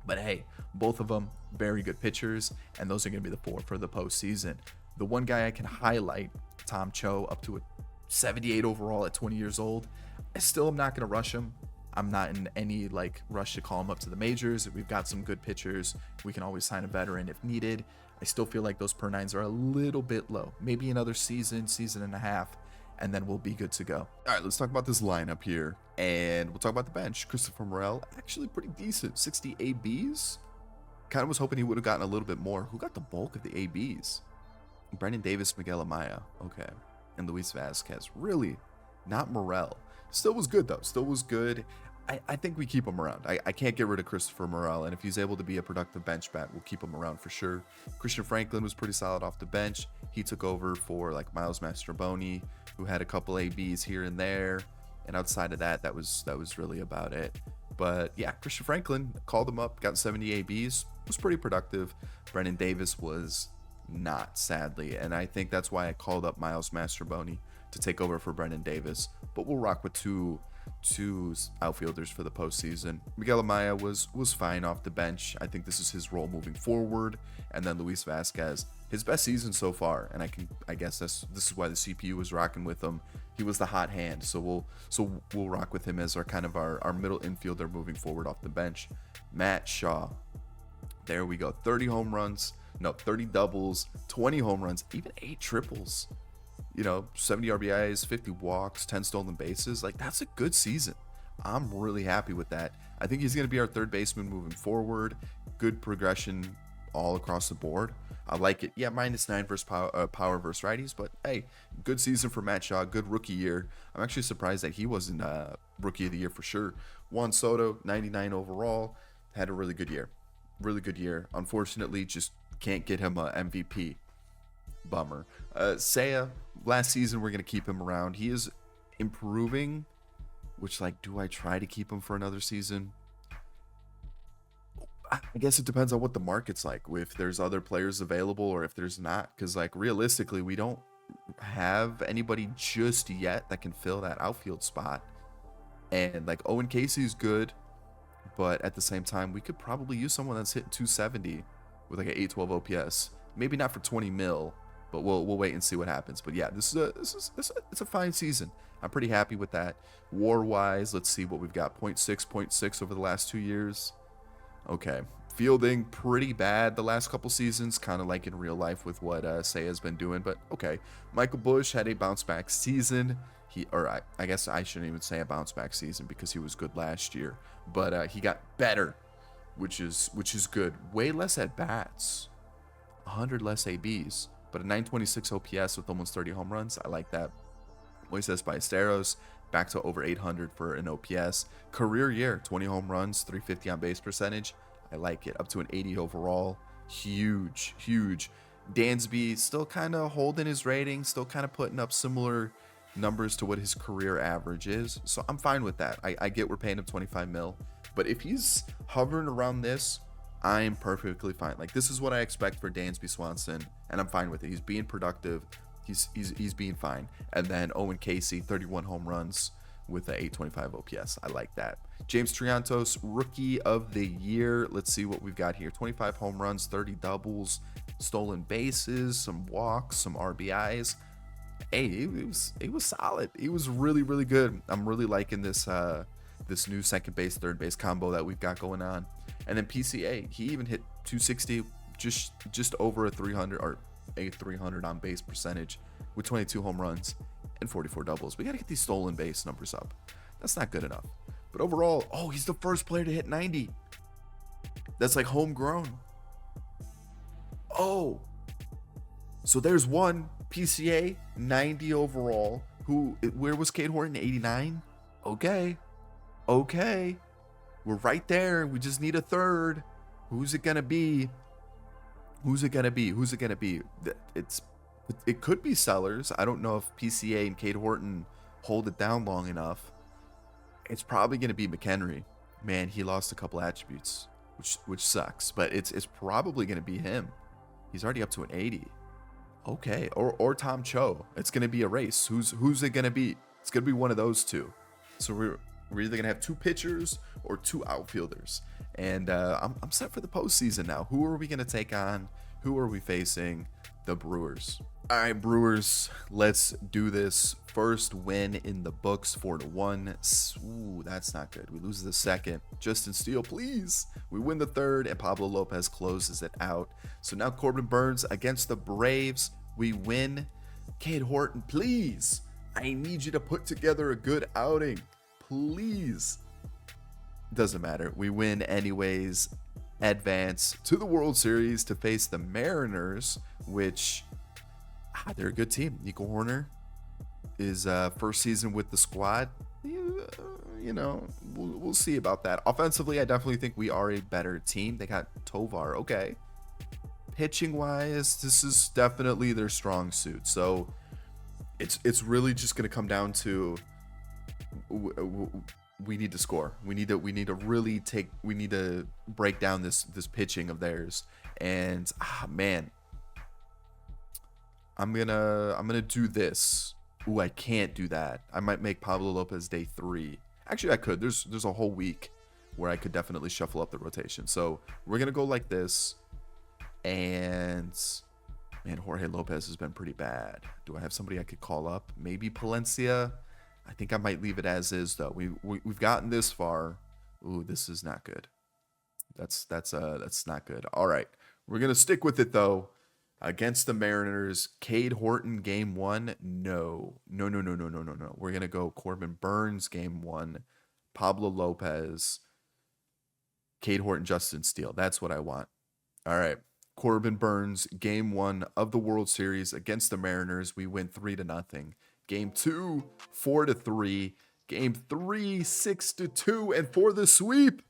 But hey, both of them very good pitchers, and those are going to be the 4 for the postseason. The one guy I can highlight, Tom Cho, up to a 78 overall at 20 years old. I still am not going to rush him. I'm not in any rush to call him up to the majors. We've got some good pitchers. We can always sign a veteran if needed. I still feel like those per nines are a little bit low. Maybe another season and a half, and then we'll be good to go. All right, let's talk about this lineup here, and we'll talk about the bench. Christopher Morel, actually pretty decent, 60 ABs. Kind of was hoping he would have gotten a little bit more. Who got the bulk of the ABs? Brendan Davis, Miguel Amaya, okay, and Luis Vasquez. Really, not Morel. Still was good though. Still was good. I think we keep him around. I can't get rid of Christopher Morel, and if he's able to be a productive bench bat, we'll keep him around for sure. Christian Franklin was pretty solid off the bench. He took over for Miles Mastroboni, who had a couple ABs here and there, and outside of that, that was really about it. But yeah, Christian Franklin called him up, got 70 ABs, was pretty productive. Brendan Davis was not, sadly, and I think that's why I called up Miles Mastroboni to take over for Brendan Davis. But we'll rock with two outfielders for the postseason. Miguel Amaya was fine off the bench. I think this is his role moving forward. And then Luis Vasquez, his best season so far, and I guess this is why the CPU was rocking with him. He was the hot hand, so we'll rock with him as our middle infielder moving forward off the bench. Matt Shaw, there we go, 30 doubles, 20 home runs, even 8 triples. 70 RBIs, 50 walks, 10 stolen bases. That's a good season. I'm really happy with that. I think he's going to be our third baseman moving forward. Good progression all across the board. I like it. Yeah, -9 versus power versus righties, but hey, good season for Matt Shaw. Good rookie year. I'm actually surprised that he wasn't rookie of the year for sure. Juan Soto, 99 overall, had a really good year. Really good year. Unfortunately, just can't get him a MVP. Bummer. Seiya, last season we're going to keep him around. He is improving, which do I try to keep him for another season? I guess it depends on what the market's like, if there's other players available or if there's not, because realistically we don't have anybody just yet that can fill that outfield spot. And Owen Casey's good, but at the same time we could probably use someone that's hitting 270 with an 812 OPS. Maybe not for 20 mil, but we'll wait and see what happens. But yeah, it's a fine season. I'm pretty happy with that. WAR wise, let's see what we've got. 0.6 over the last 2 years. Okay, fielding pretty bad the last couple seasons, kind of like in real life with what Seiya's been doing. But okay, Michael Busch had a bounce back season. I guess I shouldn't even say a bounce back season because he was good last year. But he got better, which is good. Way less at bats, 100 less ABs. But a 926 OPS with almost 30 home runs. I like that. Moises Ballesteros back to over 800 for an OPS. Career year, 20 home runs, 350 on base percentage. I like it. Up to an 80 overall. Huge. Dansby still kind of holding his rating, still kind of putting up similar numbers to what his career average is. So I'm fine with that. I get we're paying him 25 mil. But if he's hovering around this, I'm perfectly fine. This is what I expect for Dansby Swanson, and I'm fine with it. He's being productive. He's being fine. And then Owen Casey, 31 home runs with an 825 OPS. I like that. James Triantos, rookie of the year. Let's see what we've got here. 25 home runs, 30 doubles, stolen bases, some walks, some RBIs. Hey, it was solid. He was really, really good. I'm really liking this new second base, third base combo that we've got going on. And then PCA, he even hit 260, just over a 300 or a 300 on base percentage with 22 home runs and 44 doubles. We got to get these stolen base numbers up. That's not good enough. But overall, he's the first player to hit 90. That's homegrown. So there's one PCA, 90 overall. Where was Cade Horton? 89? Okay. We're right there. We just need a third. Who's it gonna be? It could be Sellers. I don't know if PCA and Cade Horton hold it down long enough. It's probably going to be McHenry. Man, he lost a couple attributes, which sucks, but it's probably going to be him. He's already up to an 80. Okay, or Tom Cho. It's going to be a race. Who's it going to be? It's going to be one of those two. So we're either going to have 2 pitchers or 2 outfielders. And I'm set for the postseason now. Who are we going to take on? Who are we facing? The Brewers. All right, Brewers, let's do this. First win in the books, 4-1. Ooh, that's not good. We lose the second. Justin Steele, please. We win the third, and Pablo Lopez closes it out. So now Corbin Burns against the Braves. We win. Cade Horton, please. I need you to put together a good outing. Please. Doesn't matter. We win anyways. Advance to the World Series to face the Mariners, which they're a good team. Nico Horner is first season with the squad. You know, we'll see about that. Offensively, I definitely think we are a better team. They got Tovar. Okay. Pitching wise, this is definitely their strong suit. So it's really just going to come down to we need to score. We need to break down this pitching of theirs. And man, I'm gonna do this. Ooh, I can't do that. I might make Pablo Lopez day 3. Actually, I could. There's a whole week where I could definitely shuffle up the rotation. So we're gonna go like this. And man, Jorge Lopez has been pretty bad. Do I have somebody I could call up? Maybe Palencia. I think I might leave it as is though. We've gotten this far. Ooh, this is not good. That's not good. All right, we're gonna stick with it though. Against the Mariners, Cade Horton game 1. No. We're gonna go Corbin Burns game 1. Pablo Lopez, Cade Horton, Justin Steele. That's what I want. All right. Corbin Burns game 1 of the World Series against the Mariners. We win 3-0. Game 2, 4-3. Game 3, 6-2. And for the sweep,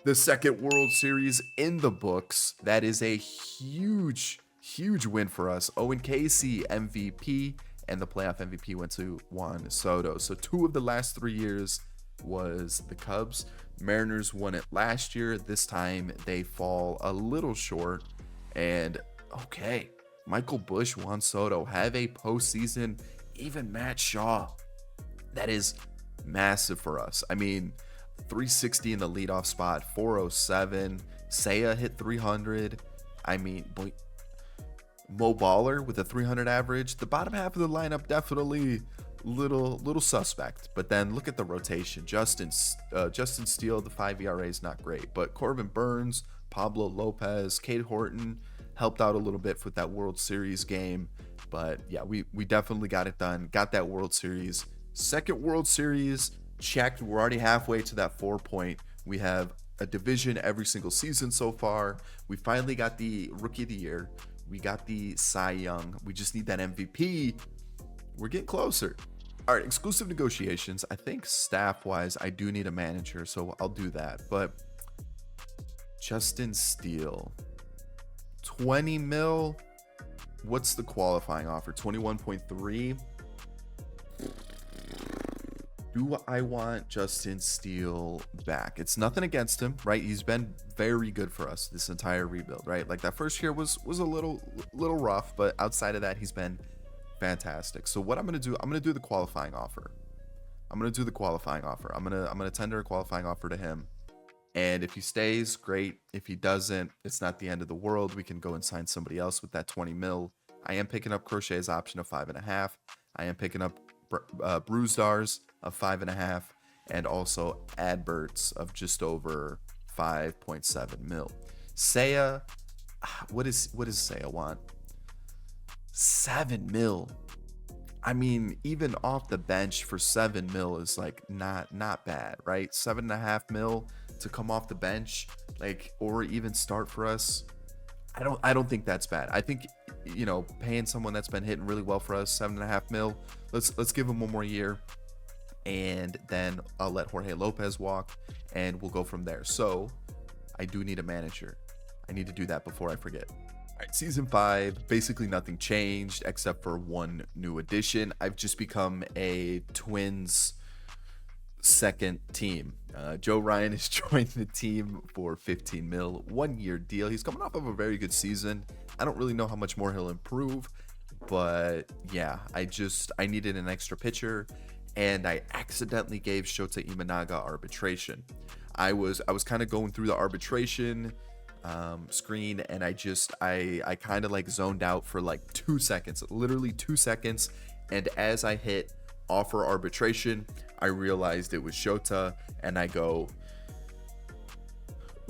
the second World Series in the books. That is a huge win for us. Owen Casey MVP, and the playoff MVP went to Juan Soto. So 2 of the last 3 years was the Cubs. Mariners won it last year. This time they fall a little short. And okay, Michael Busch, Juan Soto have a postseason. Even Matt Shaw. That is massive for us. I mean, 360 in the leadoff spot, 407. Seiya hit 300. I mean, boy, Mo Baller with a 300 average. The bottom half of the lineup definitely little suspect. But then look at the rotation. Justin Steele, the 5 ERA is not great, but Corbin Burns, Pablo Lopez, Cade Horton helped out a little bit with that World Series game. But yeah, we definitely got it done. Got that World Series. Second World Series checked. We're already halfway to that 4-point. We have a division every single season so far. We finally got the Rookie of the Year. We got the Cy Young. We just need that MVP. We're getting closer. All right, exclusive negotiations. I think staff-wise, I do need a manager, so I'll do that. But Justin Steele, 20 mil. What's the qualifying offer? 21.3. Do I want Justin Steele back? It's nothing against him, right? He's been very good for us this entire rebuild, right? Like that first year was a little rough, but outside of that, he's been fantastic. So what I'm gonna do, I'm gonna do the qualifying offer. I'm gonna tender a qualifying offer to him. And if he stays, great. If he doesn't, it's not the end of the world. We can go and sign somebody else with that 20 mil. I am picking up Crochet's option of 5.5. I am picking up Bruzdars of 5.5, and also Adberts of just over 5.7 mil. Seiya, what does Seiya want? 7 mil. I mean, even off the bench for 7 mil is like not bad, right? 7.5 mil to come off the bench, like, or even start for us. I don't think that's bad. I think, you know, paying someone that's been hitting really well for us, 7.5 mil. Let's give him one more year, and then I'll let Jorge Lopez walk, and we'll go from there. So I do need a manager. I need to do that before I forget. All right, season 5, basically nothing changed except for one new addition. I've just become a Twins second team. Joe Ryan has joined the team for 15 mil, 1-year deal. He's coming off of a very good season. I don't really know how much more he'll improve, but yeah, I needed an extra pitcher, and I accidentally gave Shota Imanaga arbitration. I was kind of going through the arbitration screen, and I kind of like zoned out for like 2 seconds, literally 2 seconds. And as I hit offer arbitration, I realized it was Shota, and I go,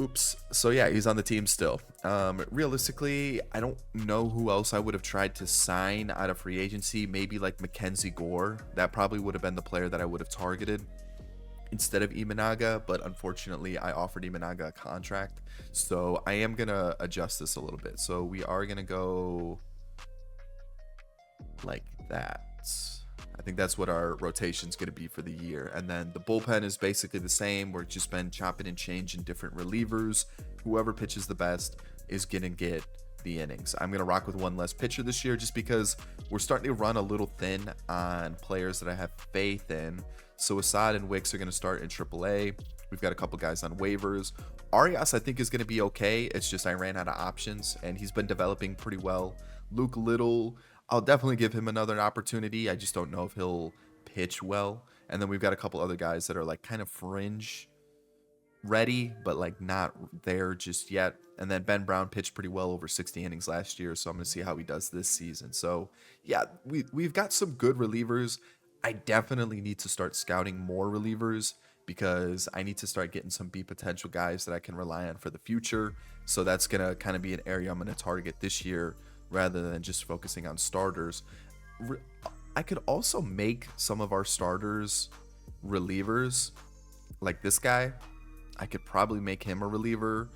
oops. So yeah, he's on the team still. Realistically, I don't know who else I would have tried to sign out of free agency. Maybe like Mackenzie Gore. That probably would have been the player that I would have targeted instead of Imanaga, but unfortunately I offered Imanaga a contract. So I am gonna adjust this a little bit. So we are gonna go like that. I think that's what our rotation is going to be for the year. And then the bullpen is basically the same. We're just been chopping and changing different relievers. Whoever pitches the best is going to get the innings. I'm going to rock with one less pitcher this year just because we're starting to run a little thin on players that I have faith in. So Assad and Wicks are going to start in AAA. We've got a couple guys on waivers. Arias, I think, is going to be okay. It's just I ran out of options, and he's been developing pretty well. Luke Little, I'll definitely give him another opportunity. I just don't know if he'll pitch well. And then we've got a couple other guys that are like kind of fringe ready, but like not there just yet. And then Ben Brown pitched pretty well over 60 innings last year, so I'm going to see how he does this season. So yeah, we've got some good relievers. I definitely need to start scouting more relievers because I need to start getting some B potential guys that I can rely on for the future. So that's going to kind of be an area I'm going to target this year, rather than just focusing on starters. I could also make some of our starters relievers. Like this guy, I could probably make him a reliever.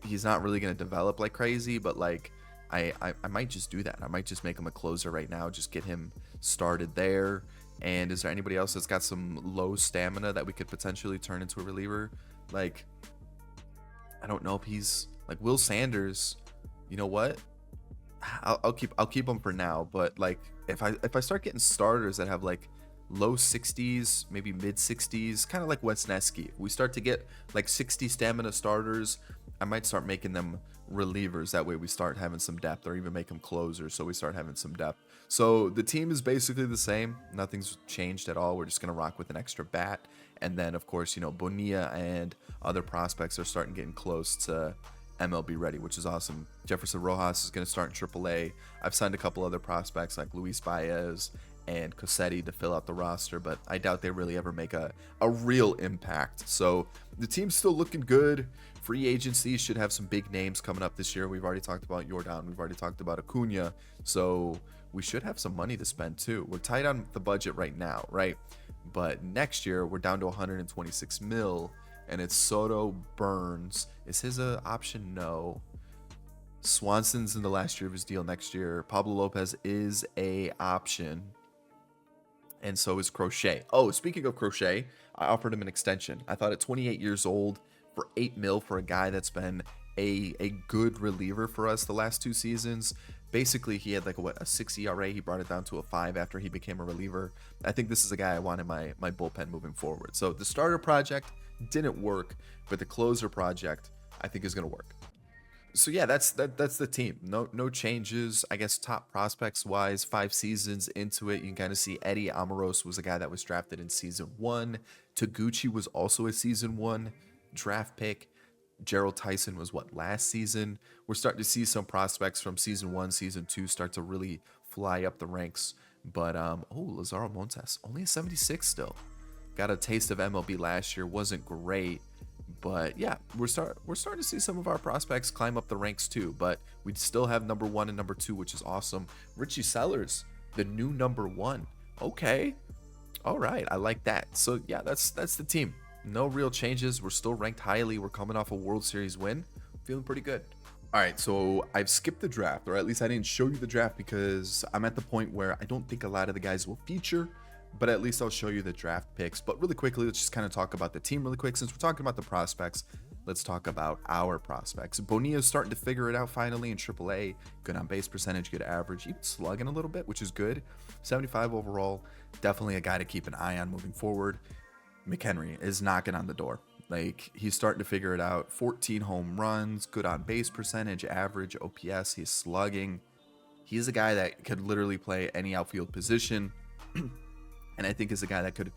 He's not really going to develop like crazy, but like I might just do that. I might just make him a closer right now, just get him started there. And is there anybody else that's got some low stamina that we could potentially turn into a reliever? Like, I don't know if he's like Will Sanders. You know what? I'll keep them for now, but like if I start getting starters that have like low 60s, maybe mid 60s, kind of like Wesneski, if we start to get like 60 stamina starters, I might start making them relievers. That way we start having some depth, or even make them closers, so we start having some depth. So the team is basically the same. Nothing's changed at all. We're just gonna rock with an extra bat, and then of course, you know, Bonilla and other prospects are starting getting close to MLB ready, which is awesome. Jefferson Rojas is going to start in AAA. I've signed a couple other prospects like Luis Baez and Cosetti to fill out the roster, but I doubt they really ever make a real impact. So the team's still looking good. Free agency should have some big names coming up this year. We've already talked about Yordan. We've already talked about Acuna. So we should have some money to spend too. We're tight on the budget right now, right? But next year we're down to 126 mil. And it's Soto, Burns. Is his a option? No. Swanson's in the last year of his deal next year. Pablo Lopez is a option. And so is Crochet. Oh, speaking of Crochet, I offered him an extension. I thought at 28 years old, for 8 mil for a guy that's been a good reliever for us the last 2 seasons. Basically, he had like a 6 ERA. He brought it down to a 5 after he became a reliever. I think this is a guy I want in my bullpen moving forward. So the starter project didn't work, but the closer project I think is going to work. So yeah, that's the team. No changes. I guess top prospects wise, 5 seasons into it, you can kind of see Eddie Amaros was a guy that was drafted in season 1. Taguchi was also a season 1 draft pick. Gerald Tyson was last season. We're starting to see some prospects from season 1, season 2 start to really fly up the ranks. But Lazaro Montes, only a 76 still. Got a taste of MLB last year, wasn't great, but yeah, we're starting to see some of our prospects climb up the ranks too. But we still have number 1 and number 2, which is awesome. Richie Sellers, the new number 1. Okay, all right, I like that. So yeah, that's the team. No real changes. We're still ranked highly. We're coming off a World Series win. Feeling pretty good. All right, so I've skipped the draft, or at least I didn't show you the draft because I'm at the point where I don't think a lot of the guys will feature, but at least I'll show you the draft picks. But really quickly, let's just kind of talk about the team really quick. Since we're talking about the prospects, let's talk about our prospects. Bonilla's starting to figure it out finally in AAA. Good on base percentage, good average, even slugging a little bit, which is good. 75 overall, definitely a guy to keep an eye on moving forward. McHenry is knocking on the door. Like, he's starting to figure it out. 14 home runs, good on base percentage, average OPS. He's slugging. He's a guy that could literally play any outfield position. And I think is a guy that could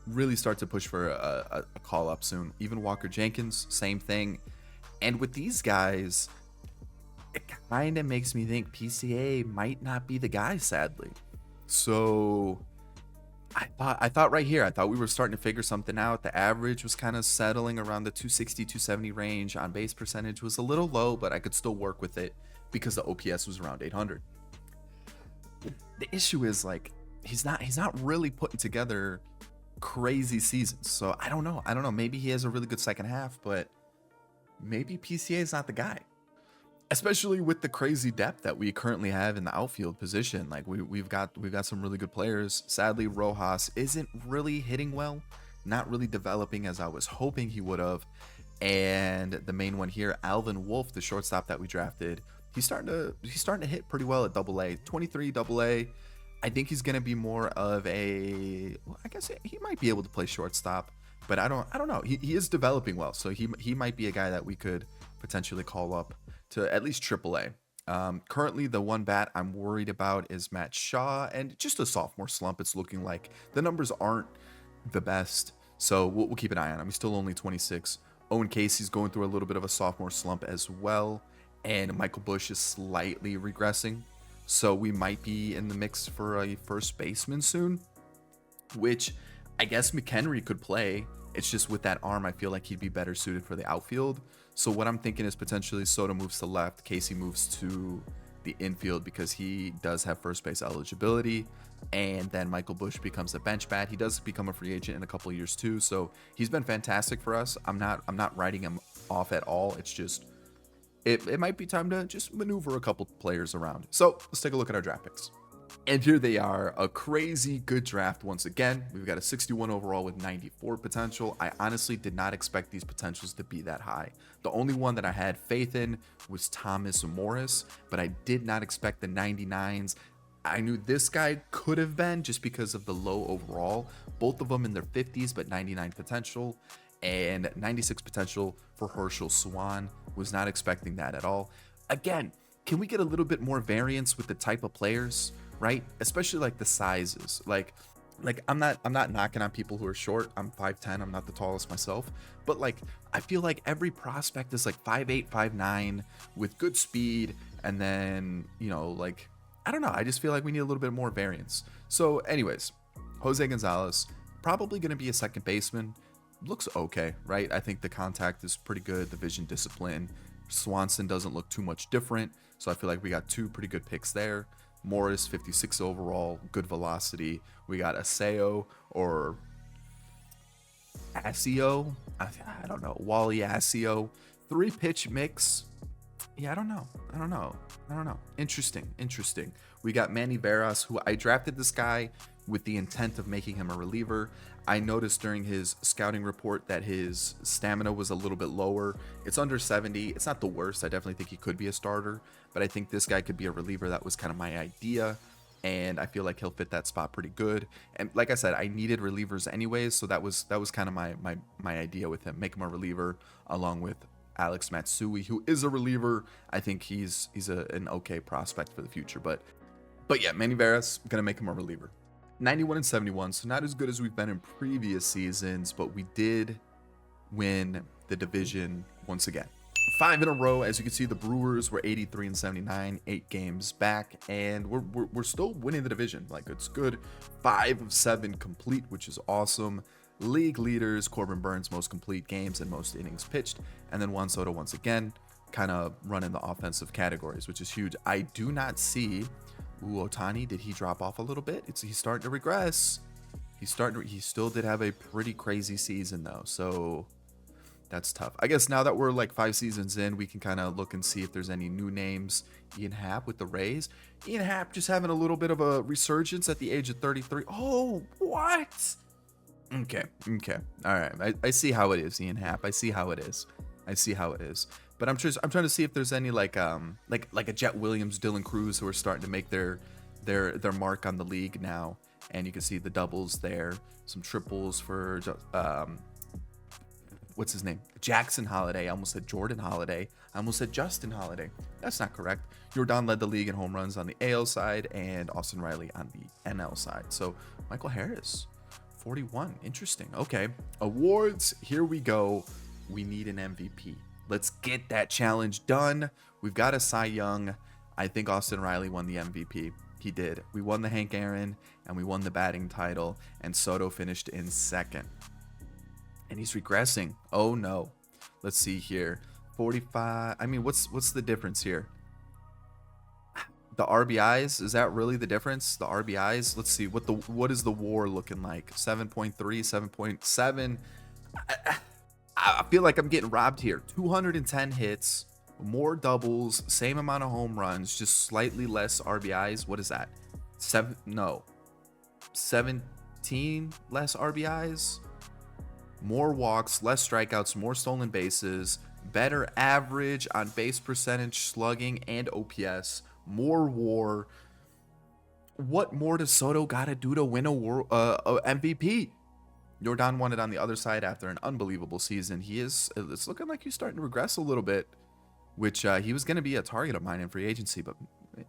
really start to push for a call up soon. Even Walker Jenkins, same thing. And with these guys, it kind of makes me think PCA might not be the guy, sadly. So I thought right here, I thought we were starting to figure something out. The average was kind of settling around the 260, 270 range. On base percentage was a little low, but I could still work with it because the OPS was around 800. The issue is, like, he's not really putting together crazy seasons. So I don't know. Maybe he has a really good second half, but maybe PCA is not the guy. Especially with the crazy depth that we currently have in the outfield position. Like, we've got some really good players. Sadly, Rojas isn't really hitting well, not really developing as I was hoping he would have. And the main one here, Alvin Wolf, the shortstop that we drafted, he's starting to hit pretty well at AA. 23 AA. I think he's gonna be more of a, well, I guess he might be able to play shortstop, but I don't know. He is developing well, so he might be a guy that we could potentially call up to at least AAA. Currently, the one bat I'm worried about is Matt Shaw, and just a sophomore slump. It's looking like the numbers aren't the best, so we'll keep an eye on him. He's still only 26. Owen Casey's going through a little bit of a sophomore slump as well, and Michael Bush is slightly regressing, so we might be in the mix for a first baseman soon, which I guess McHenry could play. It's just with that arm, I feel like he'd be better suited for the outfield. So what I'm thinking is potentially Soto moves to left, Casey moves to the infield because he does have first base eligibility, and then Michael Bush becomes a bench bat. He does become a free agent in a couple of years too, so he's been fantastic for us. I'm not writing him off at all. It's just it might be time to just maneuver a couple players around. So let's take a look at our draft picks. And here they are, a crazy good draft once again. We've got a 61 overall with 94 potential. I honestly did not expect these potentials to be that high. The only one that I had faith in was Thomas Morris, but I did not expect the 99s. I knew this guy could have been just because of the low overall. Both of them in their 50s, but 99 potential and 96 potential for Herschel Swan. Was not expecting that at all. Again, can we get a little bit more variance with the type of players? Right? Especially like the sizes. Like I'm not knocking on people who are short. I'm 5'10". I'm not the tallest myself, but like I feel like every prospect is like 5'8", 5'9" with good speed, and then, you know, like I don't know. I just feel like we need a little bit more variance. So anyways, Jose Gonzalez, probably going to be a second baseman. Looks okay, right? I think the contact is pretty good. The vision discipline. Swanson doesn't look too much different. So I feel like we got two pretty good picks there. Morris, 56 overall, good velocity. We got Aseo or Asio. I don't know. Wally Asio. 3-pitch mix. Yeah, I don't know. Interesting. We got Manny Veras, who I drafted this guy with the intent of making him a reliever. I noticed during his scouting report that his stamina was a little bit lower. It's under 70. It's not the worst. I definitely think he could be a starter, but I think this guy could be a reliever. That was kind of my idea, and I feel like he'll fit that spot pretty good. And like I said, I needed relievers anyways, so that was kind of my idea with him. Make him a reliever along with Alex Matsui, who is a reliever. I think he's an okay prospect for the future, but yeah, Manny Veras, gonna make him a reliever. 91 and 71, so not as good as we've been in previous seasons, but we did win the division once again. 5 in a row. As you can see, the Brewers were 83 and 79, 8 games back, and we're still winning the division. Like, it's good. 5 of 7 complete, which is awesome. League leaders, Corbin Burns, most complete games and most innings pitched, and then Juan Soto once again kind of running the offensive categories, which is huge. I do not see Otani, did he drop off a little bit? He's starting to regress. He still did have a pretty crazy season though, so that's tough. I guess now that we're like 5 seasons in, we can kind of look and see if there's any new names. Ian Happ with the Rays. Ian Happ just having a little bit of a resurgence at the age of 33. Oh, what? Okay. All right. I see how it is, Ian Happ. I see how it is. But I'm trying to see if there's any like a Jet Williams, Dylan Cruz, who are starting to make their mark on the league now. And you can see the doubles there, some triples for what's his name? Jackson Holiday. I almost said Jordan Holiday. I almost said Justin Holiday. That's not correct. Jordan led the league in home runs on the AL side and Austin Riley on the NL side. So Michael Harris, 41. Interesting. Okay. Awards. Here we go. We need an MVP. Let's get that challenge done. We've got a Cy Young. I think Austin Riley won the MVP. He did. We won the Hank Aaron and we won the batting title, and Soto finished in second. And he's regressing. Oh no. Let's see here. 45. I mean, what's the difference here? The RBIs, is that really the difference? The RBIs, let's see what is the WAR looking like? 7.3, 7.7. I feel like I'm getting robbed here. 210 hits, more doubles, same amount of home runs, just slightly less RBIs. What is that? 17 less RBIs, more walks, less strikeouts, more stolen bases, better average on base percentage, slugging, and OPS, more WAR. What more does Soto got to do to win a MVP? Jordan won it on the other side after an unbelievable season. It's looking like he's starting to regress a little bit, which he was going to be a target of mine in free agency, but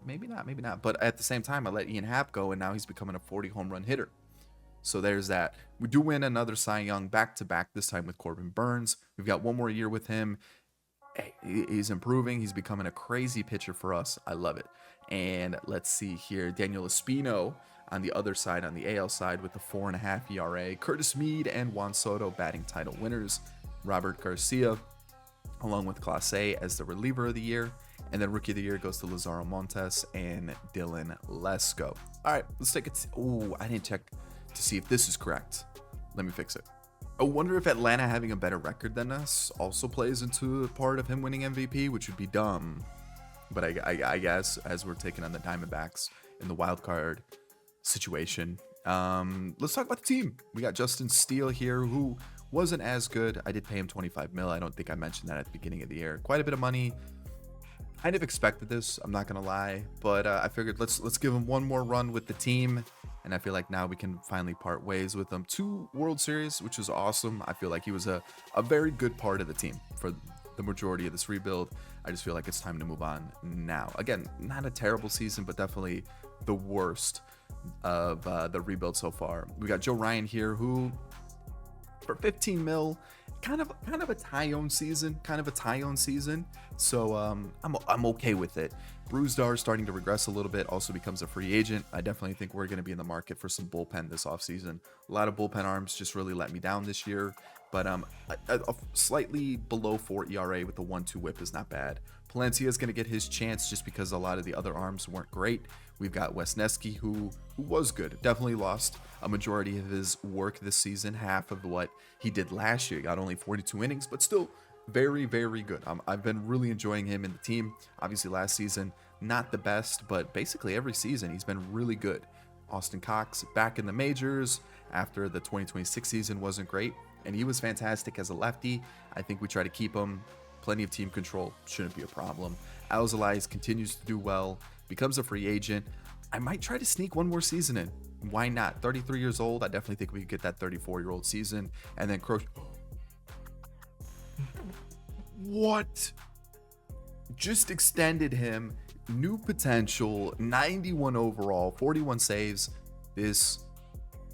maybe not. But at the same time, I let Ian Happ go, and now he's becoming a 40 home run hitter. So there's that. We do win another Cy Young back-to-back, this time with Corbin Burns. We've got one more year with him. He's improving. He's becoming a crazy pitcher for us. I love it. And let's see here. Daniel Espino on the other side, on the AL side, with the 4.5 ERA. Curtis Mead and Juan Soto batting title winners. Robert Garcia, along with Clase, as the reliever of the year. And then rookie of the year goes to Lazaro Montes and Dylan Lesko. All right, let's take it. Oh, I didn't check to see if this is correct. Let me fix it. I wonder if Atlanta having a better record than us also plays into a part of him winning MVP, which would be dumb. But I guess as we're taking on the Diamondbacks in the wild card situation. Let's talk about the team. We got Justin Steele here, who wasn't as good. I did pay him 25 mil. I don't think I mentioned that at the beginning of the year. Quite a bit of money. Kind of expected this, I'm not gonna lie, but I figured let's give him one more run with the team, and I feel like now we can finally part ways with him. 2 World Series, which is awesome. I feel like he was a very good part of the team for the majority of this rebuild. I just feel like it's time to move on now. Again, not a terrible season, but definitely the worst of the rebuild so far. We got Joe Ryan here, who for 15 mil, kind of a Tyone season. So I'm okay with it. Bruzdar starting to regress a little bit, also becomes a free agent. I definitely think we're going to be in the market for some bullpen this offseason. A lot of bullpen arms just really let me down this year, but a slightly below 4 ERA with the 1-2 whip is not bad. Palencia is going to get his chance just because a lot of the other arms weren't great. We've got Wesneski, who was good. Definitely lost a majority of his work this season, half of what he did last year. He got only 42 innings, but still very, very good. I've been really enjoying him in the team. Obviously, last season, not the best, but basically every season, he's been really good. Austin Cox back in the majors after the 2026 season wasn't great, and he was fantastic as a lefty. I think we try to keep him. Plenty of team control, shouldn't be a problem. Alzolais continues to do well, becomes a free agent. I might try to sneak one more season in. Why not? 33 years old. I definitely think we could get that 34-year-old season. And then Croce. What? Just extended him. New potential. 91 overall. 41 saves.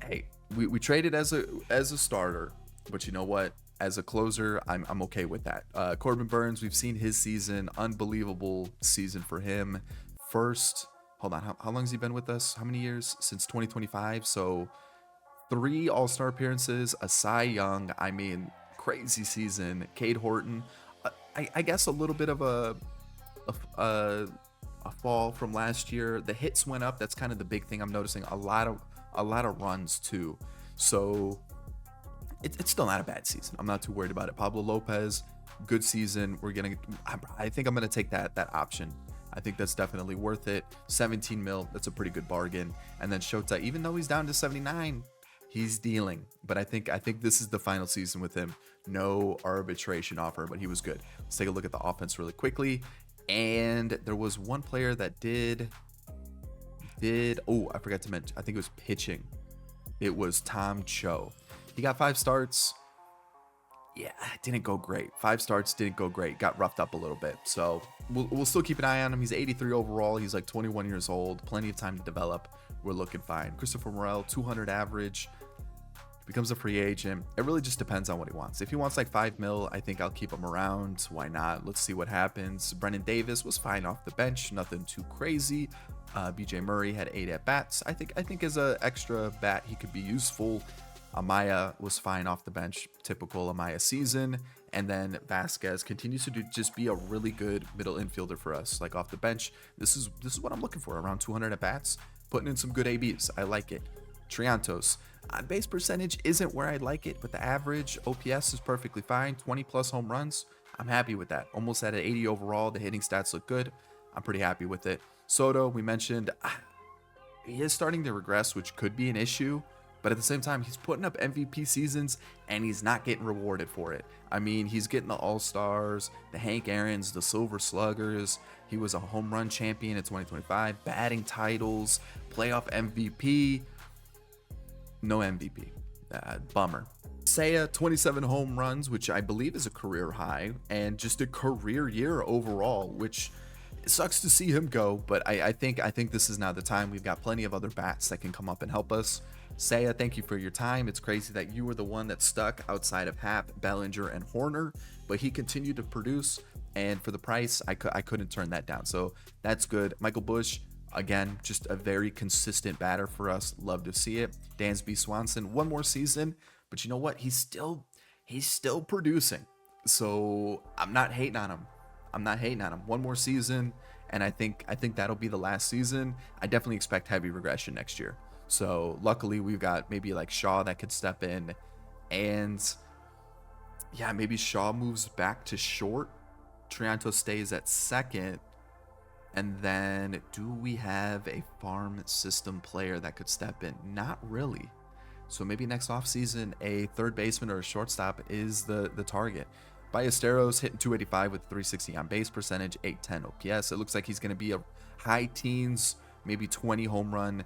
Hey, we traded as a starter, but you know what? As a closer, I'm okay with that. Corbin Burns, we've seen his season. Unbelievable season for him. Hold on, how long has he been with us? How many years? Since 2025. So 3 All-Star appearances, a Cy Young. I mean, crazy season. Cade Horton, I guess a little bit of a fall from last year. The hits went up. That's kind of the big thing I'm noticing. A lot of runs too. So it's still not a bad season. I'm not too worried about it. Pablo Lopez, good season. I think I'm gonna take that option. I think that's definitely worth it. 17 mil, that's a pretty good bargain. And then Shota, even though he's down to 79, he's dealing. But I think this is the final season with him. No arbitration offer, but he was good. Let's take a look at the offense really quickly. And there was one player that did did. Oh, I forgot to mention. I think it was pitching. It was Tom Cho. He got 5 starts. Yeah, it didn't go great. 5 starts didn't go great. Got roughed up a little bit. So we'll still keep an eye on him. He's 83 overall. He's like 21 years old. Plenty of time to develop. We're looking fine. Christopher Morel, 200 average. Becomes a free agent. It really just depends on what he wants. If he wants like 5 mil, I think I'll keep him around. Why not? Let's see what happens. Brennan Davis was fine off the bench. Nothing too crazy. BJ Murray had 8 at bats. I think as an extra bat, he could be useful. Amaya was fine off the bench, typical Amaya season. And then Vasquez continues to just be a really good middle infielder for us. Like off the bench, this is what I'm looking for, around 200 at bats, putting in some good ABs. I like it. Triantos, on base percentage isn't where I'd like it, but the average OPS is perfectly fine. 20 plus home runs, I'm happy with that. Almost at an 80 overall. The hitting stats look good. I'm pretty happy with it. Soto, we mentioned, he is starting to regress, which could be an issue. But at the same time, he's putting up MVP seasons and he's not getting rewarded for it. I mean, he's getting the All-Stars, the Hank Aaron's, the Silver Sluggers. He was a home run champion in 2025, batting titles, playoff MVP. No MVP. Bummer. Seiya, 27 home runs, which I believe is a career high, and just a career year overall, which it sucks to see him go. But I think this is now the time. We've got plenty of other bats that can come up and help us. Seiya, thank you for your time. It's crazy that you were the one that stuck outside of Happ, Bellinger, and Horner, but he continued to produce, and for the price, I couldn't turn that down. So that's good. Michael Busch, again, just a very consistent batter for us. Love to see it. Dansby Swanson, one more season, but you know what? He's still producing. So I'm not hating on him. One more season, and I think that'll be the last season. I definitely expect heavy regression next year. So luckily we've got maybe like Shaw that could step in, and yeah, maybe Shaw moves back to short. Trianto stays at second. And then do we have a farm system player that could step in? Not really. So maybe next offseason, a third baseman or a shortstop is the target. Ballesteros hitting 285 with 360 on base percentage, 810 OPS. It looks like he's going to be a high teens, maybe 20 home run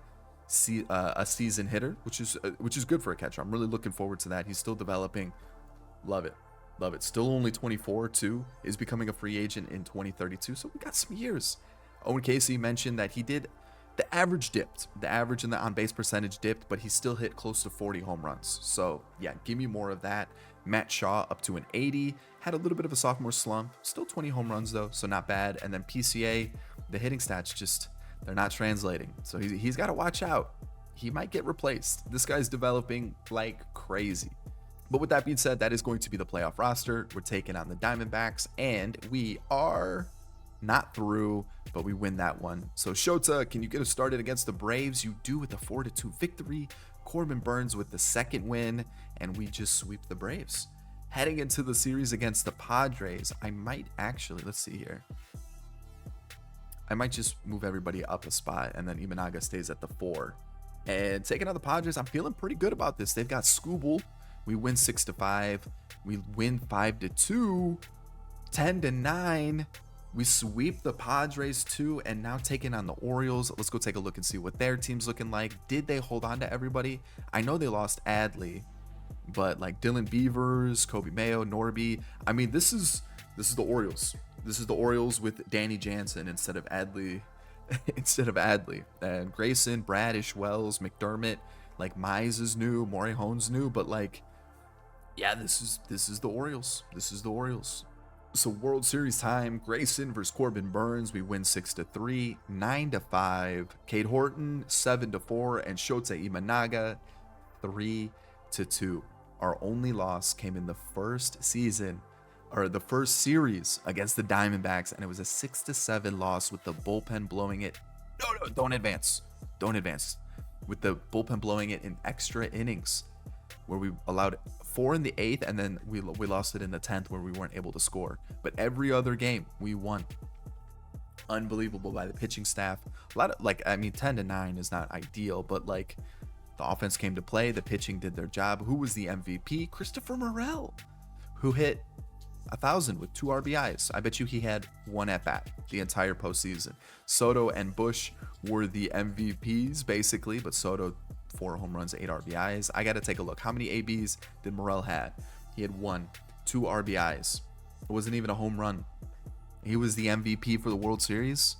a season hitter, which is good for a catcher. I'm really looking forward to that. He's still developing. Love it. Still only 24 too. Is becoming a free agent in 2032. So we got some years. Owen Casey mentioned that he did, the average dipped. The average in the on-base percentage dipped, but he still hit close to 40 home runs. So yeah, give me more of that. Matt Shaw up to an 80. Had a little bit of a sophomore slump. Still 20 home runs though, so not bad. And then PCA, the hitting stats just, they're not translating. So he's got to watch out. He might get replaced. This guy's developing like crazy. But with that being said, that is going to be the playoff roster. We're taking on the Diamondbacks, and we are not through, but we win that one. So Shota, can you get us started against the Braves? You do with a 4-2 victory. Corbin Burns with the second win, and we just sweep the Braves. Heading into the series against the Padres, I might actually, let's see here. I might just move everybody up a spot, and then Imanaga stays at the 4. And taking out the Padres, I'm feeling pretty good about this. They've got Skubal. We win 6-5. We win 5-2. 10-9. We sweep the Padres too, and now taking on the Orioles. Let's go take a look and see what their team's looking like. Did they hold on to everybody? I know they lost Adley, but like Dylan Beavers, Kobe Mayo, Norby. I mean, this is the Orioles. This is the Orioles with Danny Jansen instead of Adley. And Grayson, Bradish, Wells, McDermott, like Mize is new, Morejon's new, but like, yeah, this is the Orioles. This is the Orioles. So World Series time, Grayson versus Corbin Burns. We win 6-3, 9-5. Cade Horton 7-4, and Shota Imanaga 3-2. Our only loss came in the first season, or the first series against the Diamondbacks, and it was a 6-7 loss with the bullpen blowing it. No, don't advance. With the bullpen blowing it in extra innings, where we allowed 4 in the 8th, and then we lost it in the 10th where we weren't able to score. But every other game we won. Unbelievable by the pitching staff. A lot of 10-9 is not ideal, but like the offense came to play, the pitching did their job. Who was the MVP? Christopher Morel, who hit 1,000 with 2 RBIs. I bet you he had 1 at bat the entire postseason. Soto and Bush were the MVPs basically, but Soto 4 home runs, 8 RBIs. I got to take a look. How many ABs did Morel had? He had 1, 2 RBIs. It wasn't even a home run. He was the MVP for the World Series.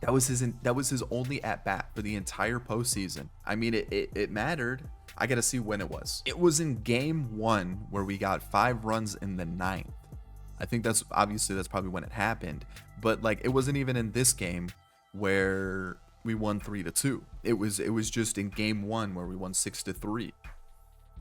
That was his only at bat for the entire postseason. I mean, it mattered. I got to see when it was. It was in game 1 where we got 5 runs in the 9th. I think that's probably when it happened. But like, it wasn't even in this game where we won 3-2. It was just in game 1 where we won 6-3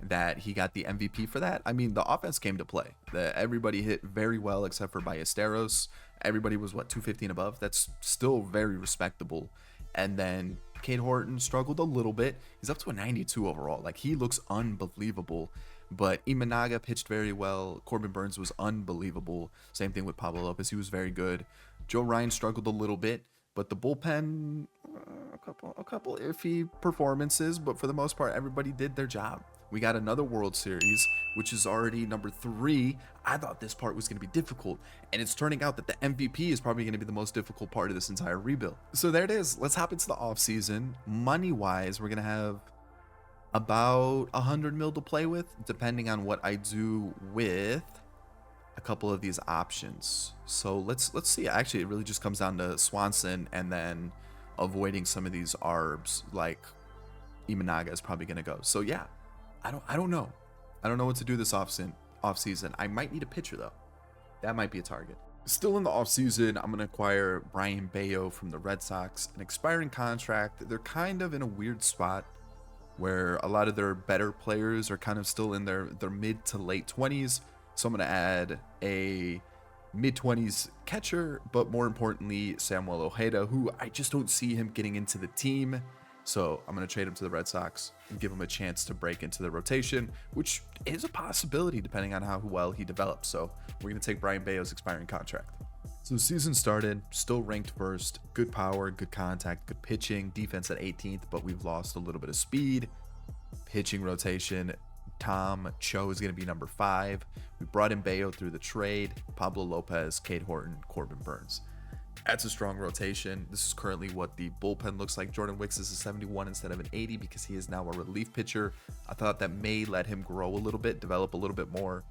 that he got the MVP for that. I mean, the offense came to play. Everybody hit very well except for Ballesteros. Everybody was 250 and above. That's still very respectable. And then Cade Horton struggled a little bit. He's up to a 92 overall. Like, he looks unbelievable. But Imanaga pitched very well. Corbin Burns was unbelievable. Same thing with Pablo Lopez. He was very good. Joe Ryan struggled a little bit, but the bullpen, a couple iffy performances. But for the most part, everybody did their job. We got another World Series, which is already number 3. I thought this part was going to be difficult, and it's turning out that the MVP is probably going to be the most difficult part of this entire rebuild. So there it is. Let's hop into the offseason. Money-wise, we're going to have about 100 mil to play with, depending on what I do with a couple of these options. So let's see. Actually, it really just comes down to Swanson and then avoiding some of these ARBs, like Imanaga is probably going to go. So yeah. I don't know. I don't know what to do this offseason. I might need a pitcher though. That might be a target. Still in the offseason, I'm going to acquire Brian Bayo from the Red Sox, an expiring contract. They're kind of in a weird spot where a lot of their better players are kind of still in their mid to late 20s. So I'm going to add a mid-20s catcher, but more importantly, Samuel Ojeda, who I just don't see him getting into the team. So I'm going to trade him to the Red Sox and give him a chance to break into the rotation, which is a possibility depending on how well he develops. So we're going to take Brian Bayo's expiring contract. So the season started, still ranked first, good power, good contact, good pitching, defense at 18th, but we've lost a little bit of speed. Pitching rotation, Tom Cho is going to be number 5. We brought in Bayo through the trade, Pablo Lopez, Cade Horton, Corbin Burns. That's a strong rotation. This is currently what the bullpen looks like. Jordan Wicks is a 71 instead of an 80 because he is now a relief pitcher. I thought that may let him grow a little bit, develop a little bit more.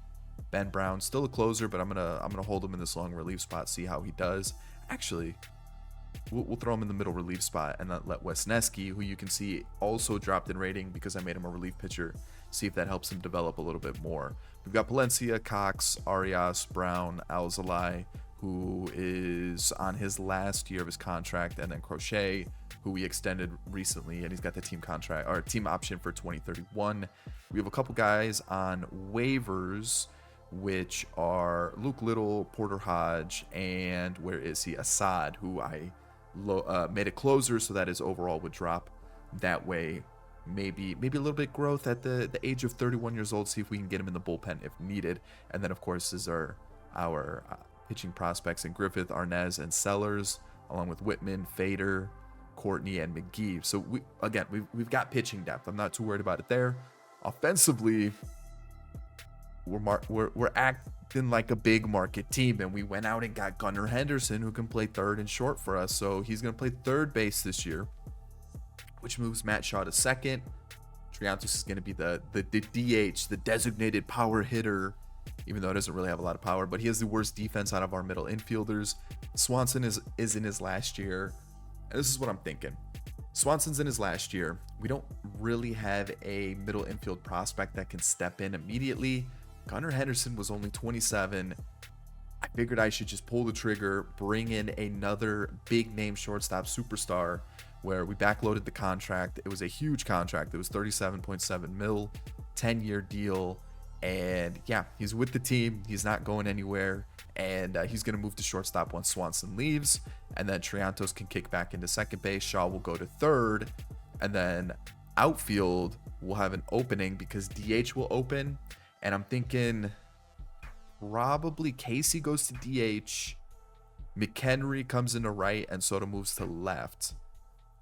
Ben Brown, still a closer, but I'm gonna hold him in this long relief spot, see how he does. Actually, we'll throw him in the middle relief spot and let Wesneski, who you can see also dropped in rating because I made him a relief pitcher, see if that helps him develop a little bit more. We've got Palencia, Cox, Arias, Brown, Alzolay, who is on his last year of his contract, and then Crochet, who we extended recently, and he's got the team contract or team option for 2031. We have a couple guys on waivers, which are Luke Little, Porter Hodge, and where is he? Assad, who I made a closer so that his overall would drop. That way, maybe a little bit growth at the age of 31 years old. See if we can get him in the bullpen if needed. And then of course is our pitching prospects in Griffith, Arnaz, and Sellers, along with Whitman, Fader, Courtney, and McGee. So we've got pitching depth. I'm not too worried about it there. Offensively, we're acting like a big market team, and we went out and got Gunnar Henderson, who can play third and short for us. So he's going to play third base this year, which moves Matt Shaw to second. Triantos is going to be the DH, the designated power hitter, even though it doesn't really have a lot of power, but he has the worst defense out of our middle infielders. Swanson is in his last year, and this is what I'm thinking. Swanson's in his last year. We don't really have a middle infield prospect that can step in immediately. Gunnar Henderson was only 27. I figured I should just pull the trigger, bring in another big name shortstop superstar, where we backloaded the contract. It was a huge contract. It was 37.7 mil, 10-year deal. And yeah, he's with the team. He's not going anywhere. And he's going to move to shortstop once Swanson leaves. And then Triantos can kick back into second base. Shaw will go to third. And then outfield will have an opening because DH will open. And I'm thinking probably Casey goes to DH. McHenry comes into right and Soto moves to left.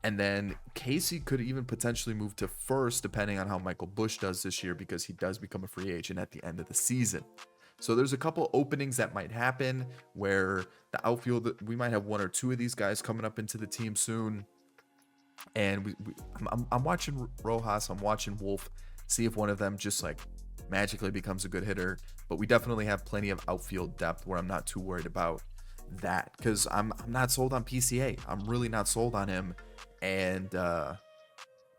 And then Casey could even potentially move to first, depending on how Michael Bush does this year, because he does become a free agent at the end of the season. So there's a couple openings that might happen where the outfield, we might have one or two of these guys coming up into the team soon. And I'm watching Rojas, I'm watching Wolf, see if one of them just like magically becomes a good hitter. But we definitely have plenty of outfield depth where I'm not too worried about that, because I'm not sold on PCA. I'm really not sold on him, and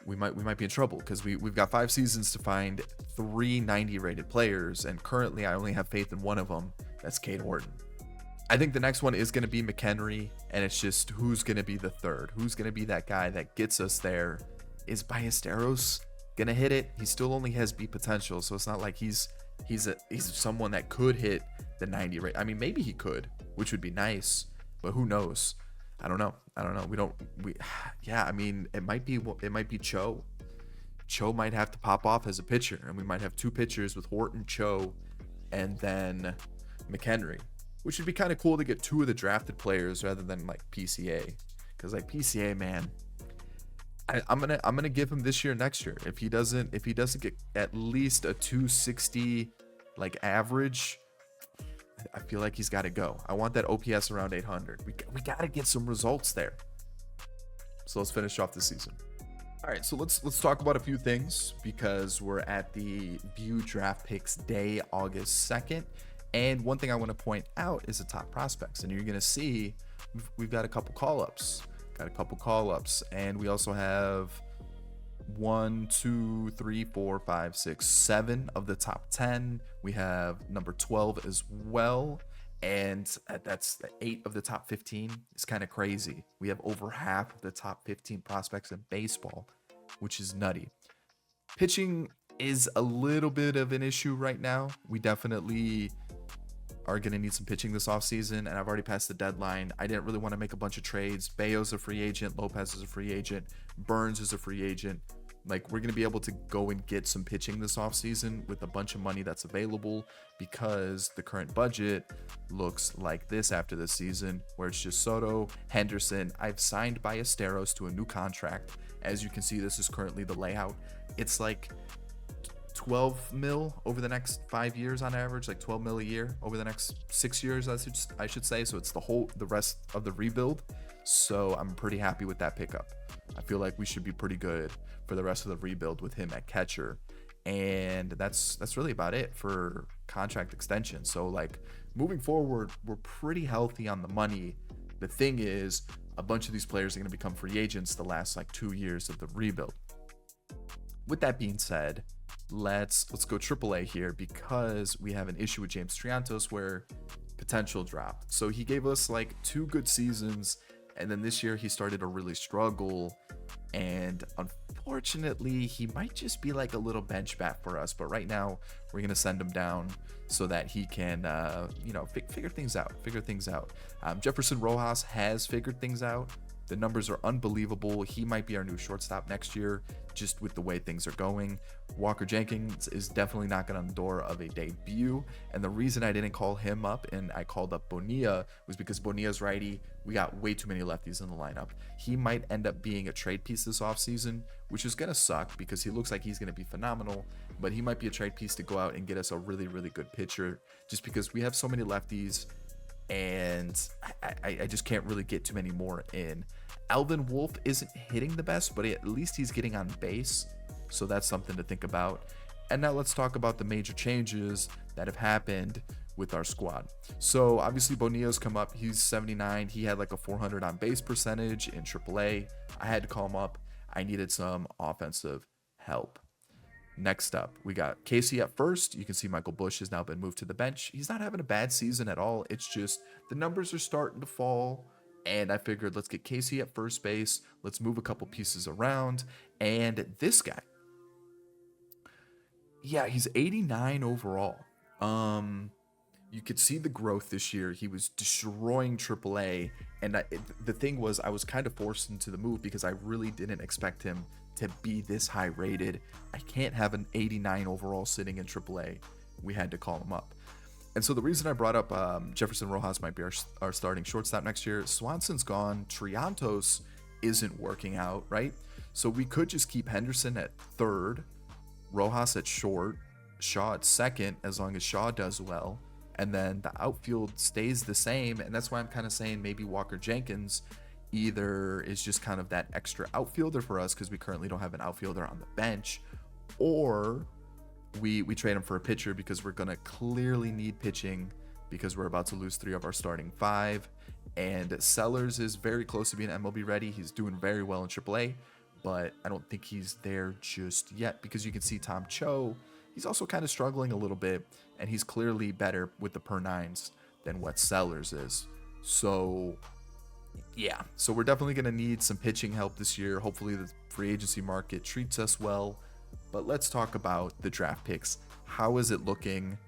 we might be in trouble because we've got 5 seasons to find 3 90 rated players, and currently I only have faith in one of them. That's Cade Horton. I think the next one is going to be McHenry, and it's just who's going to be the third? Who's going to be that guy that gets us there? Is Ballesteros going to hit it? He still only has B potential, so it's not like he's someone that could hit the 90 rate. I mean, maybe he could, which would be nice, but who knows? I don't know. Yeah, I mean, it might be Cho. Cho might have to pop off as a pitcher, and we might have 2 pitchers with Horton, Cho, and then McHenry, which would be kind of cool to get 2 of the drafted players rather than like PCA, because like PCA, man, I'm gonna give him this year, next year. If he doesn't get at least a 260 like average, I feel like he's got to go. I want that OPS around 800. We got to get some results there. So let's finish off the season. All right, so let's talk about a few things, because we're at the View Draft Picks Day, August 2nd. And one thing I want to point out is the top prospects. And you're going to see we've got a couple call-ups. And we also have 1, 2, 3, 4, 5, 6, 7 of the top 10. We have number 12 as well, and that's 8 of the top 15. It's kind of crazy. We have over half of the top 15 prospects in baseball, which is nutty. Pitching is a little bit of an issue right now. We definitely are going to need some pitching this offseason, and I've already passed the deadline. I didn't really want to make a bunch of trades. Bayo's a free agent. Lopez is a free agent. Burns is a free agent. Like, we're going to be able to go and get some pitching this offseason with a bunch of money that's available, because the current budget looks like this after this season, where it's just Soto, Henderson. I've signed Ballesteros to a new contract. As you can see, this is currently the layout. It's like 12 mil over the next 5 years on average, like 12 mil a year over the next 6 years, I should say. So it's the rest of the rebuild. So I'm pretty happy with that pickup. I feel like we should be pretty good for the rest of the rebuild with him at catcher. And that's really about it for contract extension. So like, moving forward, we're pretty healthy on the money. The thing is, a bunch of these players are going to become free agents the last like 2 years of the rebuild. With that being said, let's go AAA here, because we have an issue with James Triantos where potential drop. So he gave us like 2 good seasons, and then this year he started to really struggle, and unfortunately he might just be like a little bench bat for us. But right now we're gonna send him down so that he can figure things out. Jefferson Rojas has figured things out. The numbers are unbelievable. He might be our new shortstop next year, just with the way things are going. Walker Jenkins is definitely knocking on the door of a debut. And the reason I didn't call him up and I called up Bonilla was because Bonilla's righty. We got way too many lefties in the lineup. He might end up being a trade piece this offseason, which is going to suck because he looks like he's going to be phenomenal. But he might be a trade piece to go out and get us a really, really good pitcher, just because we have so many lefties. And I just can't really get too many more in. Alvin Wolf isn't hitting the best, but at least he's getting on base, so that's something to think about. And now let's talk about the major changes that have happened with our squad. So obviously Bonilla's come up. He's 79. He had like a 400 on base percentage in AAA. I had to call him up. I needed some offensive help. Next up, we got Casey at first. You can see Michael Bush has now been moved to the bench. He's not having a bad season at all. It's just the numbers are starting to fall. And I figured, let's get Casey at first base. Let's move a couple pieces around. And this guy, yeah, he's 89 overall. You could see the growth this year. He was destroying AAA. And the thing was, I was kind of forced into the move because I really didn't expect him to be this high rated. I can't have an 89 overall sitting in AAA. We had to call him up. And so the reason I brought up Jefferson Rojas might be our starting shortstop next year. Swanson's gone. Triantos isn't working out, right? So we could just keep Henderson at third, Rojas at short, Shaw at second, as long as Shaw does well. and then the outfield stays the same. And that's why I'm kind of saying maybe Walker Jenkins either is just kind of that extra outfielder for us because we currently don't have an outfielder on the bench, or we trade him for a pitcher because we're going to clearly need pitching because we're about to lose 3 of our starting 5. And Sellers is very close to being MLB ready. He's doing very well in AAA, but I don't think he's there just yet because you can see Tom Cho, he's also kind of struggling a little bit, and he's clearly better with the per nines than what Sellers is. So yeah, so we're definitely going to need some pitching help this year. Hopefully the free agency market treats us well. But let's talk about the draft picks. How is it looking?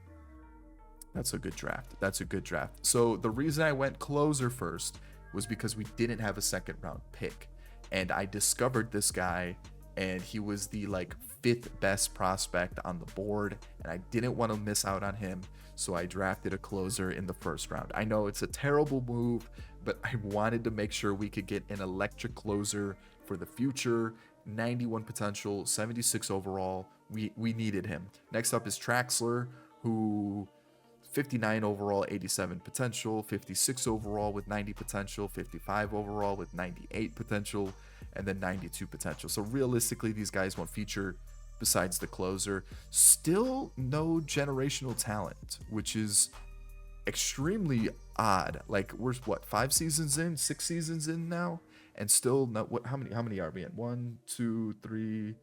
That's a good draft. That's a good draft. So the reason I went closer first was because we didn't have a second round pick. And I discovered this guy, and he was the like 5th best prospect on the board, and I didn't want to miss out on him. So I drafted a closer in the first round. I know it's a terrible move, but I wanted to make sure we could get an electric closer for the future. 91 potential, 76 overall. We needed him. Next up is Traxler, who 59 overall, 87 potential, 56 overall with 90 potential, 55 overall with 98 potential, and then 92 potential. So realistically, these guys won't feature besides the closer. Still no generational talent, which is extremely odd. Like, we're what, 5 seasons in, 6 seasons in now, and still not how many are we in? 1, 2, 3,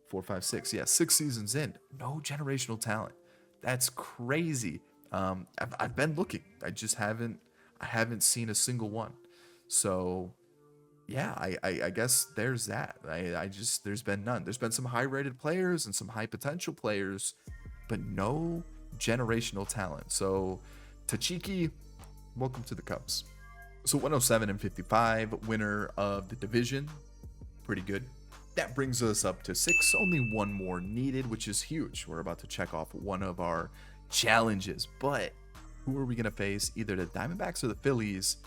4, 5, 6. Yeah, 6 seasons in, no generational talent. That's crazy. I've been looking. I haven't seen a single one. So yeah, I guess there's that. There's been none. There's been some high rated players and some high potential players, but no generational talent. So Tachiki, welcome to the Cubs. So 107 and 55, winner of the division. Pretty good. That brings us up to 6. Only one more needed, which is huge. We're about to check off one of our challenges, but who are we going to face? Either the Diamondbacks or the Phillies.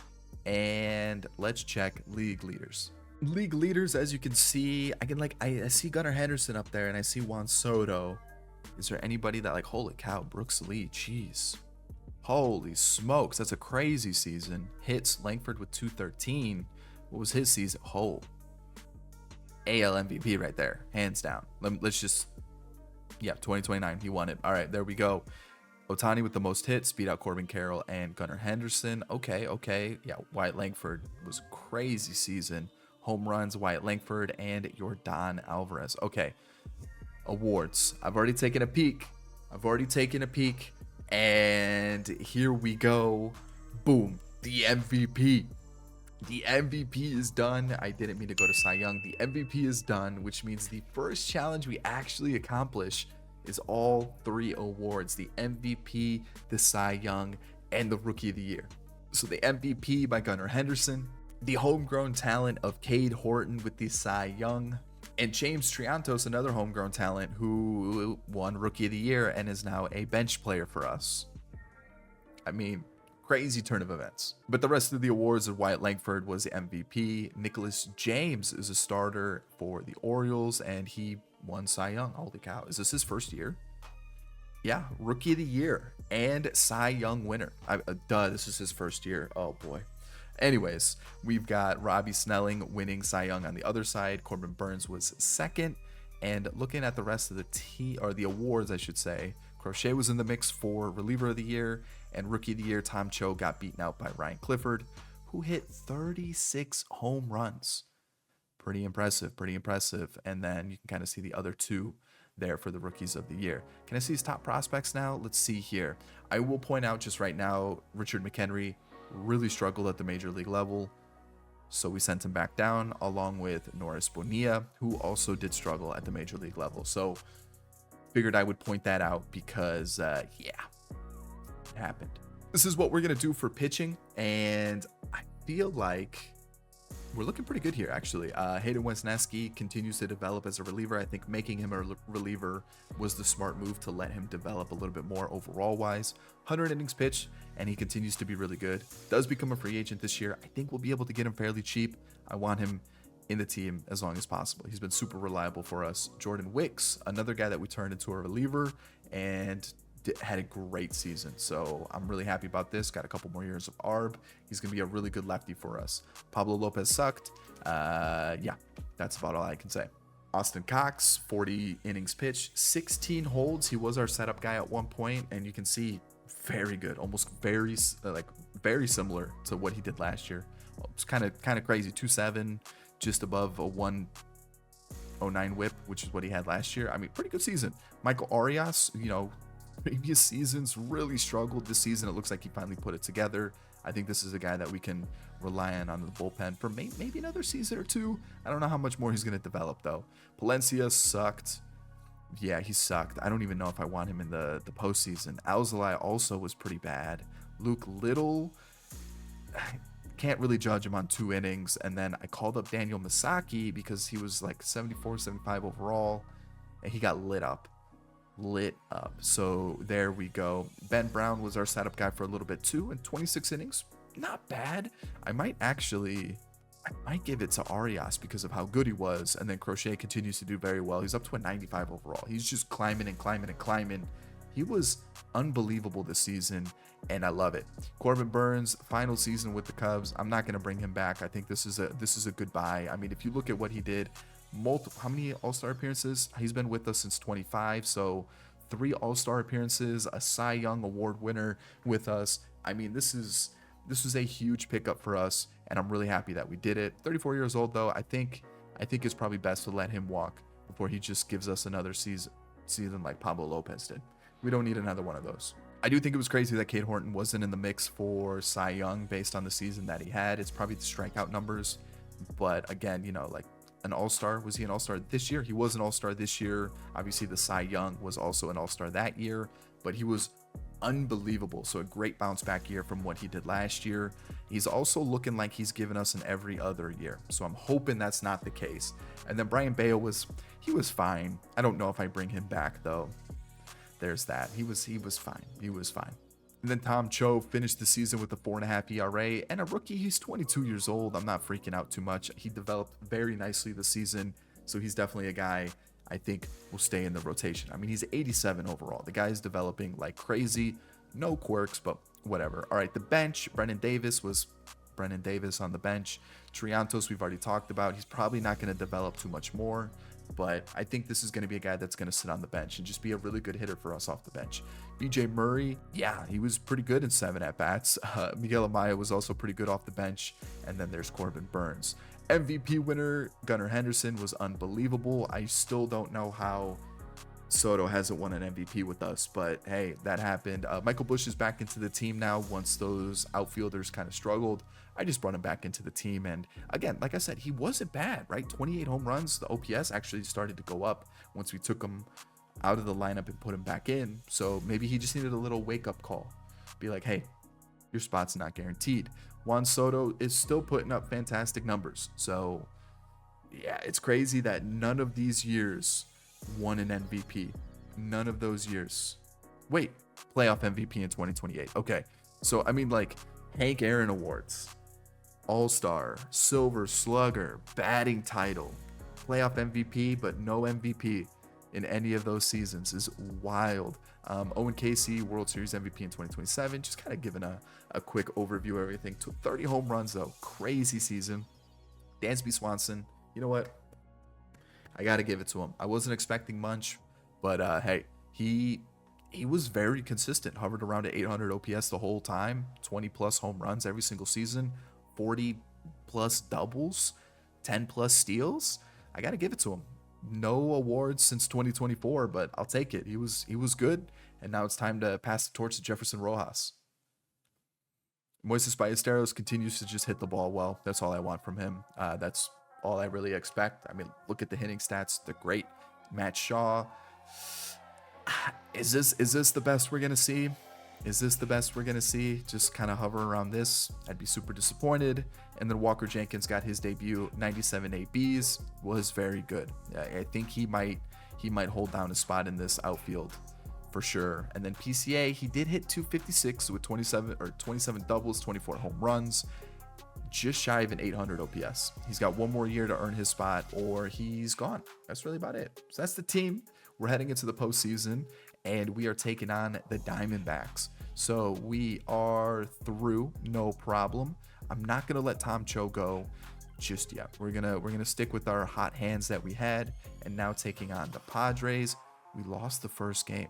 And let's check league leaders. League leaders, as you can see, I see Gunnar Henderson up there, and I see Juan Soto. Is there anybody that, like, holy cow, Brooks Lee, jeez. Holy smokes, that's a crazy season. Hits, Langford with 213. What was his season? AL MVP right there, hands down. Let's just, yeah, 2029, he won it. All right, there we go. Ohtani with the most hits, beat out Corbin Carroll and Gunnar Henderson. Okay. Yeah, Wyatt Langford was a crazy season. Home runs, Wyatt Langford and Yordan Alvarez. Okay, awards. I've already taken a peek. And here we go. Boom, the MVP. The MVP is done. I didn't mean to go to Cy Young. The MVP is done, which means the first challenge we actually accomplish is all 3 awards: the MVP, the Cy Young, and the Rookie of the Year. So the MVP by Gunnar Henderson, the homegrown talent of Cade Horton with the Cy Young, and James Triantos, another homegrown talent who won Rookie of the Year and is now a bench player for us. I mean, crazy turn of events. But the rest of the awards of Wyatt Langford was the MVP. Nicholas James is a starter for the Orioles, and he won Cy Young. Holy cow. Is this his first year? Yeah, Rookie of the Year and Cy Young winner. This is his first year. Oh boy. Anyways, we've got Robbie Snelling winning Cy Young on the other side. Corbin Burns was second. And looking at the rest of the awards, I should say, Crochet was in the mix for Reliever of the Year, and Rookie of the Year, Tom Cho got beaten out by Ryan Clifford, who hit 36 home runs. Pretty impressive. And then you can kind of see the other 2 there for the Rookies of the Year. Can I see his top prospects now? Let's see here. I will point out just right now, Richard McHenry really struggled at the major league level, so we sent him back down, along with Norris Bonilla, who also did struggle at the major league level. So figured I would point that out because, yeah, it happened. This is what we're going to do for pitching, and I feel like we're looking pretty good here, actually. Hayden Wesneski continues to develop as a reliever. I think making him a reliever was the smart move to let him develop a little bit more overall-wise. 100 innings pitched, and he continues to be really good. Does become a free agent this year. I think we'll be able to get him fairly cheap. I want him in the team as long as possible. He's been super reliable for us. Jordan Wicks, another guy that we turned into a reliever and had a great season. So I'm really happy about this. Got a couple more years of ARB. He's going to be a really good lefty for us. Pablo Lopez sucked. Yeah, that's about all I can say. Austin Cox, 40 innings pitched, 16 holds. He was our setup guy at one point, and you can see very good, almost very similar to what he did last year. It's kind of crazy. 2.7, just above a 1.09 whip, which is what he had last year. I mean, pretty good season. Michael Arias, previous seasons really struggled. This season, it looks like he finally put it together. I think this is a guy that we can rely on the bullpen for maybe another season or two. I don't know how much more he's going to develop, though. Palencia sucked. Yeah, he sucked. I don't even know if I want him in the postseason. Alzolay also was pretty bad. Luke Little, can't really judge him on 2 innings. And then I called up Daniel Misaki because he was like 74, 75 overall, and he got lit up. So there we go. Ben Brown was our setup guy for a little bit too, in 26 innings. Not bad. I might give it to Arias because of how good he was, and then Crochet continues to do very well. He's up to a 95 overall. He's just climbing. He was unbelievable this season, and I love it. Corbin Burns, final season with the Cubs. I'm not going to bring him back. I think this is a goodbye. I mean, if you look at what he did, how many All-Star appearances? He's been with us since 25, so 3 All-Star appearances, a Cy Young Award winner with us. I mean, this was a huge pickup for us, and I'm really happy that we did it. 34 years old, though. I think it's probably best to let him walk before he just gives us another season like Pablo Lopez did. We don't need another one of those. I do think it was crazy that Cade Horton wasn't in the mix for Cy Young based on the season that he had. It's probably the strikeout numbers, but again, like an All-Star. Was he an All-Star this year? He was an All-Star this year. Obviously, the Cy Young was also an All-Star that year, but he was unbelievable. So a great bounce back year from what he did last year. He's also looking like he's given us an every other year. So I'm hoping that's not the case. And then Brian Bale was fine. I don't know if I bring him back though. There's that. He was fine. And then Tom Cho finished the season with a 4.5 ERA, and a rookie. He's 22 years old. I'm not freaking out too much. He developed very nicely this season, so he's definitely a guy I think will stay in the rotation. I mean, he's 87 overall. The guy is developing like crazy. No quirks, but whatever. All right, the bench. Brennan Davis on the bench. Triantos, we've already talked about. He's probably not going to develop too much more, but I think this is going to be a guy that's going to sit on the bench and just be a really good hitter for us off the bench. BJ Murray, yeah, he was pretty good in 7 at-bats. Miguel Amaya was also pretty good off the bench. And then there's Corbin Burns. MVP winner, Gunnar Henderson, was unbelievable. I still don't know how Soto hasn't won an MVP with us, but hey, that happened. Michael Busch is back into the team now once those outfielders kind of struggled. I just brought him back into the team, and again, like I said, he wasn't bad, right? 28 home runs. The OPS actually started to go up once we took him out of the lineup and put him back in. So maybe he just needed a little wake-up call. Be like, hey, your spot's not guaranteed. Juan Soto is still putting up fantastic numbers. So yeah, it's crazy that none of these years won an MVP. None of those years. Wait, playoff MVP in 2028. Okay, so I mean, like, Hank Aaron Awards, All-Star, Silver Slugger, batting title, playoff MVP, but no MVP in any of those seasons is wild. Owen Casey, World Series MVP in 2027. Just kind of giving a quick overview of everything. 30 home runs, though. Crazy season. Dansby Swanson, you know what? I got to give it to him. I wasn't expecting much, but hey, he was very consistent. Hovered around at 800 OPS the whole time. 20 plus home runs every single season. 40 plus doubles. 10 plus steals. I got to give it to him. No awards since 2024, but I'll take it. He was good, and now it's time to pass the torch to Jefferson Rojas. Moises Ballesteros continues to just hit the ball well. That's all I want from him. That's all I really expect. I mean, look at the hitting stats. They're great. Matt Shaw. Is this the best we're gonna see? Just kind of hover around this. I'd be super disappointed. And then Walker Jenkins got his debut. 97 ABs, was very good. I think he might hold down a spot in this outfield for sure. And then PCA, he did hit 256 with 27 doubles, 24 home runs. just shy of an 800 OPS. He's got one more year to earn his spot or he's gone. That's really about it. So that's the team. We're heading into the postseason and we are taking on the Diamondbacks. So we are through, no problem. I'm not gonna let Tom Cho go just yet. We're gonna stick with our hot hands that we had, and now taking on the Padres. We lost the first game.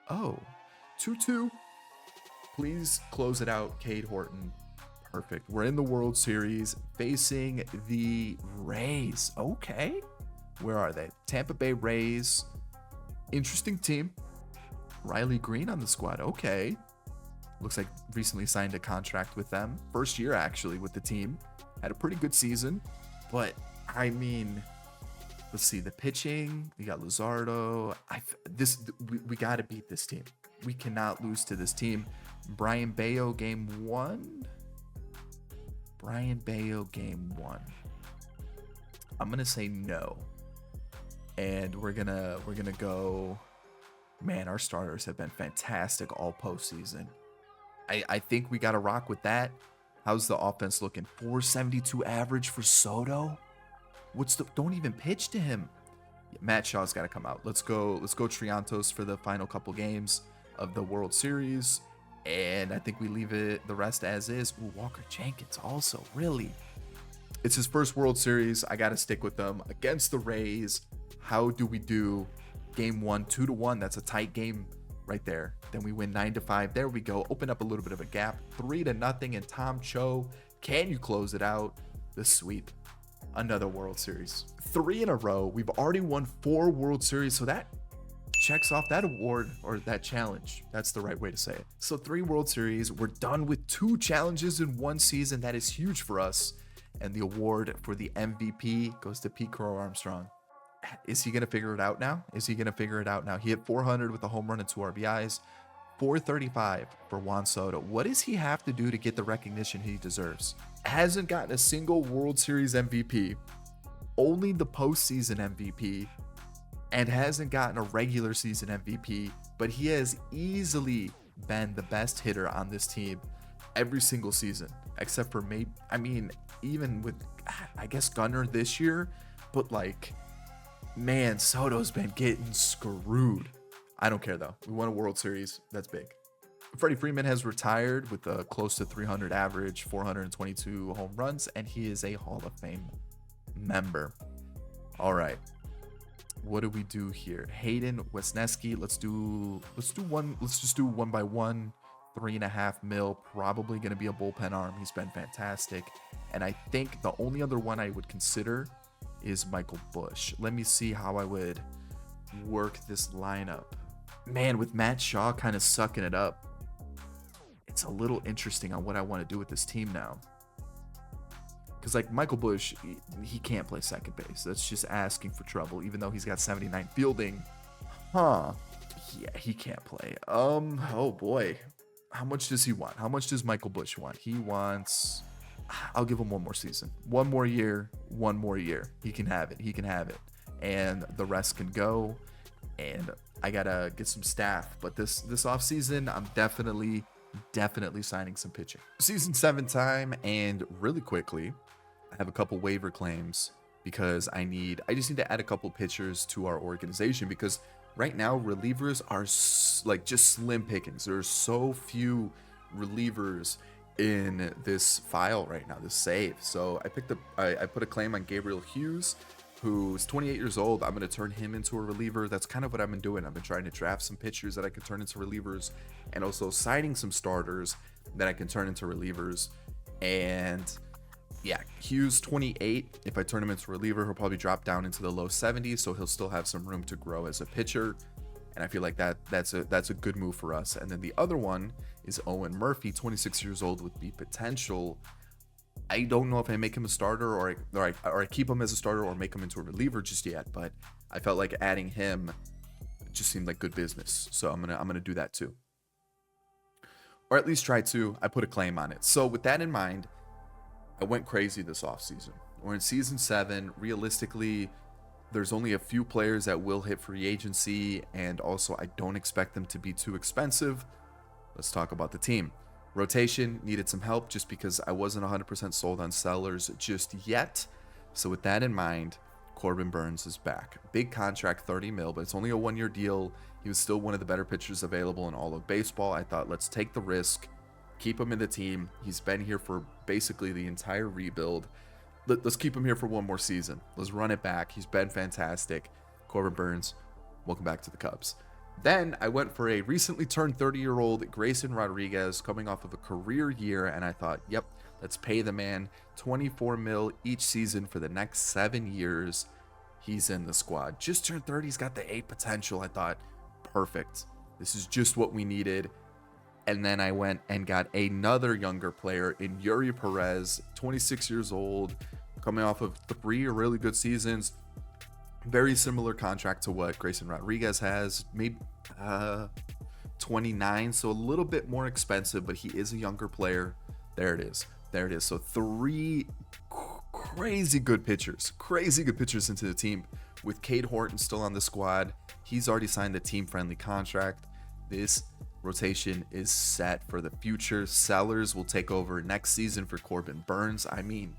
Oh, 2-2. Please close it out, Cade Horton. Perfect. We're in the World Series facing the Rays. Okay. Where are they? Tampa Bay Rays. Interesting team. Riley Green on the squad. Okay. Looks like recently signed a contract with them. First year, actually, with the team. Had a pretty good season. But, I mean, let's see. The pitching. You got Luzardo. We got to beat this team. We cannot lose to this team. Brian Bayo, game 1. Brian Bayo, game 1. I'm going to say no. And we're gonna go. Man, our starters have been fantastic all postseason. I think we got to rock with that. How's the offense looking? 472 average for Soto. Don't even pitch to him. Matt Shaw's got to come out. Let's go TheAntOrtiz for the final couple games of the World Series. And I think we leave it the rest as is. Ooh, Walker Jenkins also, really. It's his first World Series. I got to stick with them against the Rays. How do we do? Game 1, 2-1. That's a tight game right there. Then we win 9-5. There we go. Open up a little bit of a gap. 3-0. And Tom Cho, can you close it out? The sweep. Another World Series. 3 in a row. We've already won 4 World Series. So that checks off that award, or that challenge. That's the right way to say it. So 3 World Series. We're done with 2 challenges in 1 season. That is huge for us. And the award for the MVP goes to Pete Crow Armstrong. Is he going to figure it out now? He hit 400 with a home run and 2 RBIs. 435 for Juan Soto. What does he have to do to get the recognition he deserves? Hasn't gotten a single World Series MVP, only the postseason MVP, and hasn't gotten a regular season MVP, but he has easily been the best hitter on this team every single season, except for maybe, I mean, even with, I guess, Gunnar this year, but like, man, Soto's been getting screwed. I don't care though. We won a World Series. That's big. Freddie Freeman has retired with a close to 300 average, 422 home runs, and he is a Hall of Fame member. All right. What do we do here? Hayden Wesneski. Let's just do 1 by 1. 3.5 mil. Probably going to be a bullpen arm. He's been fantastic. And I think the only other one I would consider is Michael Bush. Let me see how I would work this lineup. Man, with Matt Shaw kind of sucking it up, it's a little interesting on what I want to do with this team now. Because like Michael Bush, he can't play second base. That's just asking for trouble, even though he's got 79 fielding. Yeah, he can't play. Oh boy. How much does he want? How much does Michael Bush want? He wants, I'll give him 1 more season. 1 more year, 1 more year. He can have it. And the rest can go. And I gotta get some staff. But this offseason, I'm definitely signing some pitching. Season 7 time, and really quickly, I have a couple waiver claims because I just need to add a couple pitchers to our organization, because right now relievers are like just slim pickings. There's so few relievers in this file right now, this save. So I put a claim on Gabriel Hughes, who's 28 years old. I'm going to turn him into a reliever. That's kind of what I've been doing. I've been trying to draft some pitchers that I can turn into relievers, and also signing some starters that I can turn into relievers. And yeah, Hughes 28. If I turn him into a reliever, he'll probably drop down into the low 70s, so he'll still have some room to grow as a pitcher. And I feel like that's a good move for us. And then the other one is Owen Murphy, 26 years old with the potential. I don't know if I make him a starter or I keep him as a starter or make him into a reliever just yet, but I felt like adding him just seemed like good business. So I'm gonna do that too. Or at least try to. I put a claim on it. So with that in mind, I went crazy this offseason. We're in season 7. Realistically, there's only a few players that will hit free agency, and also I don't expect them to be too expensive. Let's talk about the team. Rotation needed some help just because I wasn't 100% sold on sellers just yet. So with that in mind, Corbin Burnes is back. Big contract, 30 mil, but it's only a 1-year deal. He was still one of the better pitchers available in all of baseball. I thought, let's take the risk, keep him in the team. He's been here for basically the entire rebuild. Let's keep him here for one more season. Let's run it back. He's been fantastic. Corbin Burnes, welcome back to the Cubs. Then I went for a recently turned 30-year-old Grayson Rodriguez coming off of a career year, and I thought, yep, let's pay the man 24 mil each season for the next 7 years. He's in the squad. Just turned 30. He's got the 8 potential. I thought, perfect. This is just what we needed. And then I went and got another younger player in Yuri Perez, 26 years old, coming off of 3 really good seasons. Very similar contract to what Grayson Rodriguez has, maybe 29, so a little bit more expensive, but he is a younger player. There it is. So 3 crazy good pitchers into the team. With Cade Horton still on the squad, he's already signed the team-friendly contract. This rotation is set for the future. Sellers will take over next season for Corbin Burnes. I mean,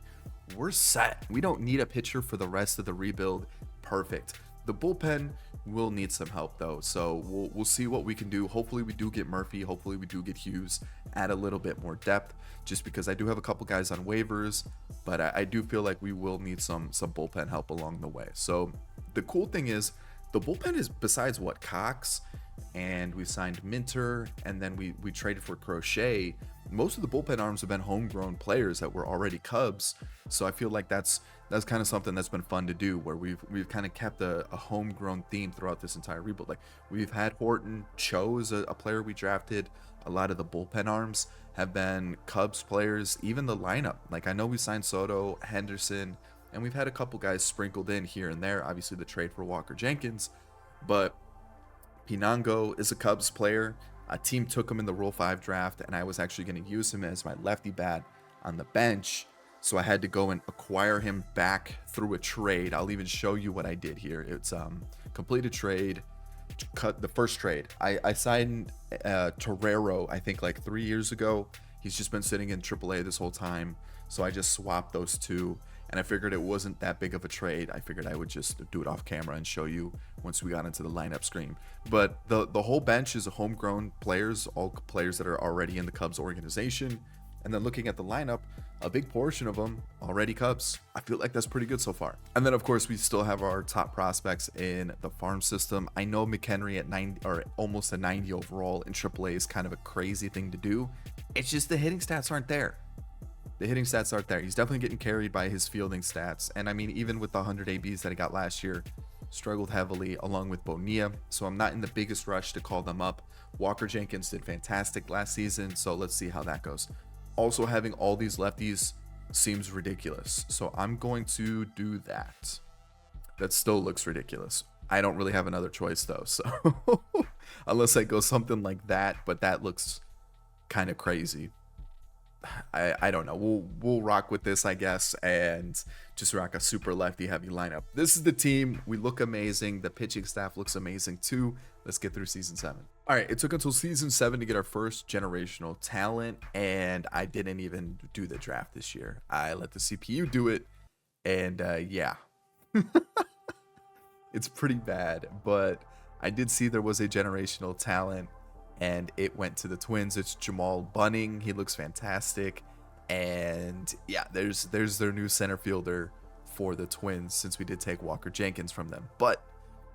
we're set. We don't need a pitcher for the rest of the rebuild. Perfect. The bullpen will need some help though, so we'll see what we can do. Hopefully we do get Murphy. Hopefully we do get Hughes. Add a little bit more depth, just because I do have a couple guys on waivers, but I do feel like we will need some bullpen help along the way. So the cool thing is the bullpen is, besides what, Cox, and we signed Minter, and then we traded for Crochet. Most of the bullpen arms have been homegrown players that were already Cubs, so I feel like that's kind of something that's been fun to do, where we've kind of kept a homegrown theme throughout this entire rebuild. Like, we've had Horton, Cho is a player we drafted. A lot of the bullpen arms have been Cubs players, even the lineup. Like, I know we signed Soto, Henderson, and we've had a couple guys sprinkled in here and there. Obviously the trade for Walker Jenkins, but Pinango is a Cubs player. A team took him in the Rule 5 draft, and I was actually going to use him as my lefty bat on the bench. So I had to go and acquire him back through a trade. I'll even show you what I did here. It's complete a trade. Cut the first trade. I signed Torero, I think like 3 years ago. He's just been sitting in AAA this whole time. So I just swapped those two, and I figured it wasn't that big of a trade. I figured I would just do it off camera and show you once we got into the lineup screen. But the whole bench is homegrown players, all players that are already in the Cubs organization. And then looking at the lineup, a big portion of them already Cubs. I feel like that's pretty good so far. And then of course we still have our top prospects in the farm system. I know McHenry at 90 or almost a 90 overall in AAA is kind of a crazy thing to do. It's just the hitting stats aren't there. He's definitely getting carried by his fielding stats. And I mean, even with the 100 ABs that he got last year, struggled heavily along with Bonilla. So I'm not in the biggest rush to call them up. Walker Jenkins did fantastic last season, so let's see how that goes. Also, having all these lefties seems ridiculous, so I'm going to do that. That still looks ridiculous. I don't really have another choice though, so unless I go something like that, but that looks kind of crazy. I don't know. We'll rock with this, I guess, and just rock a super lefty heavy lineup. This is the team. We look amazing. The pitching staff looks amazing too. Let's get through season 7. All right, it took until season 7 to get our first generational talent, and I didn't even do the draft this year. I let the CPU do it, and yeah. It's pretty bad, but I did see there was a generational talent, and it went to the Twins. It's Jamal Bunning. He looks fantastic. And yeah, there's their new center fielder for the Twins, since we did take Walker Jenkins from them. But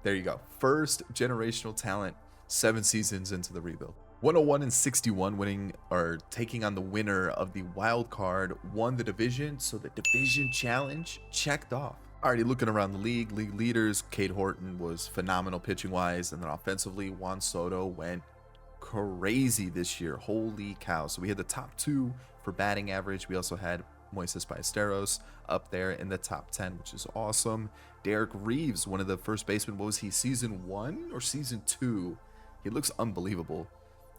there you go. First generational talent, 7 seasons into the rebuild. 101-61, winning or taking on the winner of the wild card, won the division. So the division challenge checked off. Already looking around the league leaders, Cade Horton was phenomenal pitching wise. And then offensively, Juan Soto went crazy this year. Holy cow. So we had the top 2 for batting average. We also had Moises Ballesteros up there in the top 10, which is awesome. Derek Reeves, one of the first basemen, what was he, season 1 or season 2? He looks unbelievable,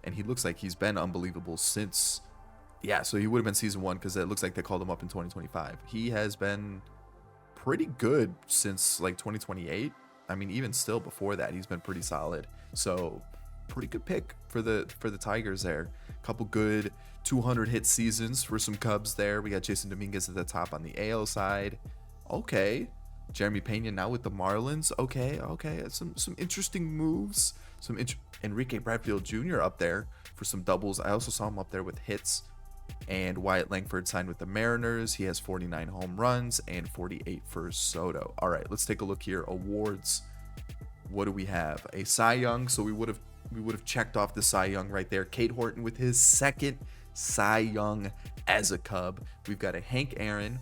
and he looks like he's been unbelievable since, yeah, so he would have been season 1, because it looks like they called him up in 2025. He has been pretty good since like 2028. I mean, even still before that, he's been pretty solid. So pretty good pick for the Tigers there. Couple good 200 hit seasons for some Cubs there. We got Jason Dominguez at the top on the AL side. Okay. Jeremy Pena now with the Marlins. Okay. Some interesting moves. Enrique Bradfield Jr. up there for some doubles. I also saw him up there with hits. And Wyatt Langford signed with the Mariners. He has 49 home runs and 48 for Soto. All right, let's take a look here. Awards. What do we have? A Cy Young. So we would have checked off the Cy Young right there. Cade Horton with his second Cy Young as a Cub. We've got a Hank Aaron,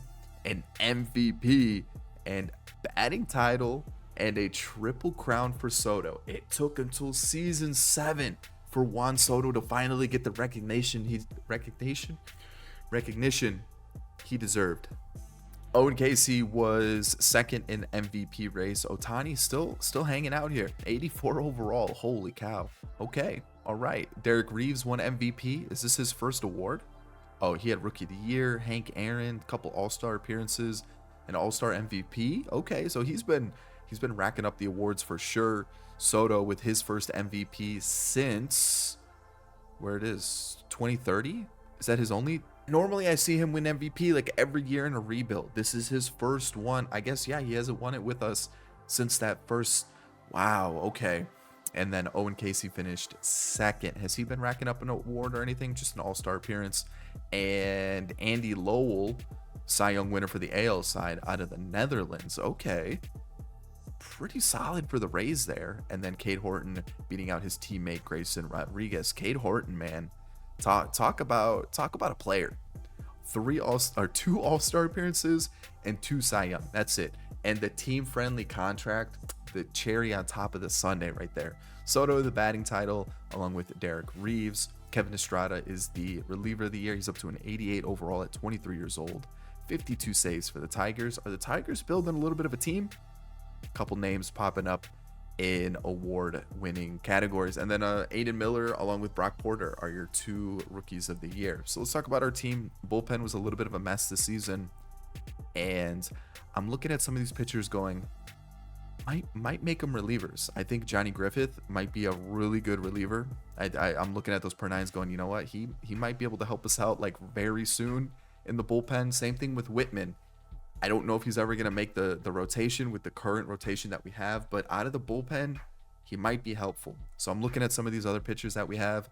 an MVP, and batting title, and a triple crown for Soto. It took until season 7 for Juan Soto to finally get the recognition he deserved. Owen Casey was second in MVP race. Ohtani still hanging out here. 84 overall. Holy cow. Okay. All right. Derek Reeves won MVP. Is this his first award? Oh, he had Rookie of the Year, Hank Aaron, couple All-Star appearances, an All-Star MVP. Okay, so he's been racking up the awards for sure. Soto with his first MVP since, where it is, 2030? Is that his only? Normally I see him win MVP like every year in a rebuild. This is his first one. I guess, yeah, he hasn't won it with us since that first. Wow, okay. And then Owen Casey finished second. Has he been racking up an award or anything? Just an All-Star appearance. And Andy Lowell, Cy Young winner for the AL side out of the Netherlands. Okay. Pretty solid for the Rays there. And then Cade Horton beating out his teammate Grayson Rodriguez. Cade Horton, man, talk about a player. 2 All-Star appearances and 2 Cy Young. That's it. And the team-friendly contract, the cherry on top of the sundae right there. Soto the batting title along with Derek Reeves. Kevin Estrada is the reliever of the year. He's up to an 88 overall at 23 years old. 52 saves for the Tigers. Are the Tigers building a little bit of a team? Couple names popping up in award-winning categories. And then Aiden Miller along with Brock Porter are your 2 rookies of the year. So let's talk about our team. Bullpen was a little bit of a mess this season. And I'm looking at some of these pitchers going, might make them relievers. I think Johnny Griffith might be a really good reliever. I'm looking at those per nines going, you know what? He might be able to help us out like very soon in the bullpen. Same thing with Whitman. I don't know if he's ever going to make the rotation with the current rotation that we have, but out of the bullpen, he might be helpful. So I'm looking at some of these other pitchers that we have.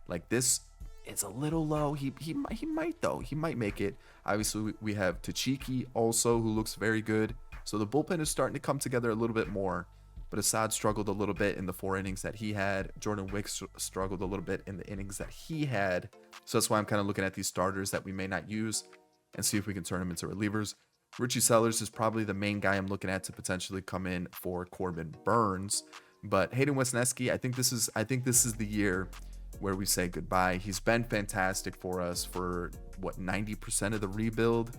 Like this, it's a little low. He might though. He might make it. Obviously, we have Tachiki also, who looks very good. So the bullpen is starting to come together a little bit more. But Assad struggled a little bit in the 4 innings that he had. Jordan Wicks struggled a little bit in the innings that he had. So that's why I'm kind of looking at these starters that we may not use and see if we can turn them into relievers. Richie Sellers is probably the main guy I'm looking at to potentially come in for Corbin Burns. But Hayden Wesneski, I think this is the year where we say goodbye. He's been fantastic for us for what, 90% of the rebuild.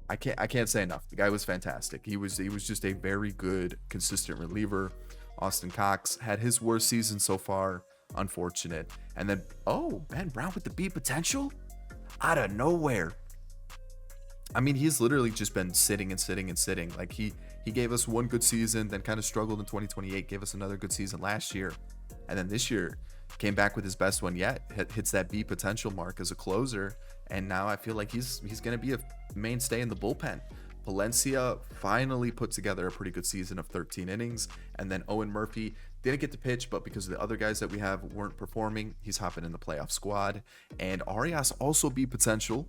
I can't say enough. The guy was fantastic. He was just a very good, consistent reliever. Austin Cox had his worst season so far. Unfortunate. And then, Ben Brown with the B potential out of nowhere. I mean, he's literally just been sitting. Like he gave us one good season, then kind of struggled in 2028, gave us another good season last year. And then this year came back with his best one yet, hits that B potential mark as a closer. And now I feel like he's going to be a mainstay in the bullpen. Palencia finally put together a pretty good season of 13 innings. And then Owen Murphy didn't get to pitch, but because the other guys that we have weren't performing, he's hopping in the playoff squad. And Arias also B potential.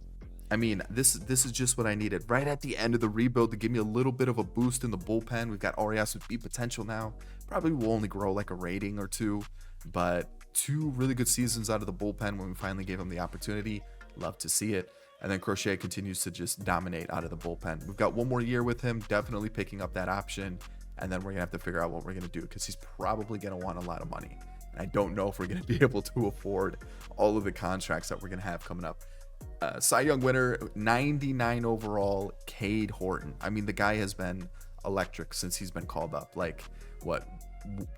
I mean, this is just what I needed right at the end of the rebuild to give me a little bit of a boost in the bullpen. We've got Arias with B potential now. Probably will only grow like a rating or 2, but 2 really good seasons out of the bullpen when we finally gave him the opportunity. Love to see it. And then Crochet continues to just dominate out of the bullpen. We've got 1 more year with him, definitely picking up that option. And then we're going to have to figure out what we're going to do because he's probably going to want a lot of money. And I don't know if we're going to be able to afford all of the contracts that we're going to have coming up. Cy Young winner, 99 overall, Cade Horton. I mean, the guy has been electric since he's been called up. Like, what,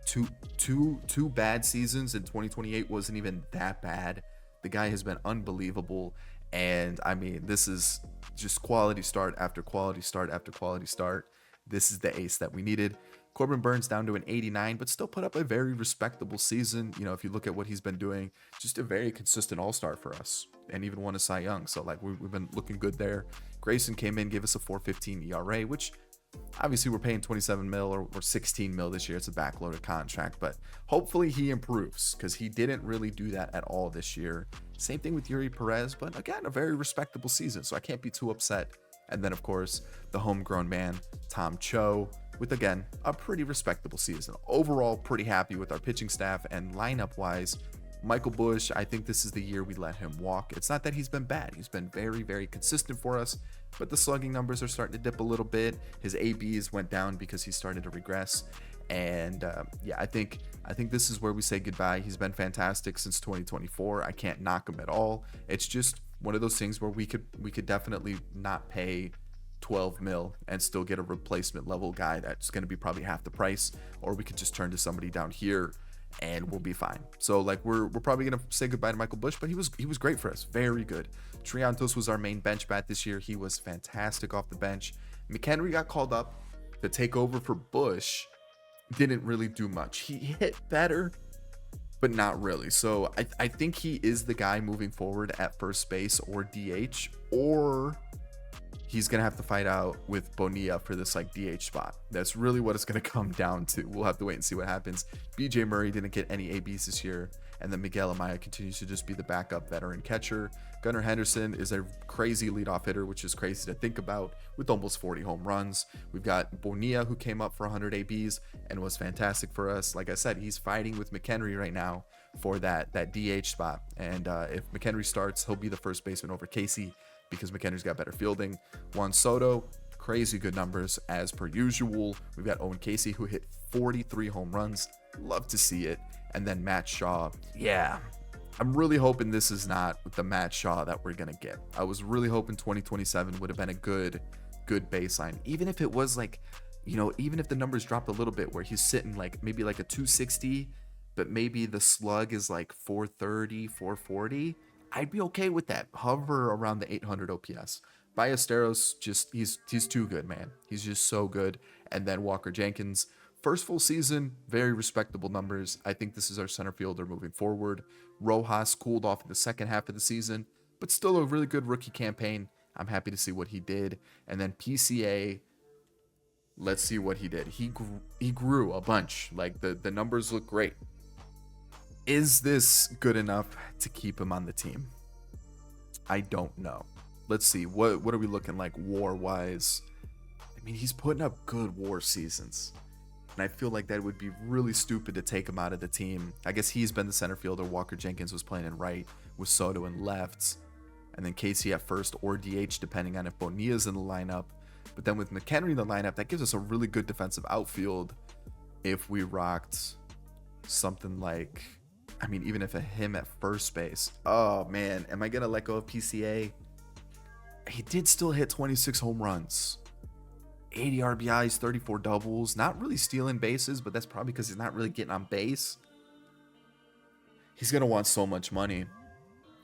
two bad seasons in 2028 wasn't even that bad. The guy has been unbelievable. And I mean, this is just quality start after quality start after quality start. This is the ace that we needed. Corbin Burns down to an 89, but still put up a very respectable season. You know, if you look at what he's been doing, just a very consistent all-star for us, and even won a Cy Young. So like we've been looking good there. Grayson came in, gave us a 4.15 ERA, which obviously we're paying 27 mil or 16 mil this year. It's a backloaded contract, but hopefully he improves because he didn't really do that at all this year. Same thing with Yuri Perez, but again, a very respectable season, so I can't be too upset. And then of course the homegrown man, Tom Cho, with again a pretty respectable season. Overall, pretty happy with our pitching staff, and lineup wise, Michael Busch, I think this is the year we let him walk. It's not that he's been bad. He's been very, very consistent for us, but the slugging numbers are starting to dip a little bit. His ABs went down because he started to regress. And yeah, I think this is where we say goodbye. He's been fantastic since 2024. I can't knock him at all. It's just one of those things where we could definitely not pay 12 mil and still get a replacement level guy that's going to be probably half the price, or we could just turn to somebody down here and we'll be fine. So like we're probably gonna say goodbye to Michael Busch, but he was great for us, very good. TheAntOrtiz was our main bench bat this year. He was fantastic off the bench. McHenry got called up to take over for Busch. Didn't really do much. He hit better, but not really. So I think he is the guy moving forward at first base or DH, or he's going to have to fight out with Bonilla for this like DH spot. That's really what it's going to come down to. We'll have to wait and see what happens. BJ Murray didn't get any ABs this year. And then Miguel Amaya continues to just be the backup veteran catcher. Gunnar Henderson is a crazy leadoff hitter, which is crazy to think about, with almost 40 home runs. We've got Bonilla, who came up for 100 ABs and was fantastic for us. Like I said, he's fighting with McHenry right now for that DH spot. And if McHenry starts, he'll be the first baseman over Casey, because McHenry's got better fielding. Juan Soto, crazy good numbers as per usual. We've got Owen Casey, who hit 43 home runs. Love to see it. And then Matt Shaw. Yeah, I'm really hoping this is not the Matt Shaw that we're going to get. I was really hoping 2027 would have been a good baseline. Even if it was like, you know, even if the numbers dropped a little bit where he's sitting like maybe like a 260, but maybe the slug is like 430, 440. I'd be okay with that. Hover around the 800 OPS. Ballesteros, just he's too good, man. He's just so good. And then Walker Jenkins, first full season, very respectable numbers. I think this is our center fielder moving forward. Rojas cooled off in the second half of the season, but still a really good rookie campaign. I'm happy to see what he did. And then PCA, let's see what he did. He grew a bunch. Like the numbers look great. Is this good enough to keep him on the team? I don't know. Let's see. What are we looking like WAR-wise? I mean, he's putting up good WAR seasons. And I feel like that would be really stupid to take him out of the team. I guess he's been the center fielder. Walker Jenkins was playing in right with Soto in left. And then Casey at first or DH, depending on if Bonilla's in the lineup. But then with McHenry in the lineup, that gives us a really good defensive outfield if we rocked something like, I mean, even if him at first base. Oh, man. Am I going to let go of PCA? He did still hit 26 home runs. 80 RBIs, 34 doubles. Not really stealing bases, but that's probably because he's not really getting on base. He's going to want so much money.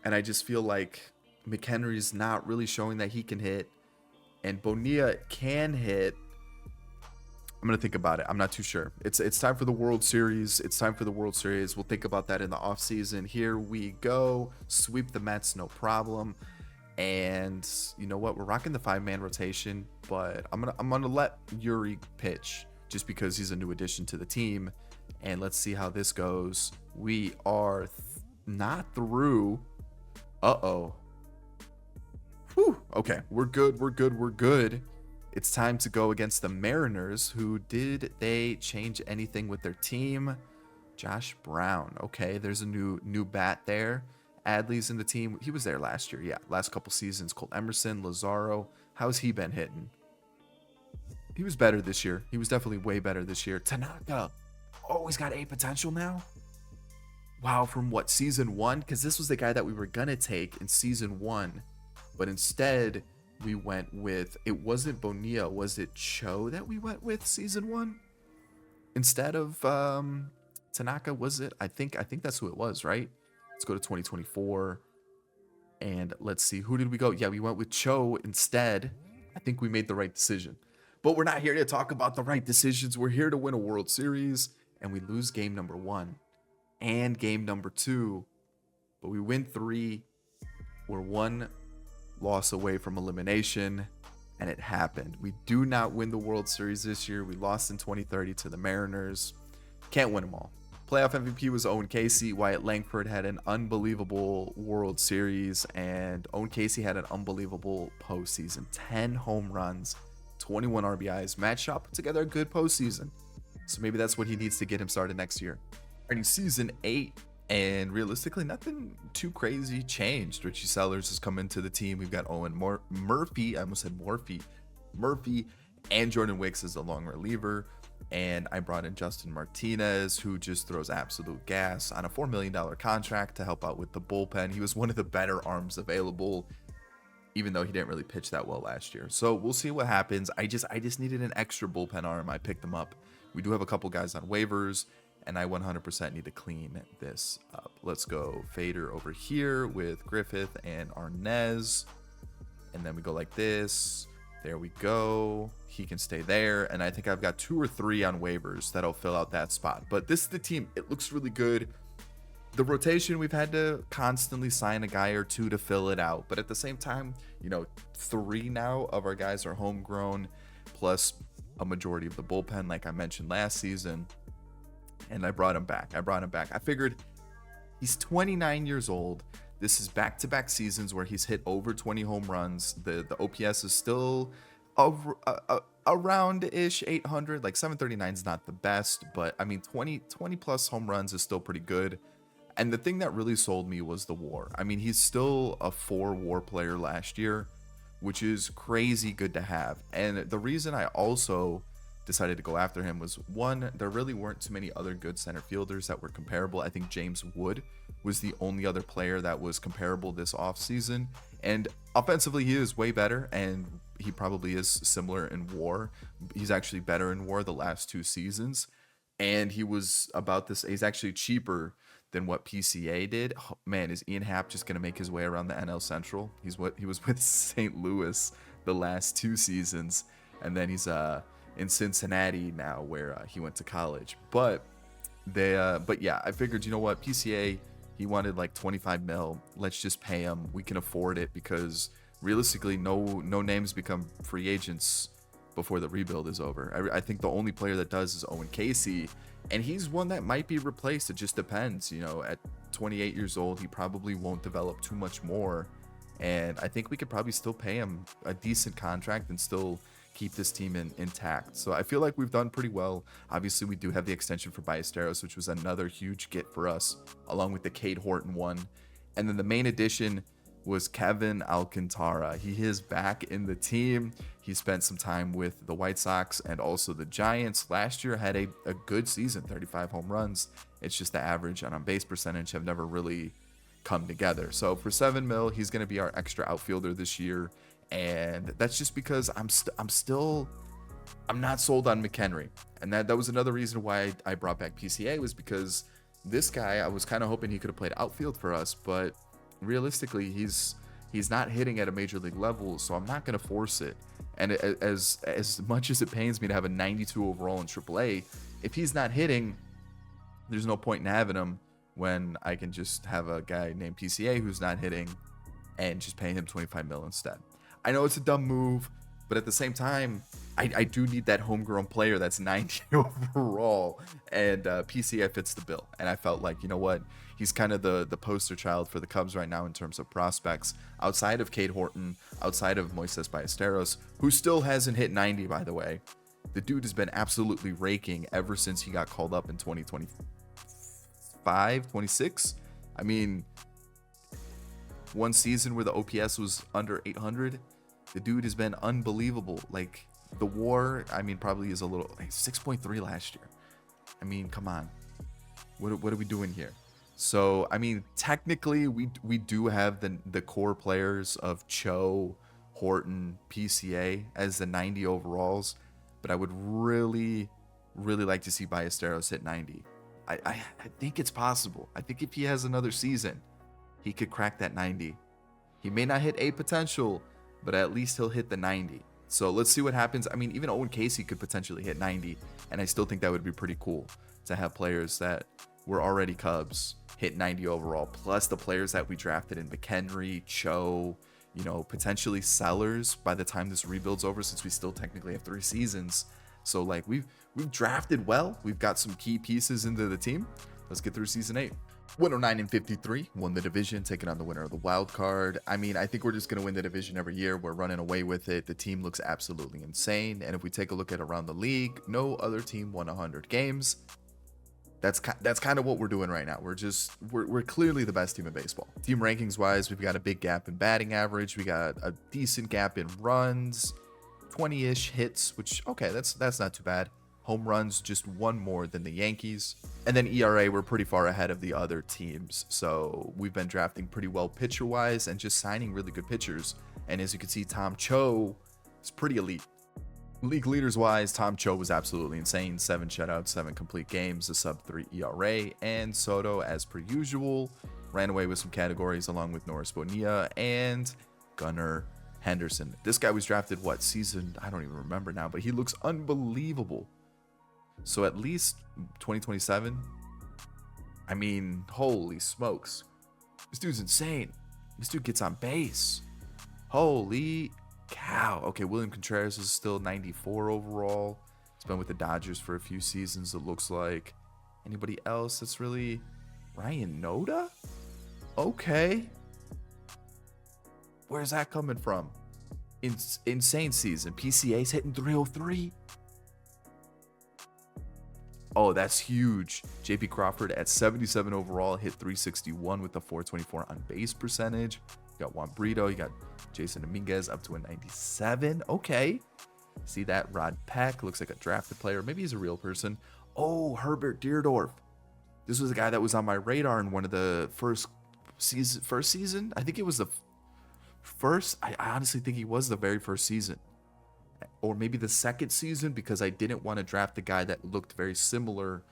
And I just feel like McHenry's not really showing that he can hit. And Bonilla can hit. I'm going to think about it. I'm not too sure. It's time for the World Series. It's time for the World Series. We'll think about that in the offseason. Here we go. Sweep the Mets, no problem. And you know what? We're rocking the 5-man rotation, but I'm gonna let Yuri pitch just because he's a new addition to the team. And let's see how this goes. We are not through. Uh-oh. Whew. Okay, we're good. It's time to go against the Mariners. Who did they change anything with their team? Josh Brown. Okay, there's a new bat there. Adley's in the team. He was there last year. Yeah, last couple seasons. Cole Emerson, Lazaro. How's he been hitting? He was better this year. He was definitely way better this year. Tanaka. Oh, he's got A potential now? Wow, from what, season 1? Because this was the guy that we were going to take in season 1. But instead, we went with, it wasn't Bonilla. Was it Cho that we went with season 1? Instead of Tanaka, was it? I think that's who it was, right? Let's go to 2024 and let's see. Who did we go? Yeah, we went with Cho instead. I think we made the right decision. But we're not here to talk about the right decisions. We're here to win a World Series, and we lose game number 1 and game number 2, but we win 3. We're 1 loss away from elimination, and it happened. We do not win the World Series this year. We lost in 2030 to the Mariners. Can't win them all. Playoff MVP was Owen Casey. Wyatt Langford had an unbelievable World Series, and Owen Casey had an unbelievable postseason. 10 home runs, 21 RBIs. Matt Shaw put together a good postseason, so maybe that's what he needs to get him started next year. Starting season 8, and realistically, nothing too crazy changed. Richie Sellers has come into the team. We've got Owen Murphy. I almost said Morphy. Murphy and Jordan Wicks as a long reliever. And I brought in Justin Martinez, who just throws absolute gas on a $4 million contract to help out with the bullpen. He was one of the better arms available, even though he didn't really pitch that well last year. So we'll see what happens. I just needed an extra bullpen arm. I picked him up. We do have a couple guys on waivers, and I 100% need to clean this up. Let's go Fader over here with Griffith and Arnez. And then we go like this. There we go. He can stay there. And I think I've got 2 or 3 on waivers that'll fill out that spot. But this is the team. It looks really good. The rotation, we've had to constantly sign a guy or 2 to fill it out. But at the same time, 3 now of our guys are homegrown, plus a majority of the bullpen, like I mentioned last season. And I brought him back. I figured he's 29 years old. This is back-to-back seasons where he's hit over 20 home runs. The OPS is still around-ish 800. Like 739 is not the best, but I mean 20 plus home runs is still pretty good. And the thing that really sold me was the WAR. I mean, he's still a 4 WAR player last year, which is crazy good to have. And the reason I also decided to go after him was, one, there really weren't too many other good center fielders that were comparable. I think James Wood was the only other player that was comparable this offseason. And offensively, he is way better, and he probably is similar in WAR. He's actually better in WAR the last 2 seasons. And he was about this, he's actually cheaper than what PCA did. Oh, man, is Ian Happ just going to make his way around the NL Central? He was with St. Louis the last 2 seasons, and then he's in Cincinnati now, where he went to college. But yeah, I figured, you know what, PCA, he wanted like 25 mil. Let's just pay him. We can afford it, because realistically, no names become free agents before the rebuild is over. I think the only player that does is Owen Casey, and he's one that might be replaced. It just depends. At 28 years old, he probably won't develop too much more, and I think we could probably still pay him a decent contract and still keep this team intact. So I feel like we've done pretty well. Obviously, we do have the extension for Ballesteros, which was another huge get for us, along with the Cade Horton one. And then the main addition was Kevin Alcantara. He is back in the team. He spent some time with the White Sox and also the Giants. Last year had a good season, 35 home runs. It's just the average and on base percentage have never really come together. So for 7 mil, he's going to be our extra outfielder this year. And that's just because I'm not sold on McHenry. And that was another reason why I brought back PCA, was because this guy, I was kind of hoping he could have played outfield for us, but realistically, he's not hitting at a major league level, so I'm not going to force it. And as much as it pains me to have a 92 overall in AAA, if he's not hitting, there's no point in having him when I can just have a guy named PCA who's not hitting and just pay him 25 mil instead. I know it's a dumb move, but at the same time, I do need that homegrown player that's 90 overall, and PCA fits the bill. And I felt like, you know what, he's kind of the poster child for the Cubs right now in terms of prospects, outside of Cade Horton, outside of Moises Ballesteros, who still hasn't hit 90, by the way. The dude has been absolutely raking ever since he got called up in 2025, 26. I mean, one season where the OPS was under 800. The dude has been unbelievable. Like, the WAR, I mean, probably is a little, like 6.3 last year. I mean, come on. What are we doing here? So, I mean, technically, we do have the core players of Cho, Horton, PCA as the 90 overalls, but I would really, really like to see Ballesteros hit 90. I think it's possible. I think if he has another season, he could crack that 90. He may not hit A potential, but at least he'll hit the 90. So let's see what happens. I mean, even Owen Casey could potentially hit 90, and I still think that would be pretty cool to have players that were already Cubs hit 90 overall, plus the players that we drafted in McHenry, Cho, you know, potentially sellers by the time this rebuild's over, since we still technically have 3 seasons. So like we've drafted well. We've got some key pieces into the team. Let's get through season 8. Winner 9-53 won the division, taking on the winner of the wild card. I mean, I think we're just going to win the division every year. We're running away with it. The team looks absolutely insane. And if we take a look at around the league, no other team won 100 games. That's kind of what we're doing right now. We're clearly the best team in baseball. Team rankings wise, we've got a big gap in batting average. We got a decent gap in runs, 20-ish hits, which, okay, that's not too bad. Home runs, just one more than the Yankees. And then ERA, we're pretty far ahead of the other teams. So we've been drafting pretty well pitcher-wise and just signing really good pitchers. And as you can see, Tom Cho is pretty elite. League leaders-wise, Tom Cho was absolutely insane. 7 shutouts, 7 complete games, a sub-3 ERA. And Soto, as per usual, ran away with some categories along with Norris Bonilla and Gunnar Henderson. This guy was drafted, what, season? I don't even remember now, but he looks unbelievable. So at least 2027, I mean, holy smokes. This dude's insane. This dude gets on base. Holy cow. Okay, William Contreras is still 94 overall. He's been with the Dodgers for a few seasons, it looks like. Anybody else that's really... Ryan Noda? Okay. Where's that coming from? Insane season. PCA's hitting 303. Oh, that's huge. JP Crawford at 77 overall, hit 361 with a 424 on base percentage. You got Juan Brito, you got Jason Dominguez up to a 97. Okay. See that? Rod Peck looks like a drafted player. Maybe he's a real person. Oh, Herbert Deerdorf. This was a guy that was on my radar in one of the first season. I think it was the first. I honestly think he was the very first season. Or maybe the second season, because I didn't want to draft a guy that looked very similar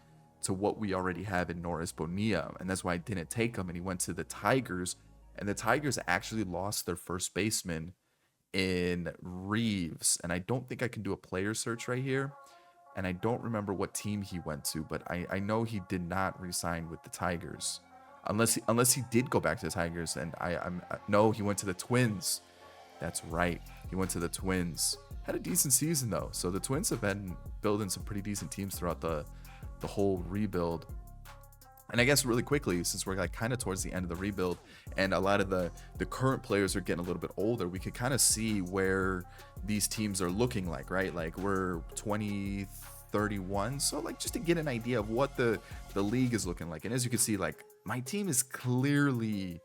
to what we already have in Norris Bonilla. And that's why I didn't take him. And he went to the Tigers. And the Tigers actually lost their first baseman in Reeves. And I don't think I can do a player search right here. And I don't remember what team he went to. But I know he did not re-sign with the Tigers. Unless he did go back to the Tigers. And no, he went to the Twins. That's right. He went to the Twins. Had a decent season though, so the Twins have been building some pretty decent teams throughout the whole rebuild. And I guess really quickly, since we're like kind of towards the end of the rebuild and a lot of the current players are getting a little bit older, we could kind of see where these teams are looking like, right? Like we're 2031, so like just to get an idea of what the league is looking like. And as you can see, like my team is clearly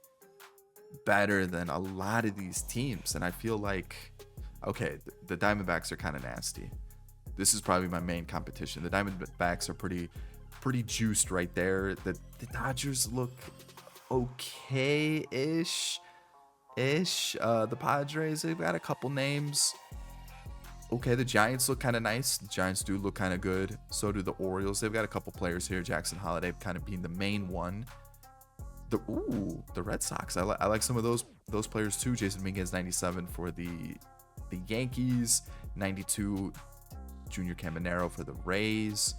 better than a lot of these teams, and I feel like, okay, the Diamondbacks are kind of nasty. This is probably my main competition. The Diamondbacks are pretty juiced right there. The Dodgers look okay-ish. The Padres, they've got a couple names. Okay, the Giants look kind of nice. The Giants do look kind of good. So do the Orioles. They've got a couple players here. Jackson Holliday kind of being the main one. The Red Sox. I like some of those players too. Jason Dominguez 97 for the Yankees, 92 Junior Caminero for the Rays.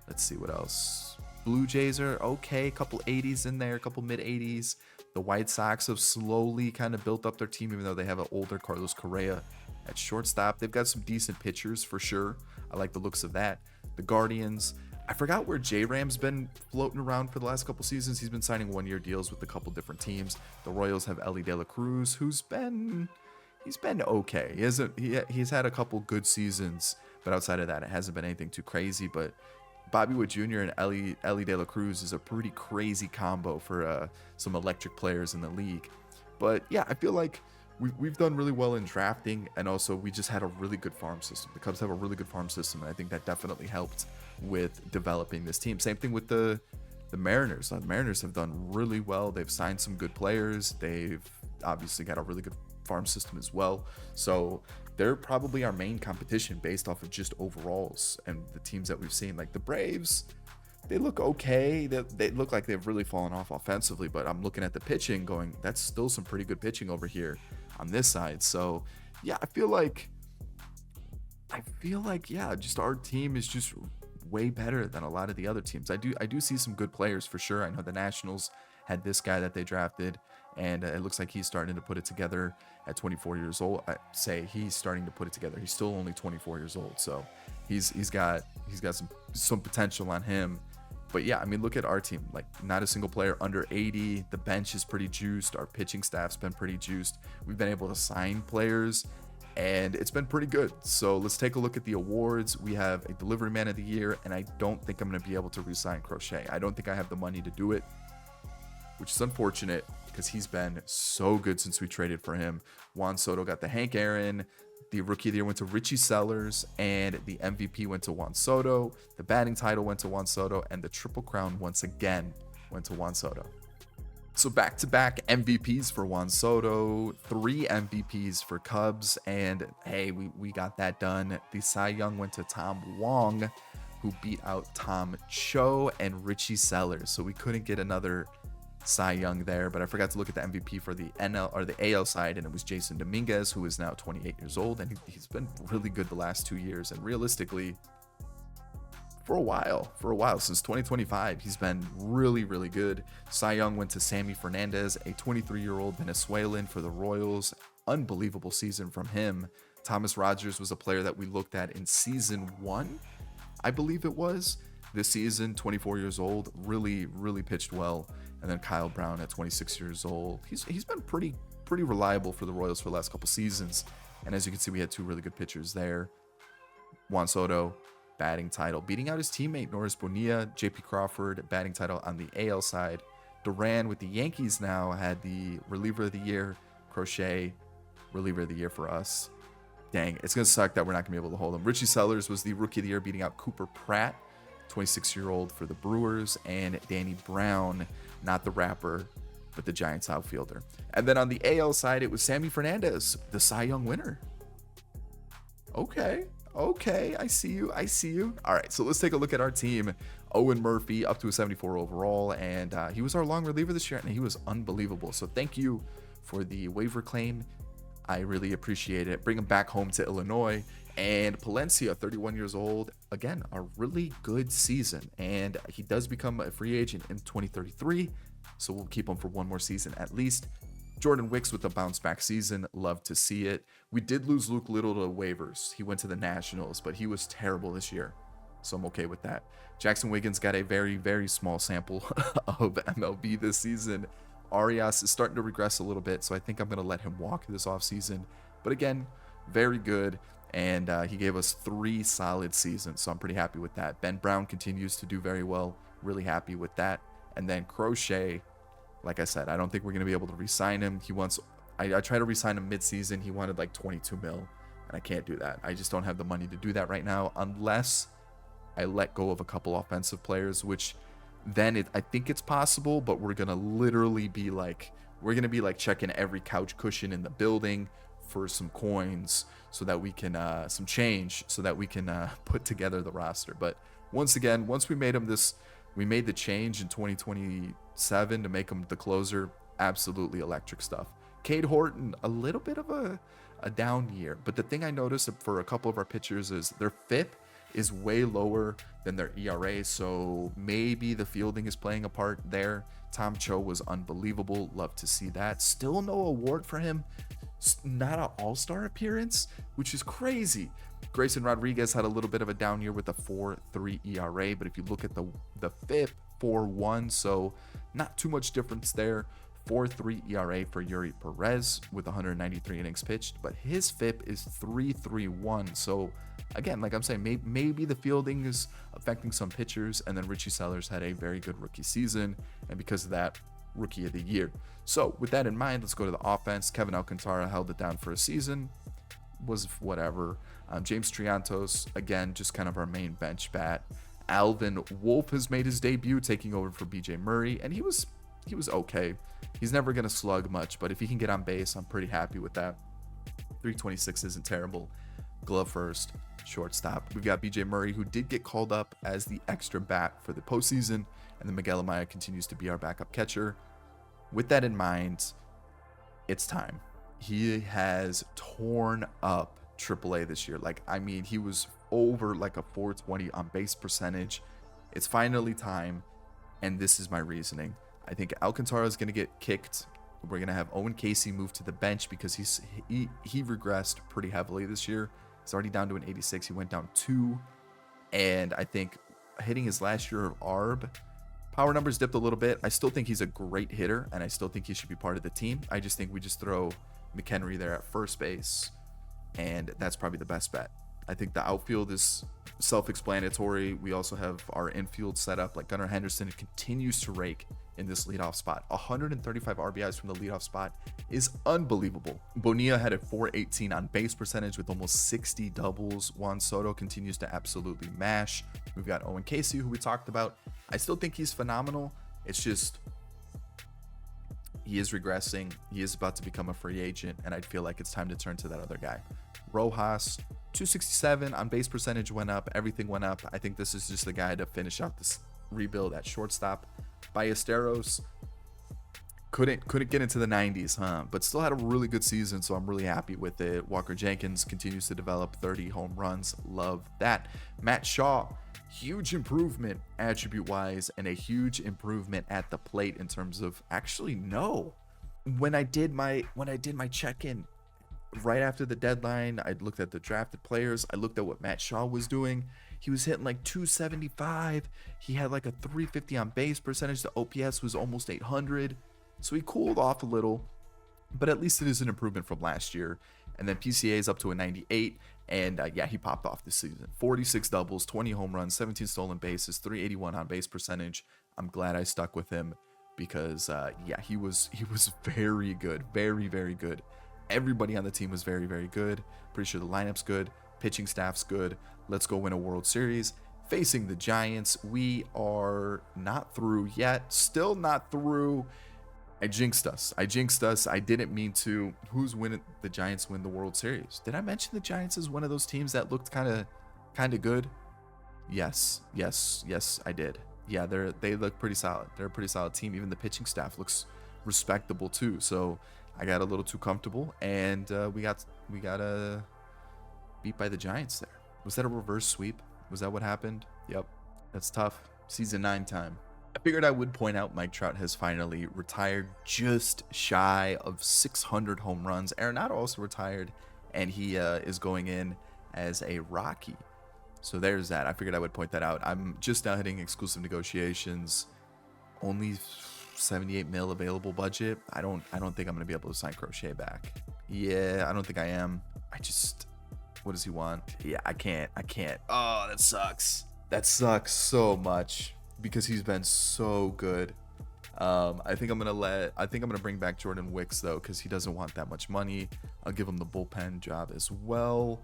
Let's see what else. Blue Jays are okay, a couple 80s in there, a couple mid 80s. The White Sox have slowly kind of built up their team, even though they have an older Carlos Correa at shortstop. They've got some decent pitchers for sure. I like the looks of that. The Guardians, I forgot where J-Ram's been floating around for the last couple seasons. He's been signing one-year deals with a couple different teams. The Royals have Ellie De La Cruz, who's been okay. He's had a couple good seasons, but outside of that, it hasn't been anything too crazy. But Bobby Wood Jr. and Ellie De La Cruz is a pretty crazy combo for some electric players in the league. But yeah, I feel like we've done really well in drafting, and also we just had a really good farm system. The Cubs have a really good farm system, and I think that definitely helped with developing this team. Same thing with the Mariners. The Mariners have done really well. They've signed some good players. They've obviously got a really good farm system as well. So they're probably our main competition based off of just overalls and the teams that we've seen. Like the Braves, they look okay. They look like they've really fallen off offensively, but I'm looking at the pitching going, that's still some pretty good pitching over here on this side. So yeah, I feel like I feel like, yeah, just our team is just way better than a lot of the other teams. I do see some good players for sure. I know the Nationals had this guy that they drafted, and it looks like he's starting to put it together at 24 years old. I say he's starting to put it together. He's still only 24 years old, so he's got some potential on him. But yeah, I mean, look at our team. Like, not a single player under 80. The bench is pretty juiced. Our pitching staff's been pretty juiced. We've been able to sign players, and it's been pretty good. So let's take a look at the awards. We have a delivery man of the year, and I don't think I'm going to be able to re-sign Crochet. I don't think I have the money to do it, which is unfortunate because he's been so good since we traded for him. Juan Soto got the Hank Aaron. The rookie of the year went to Richie Sellers, and the MVP went to Juan Soto. The batting title went to Juan Soto, and the Triple Crown once again went to Juan Soto. So back-to-back MVPs for Juan Soto, 3 MVPs for Cubs, and hey, we got that done. The Cy Young went to Tom Wong, who beat out Tom Cho and Richie Sellers. So we couldn't get another Cy Young there, but I forgot to look at the MVP for the NL or the AL side, and it was Jason Dominguez, who is now 28 years old, and he's been really good the last 2 years, and realistically, for a while since 2025, he's been really good. Cy Young went to Sammy Fernandez, a 23-year-old Venezuelan for the Royals. Unbelievable season from him. Thomas Rogers was a player that we looked at in season 1, I believe it was. This season, 24 years old, really pitched well. And then Kyle Brown at 26 years old. He's been pretty reliable for the Royals for the last couple seasons. And as you can see, we had 2 really good pitchers there. Juan Soto, batting title, beating out his teammate Norris Bonilla. JP Crawford, batting title on the AL side. Duran with the Yankees now had the reliever of the year. Crochet, reliever of the year for us. Dang, it's going to suck that we're not going to be able to hold him. Richie Sellers was the rookie of the year, beating out Cooper Pratt, 26-year-old for the Brewers, and Danny Brown, not the rapper, but the Giants outfielder. And then on the AL side, it was Sammy Fernandez, the Cy Young winner. Okay, I see you. All right, so let's take a look at our team. Owen Murphy up to a 74 overall, and he was our long reliever this year, and he was unbelievable. So thank you for the waiver claim. I really appreciate it. Bring him back home to Illinois. And Palencia, 31 years old, again, a really good season. And he does become a free agent in 2033, so we'll keep him for 1 more season at least. Jordan Wicks with a bounce back season, love to see it. We did lose Luke Little to waivers. He went to the Nationals, but he was terrible this year, so I'm okay with that. Jackson Wiggins got a very small sample of MLB this season. Arias is starting to regress a little bit, so I think I'm going to let him walk this offseason. But again, very good. And he gave us 3 solid seasons, so I'm pretty happy with that. Ben Brown continues to do very well. Really happy with that. And then Crochet, like I said, I don't think we're going to be able to re-sign him. He wants, I tried to re-sign him mid-season. He wanted like 22 mil, and I can't do that. I just don't have the money to do that right now unless I let go of a couple offensive players, which then I think it's possible, but we're going to literally be like, checking every couch cushion in the building for some coins so that we can some change so that we can put together the roster. But once again, once we made the change in 2027 to make him the closer. Absolutely electric stuff. Cade Horton, a little bit of a down year, but the thing I noticed for a couple of our pitchers is their FIP is way lower than their ERA, so maybe the fielding is playing a part there. Tom Cho was unbelievable, love to see that. Still no award for him, not an all-star appearance, which is crazy. Grayson Rodriguez had a little bit of a down year with a 4.3 ERA, but if you look at the FIP, 4.1, so not too much difference there. 4.3 ERA for Yuri Perez with 193 innings pitched, but his FIP is 3.31. So again, like I'm saying, maybe the fielding is affecting some pitchers, and then Richie Sellers had a very good rookie season, and because of that, rookie of the year. So with that in mind, let's go to the offense. Kevin Alcantara held it down for a season, was whatever. James Triantos, again, just kind of our main bench bat. Alvin Wolf has made his debut, taking over for BJ Murray, and he was okay. He's never going to slug much, but if he can get on base, I'm pretty happy with that. 326 isn't terrible. Glove first, shortstop. We've got BJ Murray, who did get called up as the extra bat for the postseason, and then Miguel Amaya continues to be our backup catcher. With that in mind, it's time. He has torn up AAA this year. Like, I mean, he was over like a 420 on base percentage. It's finally time, and this is my reasoning. I think Alcantara is going to get kicked. We're going to have Owen Casey move to the bench because he regressed pretty heavily this year. He's already down to an 86. He went down 2. And I think hitting his last year of ARB, power numbers dipped a little bit. I still think he's a great hitter, and I still think he should be part of the team. I just think we just throw McHenry there at first base, and that's probably the best bet. I think the outfield is self-explanatory. We also have our infield set up. Like, Gunnar Henderson continues to rake in this leadoff spot. 135 RBIs from the leadoff spot is unbelievable. Bonilla had a 418 on base percentage with almost 60 doubles. Juan Soto continues to absolutely mash. We've got Owen Casey, who we talked about. I still think he's phenomenal. It's just he is regressing. He is about to become a free agent, and I feel like it's time to turn to that other guy. Rojas, 267 on base percentage went up. Everything went up. I think this is just the guy to finish out this rebuild at shortstop. Ballesteros couldn't get into the 90s, but still had a really good season, so I'm really happy with it. Walker Jenkins continues to develop 30 home runs. Love that. Matt Shaw, huge improvement attribute wise, and a huge improvement at the plate in terms of when I did my check-in right after the deadline, I looked at the drafted players. I looked at what Matt Shaw was doing. He was hitting like 275. He had like a 350 on base percentage. The OPS was almost 800. So he cooled off a little, but at least it is an improvement from last year. And then PCA is up to a 98. And yeah, he popped off this season. 46 doubles, 20 home runs, 17 stolen bases, 381 on base percentage. I'm glad I stuck with him because yeah, he was very good. Very, very good. Everybody on the team was very, very good. Pretty sure the lineup's good. Pitching staff's good. Let's go win a World Series. Facing the Giants, we are not through yet. Still not through. I jinxed us. I didn't mean to. Who's winning? The Giants win the World Series. Did I mention the Giants as one of those teams that looked kind of good? Yes, I did. Yeah, they look pretty solid. They're a pretty solid team. Even the pitching staff looks respectable too. So I got a little too comfortable, and we got beat by the Giants there. Was that a reverse sweep? Was that what happened? Yep. That's tough. Season 9 time. I figured I would point out Mike Trout has finally retired just shy of 600 home runs. Arenado also retired, and he is going in as a Rocky. So there's that. I figured I would point that out. I'm just now hitting exclusive negotiations. Only 78 mil available budget. I don't think I'm going to be able to sign Crochet back. Yeah, I don't think I am. What does he want? Yeah, I can't. Oh, that sucks. That sucks so much because he's been so good. I think I'm gonna bring back Jordan Wicks though, because he doesn't want that much money. I'll give him the bullpen job as well,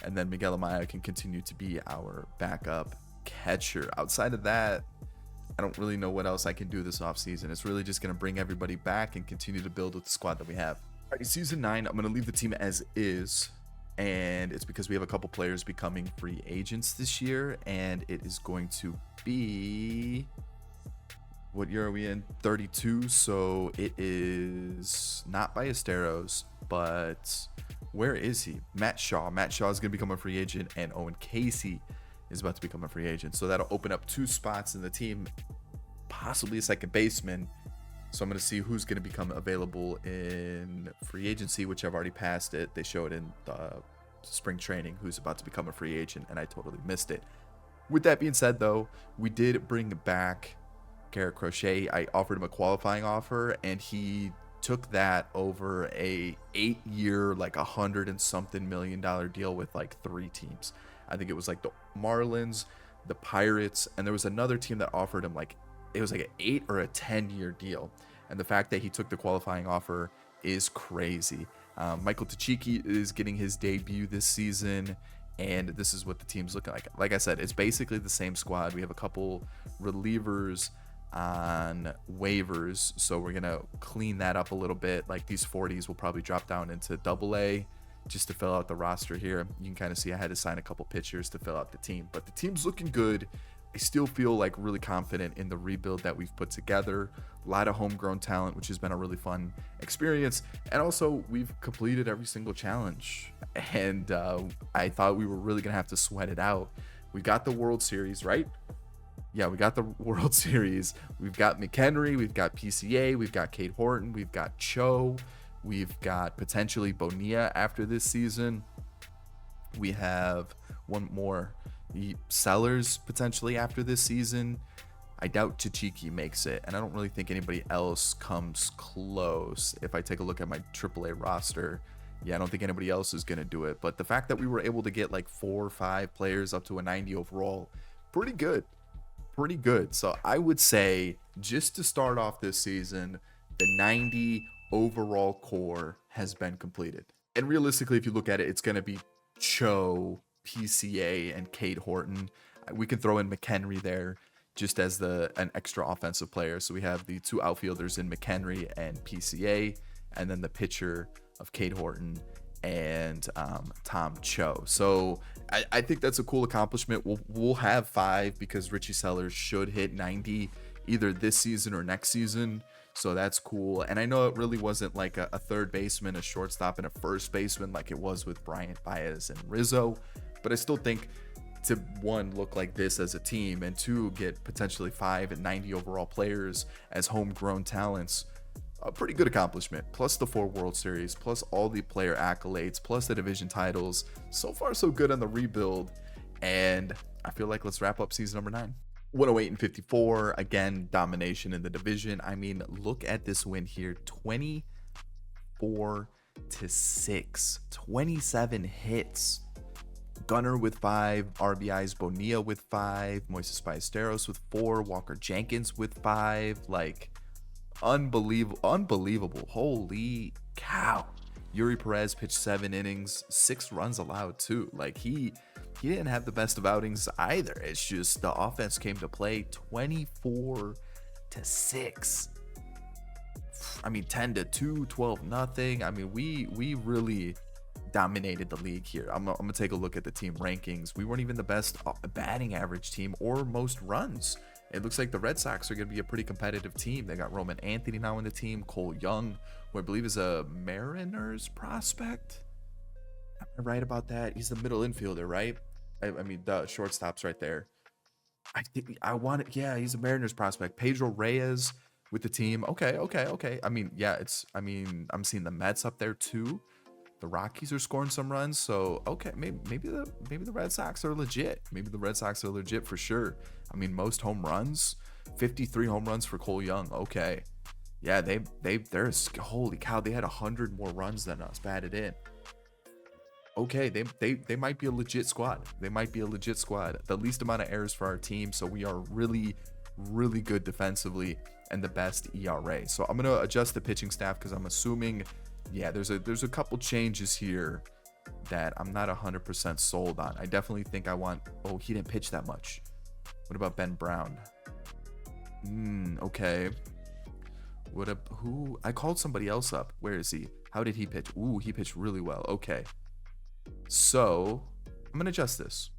and then Miguel Amaya can continue to be our backup catcher. Outside of that, I don't really know what else I can do this offseason. It's really just gonna bring everybody back and continue to build with the squad that we have. All right, season 9, I'm gonna leave the team as is. And it's because we have a couple players becoming free agents this year, and it is going to be, what year are we in? 32. So it is not Ballesteros, but where is he? Matt Shaw is going to become a free agent, and Owen Casey is about to become a free agent. So that'll open up 2 spots in the team, possibly a second baseman. So I'm going to see who's going to become available in free agency, which I've already passed it. They showed in the spring training who's about to become a free agent, and I totally missed it. With that being said, though, we did bring back Garrett Crochet. I offered him a qualifying offer, and took that over a 8-year, like $100 and something million deal with like 3 teams. I think it was like the Marlins, the Pirates, and there was another team that offered him like, it was like an 8 or a 10-year deal. And the fact that he took the qualifying offer is crazy. Michael Tachiki is getting his debut this season, and this is what the team's looking like. Like I said, it's basically the same squad. We have a couple relievers on waivers, so we're gonna clean that up a little bit. Like these 40s will probably drop down into AA just to fill out the roster here. You can kind of see I had to sign a couple pitchers to fill out the team, but the team's looking good. I still feel like really confident in the rebuild that we've put together. A lot of homegrown talent, which has been a really fun experience. And also, we've completed every single challenge. And I thought we were really going to have to sweat it out. We got the World Series, right? Yeah, we got the World Series. We've got McHenry, we've got PCA, we've got Cade Horton, we've got Cho, we've got potentially Bonilla after this season. We have one more, Sellers potentially after this season. I doubt Chichiki makes it, and I don't really think anybody else comes close. If I take a look at my AAA roster, yeah, I don't think anybody else is going to do it. But the fact that we were able to get like 4 or 5 players up to a 90 overall, pretty good. Pretty good. So I would say, just to start off this season, the 90 overall core has been completed. And realistically, if you look at it, it's going to be Cho, PCA, and Cade Horton. We can throw in McHenry there just as an extra offensive player. So we have the 2 outfielders in McHenry and PCA, and then the pitcher of Cade Horton and Tom Cho. So I think that's a cool accomplishment. We'll have 5 because Richie Sellers should hit 90 either this season or next season. So that's cool. And I know it really wasn't like a third baseman, a shortstop, and a first baseman like it was with Bryant, Baez, and Rizzo. But I still think to, 1, look like this as a team, and 2, get potentially 5 and 90 overall players as homegrown talents, a pretty good accomplishment. Plus the 4 World Series, plus all the player accolades, plus the division titles. So far, so good on the rebuild. And I feel like let's wrap up season number 9. 108 and 54. Again, domination in the division. I mean, look at this win here. 24-6. 27 hits. Gunnar with 5 RBIs, Bonilla with 5, Moises Ballesteros with 4, Walker Jenkins with 5. Like, unbelievable. Holy cow. Yuri Perez pitched 7 innings, 6 runs allowed too. Like, he didn't have the best of outings either. It's just the offense came to play. 24-6. I mean, 10-2, 12-0. I mean, we really dominated the league here. I'm gonna take a look at the team rankings. We weren't even the best batting average team or most runs. It looks like the Red Sox are going to be a pretty competitive team. They got Roman Anthony now in the team, Cole Young, who I believe is a Mariners prospect. Am I right about that? He's the middle infielder, right? I mean, the shortstop's right there. I think yeah, he's a Mariners prospect. Pedro Reyes with the team. Okay. I mean, yeah, I'm seeing the Mets up there too. The Rockies are scoring some runs, so okay, maybe the Red Sox are legit. Maybe the Red Sox are legit for sure. I mean, most home runs, 53 home runs for Cole Young. Okay, yeah, they're holy cow, they had 100 more runs than us batted in. Okay, they might be a legit squad. The least amount of errors for our team, so we are really good defensively and the best ERA. So I'm gonna adjust the pitching staff because I'm assuming, yeah, there's a couple changes here that I'm not 100% sold on. I definitely think I want. Oh, he didn't pitch that much. What about Ben Brown? Okay. Who? I called somebody else up. Where is he? How did he pitch? Ooh, he pitched really well. Okay. So I'm gonna adjust this.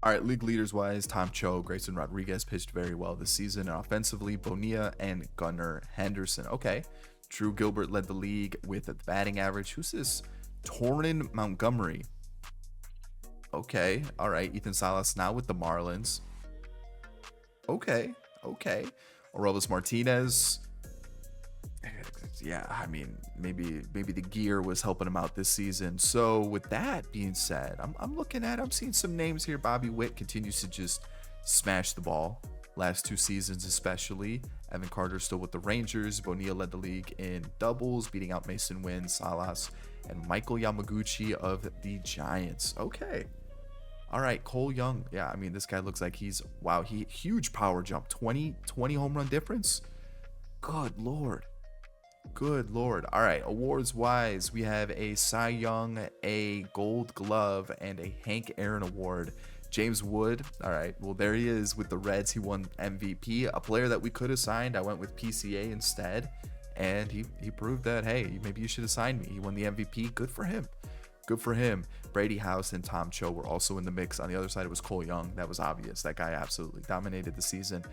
All right, league leaders wise, Tom Cho, Grayson Rodriguez pitched very well this season. And offensively, Bonilla and Gunnar Henderson. Okay. Drew Gilbert led the league with a batting average. Who's this? Torrin Montgomery. Okay. All right. Ethan Salas now with the Marlins. Okay. Orelvis Martinez. Yeah, I mean, maybe the gear was helping him out this season. So with that being said, I'm seeing some names here. Bobby Witt continues to just smash the ball. Last 2 seasons especially. Evan Carter still with the Rangers. Bonilla led the league in doubles, beating out Mason Wynn, Salas, and Michael Yamaguchi of the Giants. Okay. All right, Cole Young. Yeah, I mean, this guy looks like he huge power jump. 20 home run difference. Good Lord. All right, awards wise, we have a Cy Young, a Gold Glove, and a Hank Aaron Award. James Wood, all right, well, there he is with the Reds. He won MVP, a player that we could have signed. I went with PCA instead, and he proved that, hey, maybe you should have signed me. He won the MVP. Good for him. Good for him. Brady House and Tom Cho were also in the mix. On the other side, it was Cole Young. That was obvious. That guy absolutely dominated the season.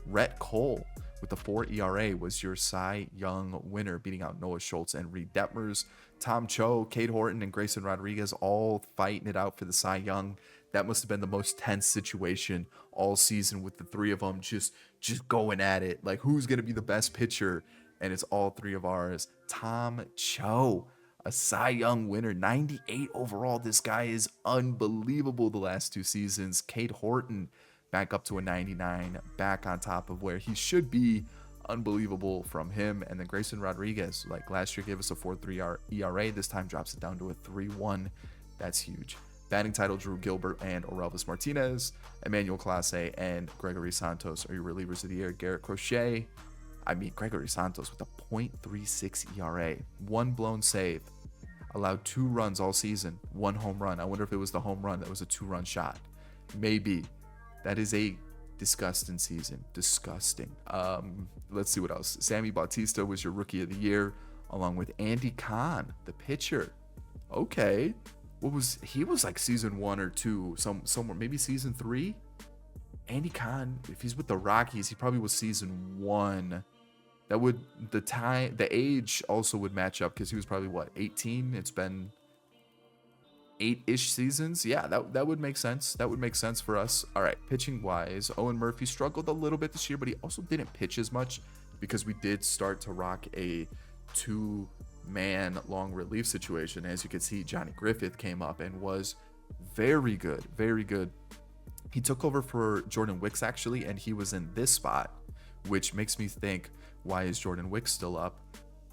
Rhett Cole with the 4 ERA was your Cy Young winner, beating out Noah Schultz and Reed Detmers. Tom Cho, Cade Horton, and Grayson Rodriguez all fighting it out for the Cy Young. That must have been the most tense situation all season, with the three of them just going at it. Like, who's going to be the best pitcher? And it's all three of ours. Tom Cho, a Cy Young winner, 98 overall. This guy is unbelievable the last 2 seasons. Cade Horton back up to a 99, back on top of where he should be. Unbelievable from him. And then Grayson Rodriguez, like last year, gave us a 4.3 ERA. This time drops it down to a 3.1. That's huge. Batting title, Drew Gilbert and Orelvis Martinez. Emmanuel Clase and Gregory Santos are your relievers of the year. Garrett Crochet. Gregory Santos with a .36 ERA. 1 blown save. Allowed 2 runs all season. 1 home run. I wonder if it was the home run that was a 2-run shot. Maybe. That is a disgusting season. Disgusting. Let's see what else. Sammy Bautista was your rookie of the year, along with Andy Kahn, the pitcher. Okay. He was like season 1 or 2, somewhere, maybe season 3. Andy Kahn, if he's with the Rockies, he probably was season 1. That would, the age also would match up, because he was probably 18. It's been 8-ish seasons. Yeah, that would make sense. That would make sense for us. All right, pitching wise, Owen Murphy struggled a little bit this year, but he also didn't pitch as much, because we did start to rock a 2-man long relief situation. As you can see, Johnny Griffith came up and was very good, very good. He took over for Jordan Wicks, actually, and he was in this spot, which makes me think, why is Jordan Wicks still up?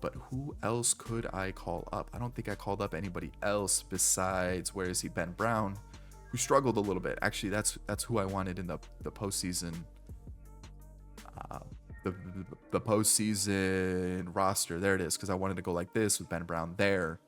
But who else could I call up? I don't think I called up anybody else besides, where is he, Ben Brown, who struggled a little bit. Actually, that's who I wanted in the postseason, the postseason roster. There it is, because I wanted to go like this with Ben Brown there.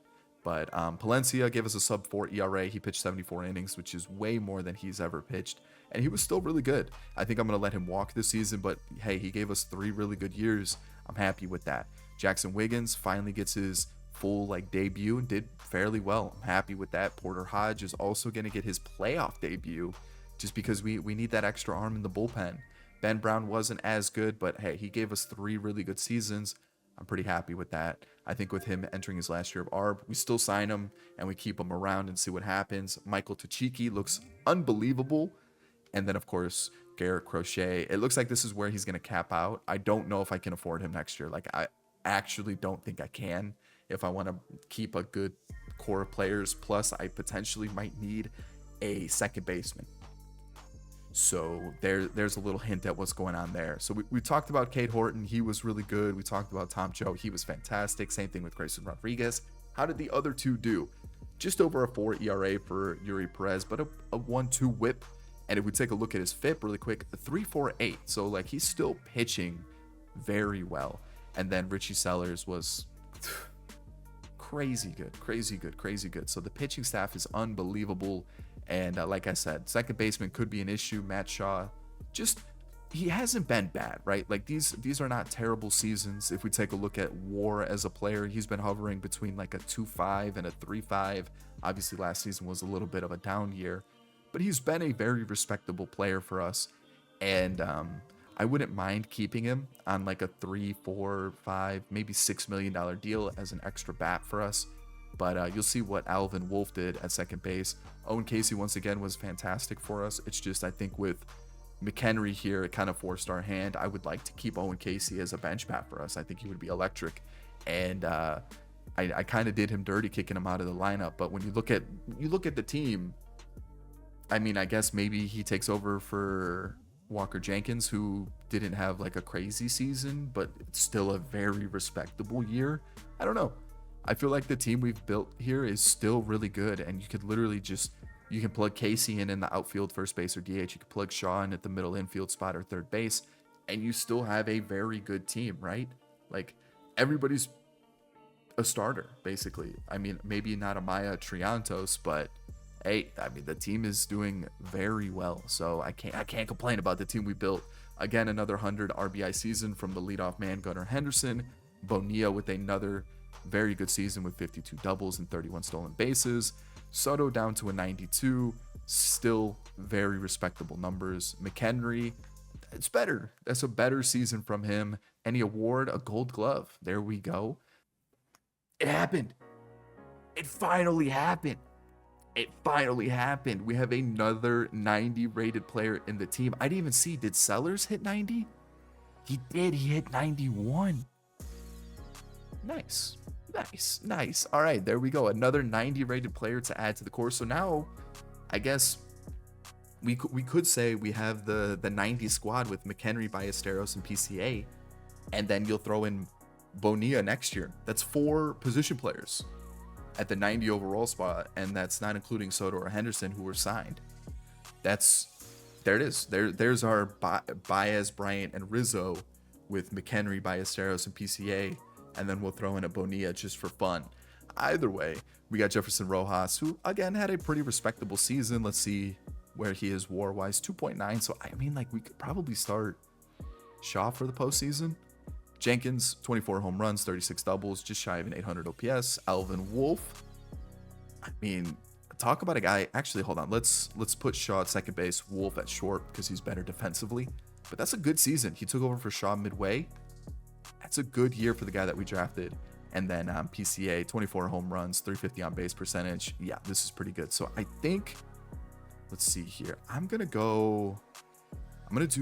But Palencia gave us a sub-4 ERA. He pitched 74 innings, which is way more than he's ever pitched. And he was still really good. I think I'm going to let him walk this season, but hey, he gave us 3 really good years. I'm happy with that. Jackson Wiggins finally gets his full debut and did fairly well. I'm happy with that. Porter Hodge is also going to get his playoff debut, just because we need that extra arm in the bullpen. Ben Brown wasn't as good, but hey, he gave us 3 really good seasons. I'm pretty happy with that. I think with him entering his last year of ARB, we still sign him and we keep him around and see what happens. Michael Tachiki looks unbelievable. And then, of course, Garrett Crochet. It looks like this is where he's going to cap out. I don't know if I can afford him next year. I actually don't think I can, if I want to keep a good core of players. Plus, I potentially might need a second baseman. So there's a little hint at what's going on there. So we talked about Cade Horton. He was really good. We talked about Tom Cho. He was fantastic. Same thing with Grayson Rodriguez. How did the other 2 do? Just over a 4 ERA for Yuri Perez, but a 1.2 whip. And if we take a look at his FIP really quick, a 3.48. So he's still pitching very well. And then Richie Sellers was crazy good. So the pitching staff is unbelievable. And like I said, second baseman could be an issue. Matt Shaw, he hasn't been bad, right? These are not terrible seasons. If we take a look at WAR as a player, he's been hovering between a 2.5 and a 3.5. Obviously, last season was a little bit of a down year, but he's been a very respectable player for us. And I wouldn't mind keeping him on a 3, 4, 5, maybe $6 million deal as an extra bat for us. But you'll see what Alvin Wolf did at second base. Owen Casey, once again, was fantastic for us. It's just, I think with McHenry here, it kind of forced our hand. I would like to keep Owen Casey as a bench bat for us. I think he would be electric. And I kind of did him dirty kicking him out of the lineup. But when you look at the team, I guess maybe he takes over for Walker Jenkins, who didn't have a crazy season, but it's still a very respectable year. I don't know. I feel like the team we've built here is still really good, and you could literally you can plug Casey in the outfield, first base or DH. You can plug Shaw in at the middle infield spot or third base, and you still have a very good team, right? Everybody's a starter, basically. Maybe not Amaya Triantos, but hey, the team is doing very well. So I can't complain about the team we built. Again, another 100 RBI season from the leadoff man, Gunnar Henderson. Bonilla with another very good season with 52 doubles and 31 stolen bases. Soto down to a 92, still very respectable numbers. McHenry, it's better. That's a better season from him. Any award, a Gold Glove. There we go. It happened. It finally happened. It finally happened. We have another 90 rated player in the team. I didn't even see, did Sellers hit 90? He did. He hit 91. Nice. Nice. Nice. All right, there we go. Another 90 rated player to add to the core. So now, I guess we could say we have the 90 squad with McHenry, Ballesteros, and PCA, and then you'll throw in Bonilla next year. That's 4 position players at the 90 overall spot, and that's not including Soto or Henderson, who were signed. There it is. There's our Baez, Bryant, and Rizzo with McHenry, Ballesteros, and PCA, and then we'll throw in a Bonilla just for fun. Either way, we got Jefferson Rojas, who again had a pretty respectable season. Let's see where he is WAR-wise, 2.9. So I mean, like, we could probably start Shaw for the postseason. Jenkins, 24 home runs, 36 doubles, just shy of an 800 OPS. Alvin Wolf, I mean, talk about a guy. Actually, hold on. Let's put Shaw at second base, Wolf at short, because he's better defensively. But that's a good season. He took over for Shaw midway. That's a good year for the guy that we drafted. And then PCA, 24 home runs, 350 on base percentage. Yeah, this is pretty good. So I think, let's see here. I'm gonna do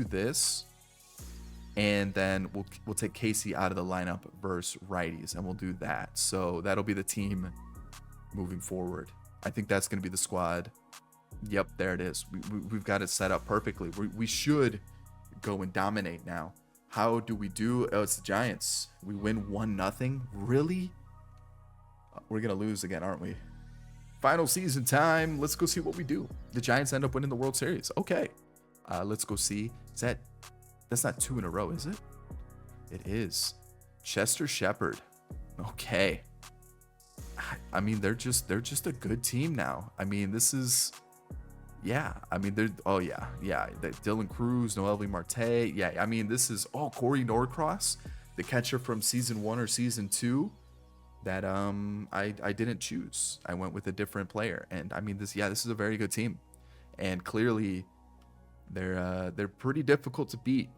this, and then we'll take Casey out of the lineup versus righties, and we'll do that. So that'll be the team moving forward. I think that's gonna be the squad. Yep, there it is. We've got it set up perfectly. We should go and dominate now. How do we do? Oh, it's the Giants. We win 1-0. Really? We're gonna lose again, aren't we? Final season time. Let's go see what we do. The Giants end up winning the World Series. Okay. Let's go see. That's not 2 in a row, is it? It is. Chester Shepherd. Okay. I mean, they're just a good team now. I mean, this is, yeah. I mean, Dylan Cruz, Noelvi Marte. Yeah, I mean, this is, Corey Norcross, the catcher from season 1 or season 2 that I didn't choose. I went with a different player. And I mean, this is a very good team. And clearly they're pretty difficult to beat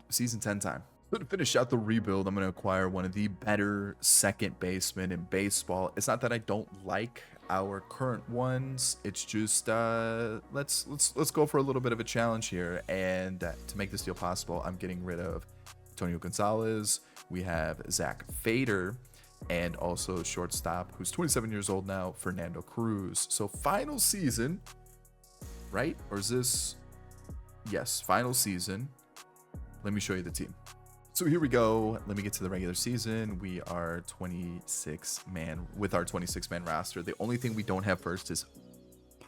season 10 time. So to finish out the rebuild, I'm going to acquire one of the better second basemen in baseball. It's not that I don't like our current ones. It's just let's go for a little bit of a challenge here. And to make this deal possible, I'm getting rid of Antonio Gonzalez. We have Zach Fader, and also shortstop, who's 27 years old now, Fernando Cruz. So final season, right? Or is this? Yes, final season. Let me show you the team. So here we go. Let me get to the regular season. We are 26-man with our 26-man roster. The only thing we don't have first is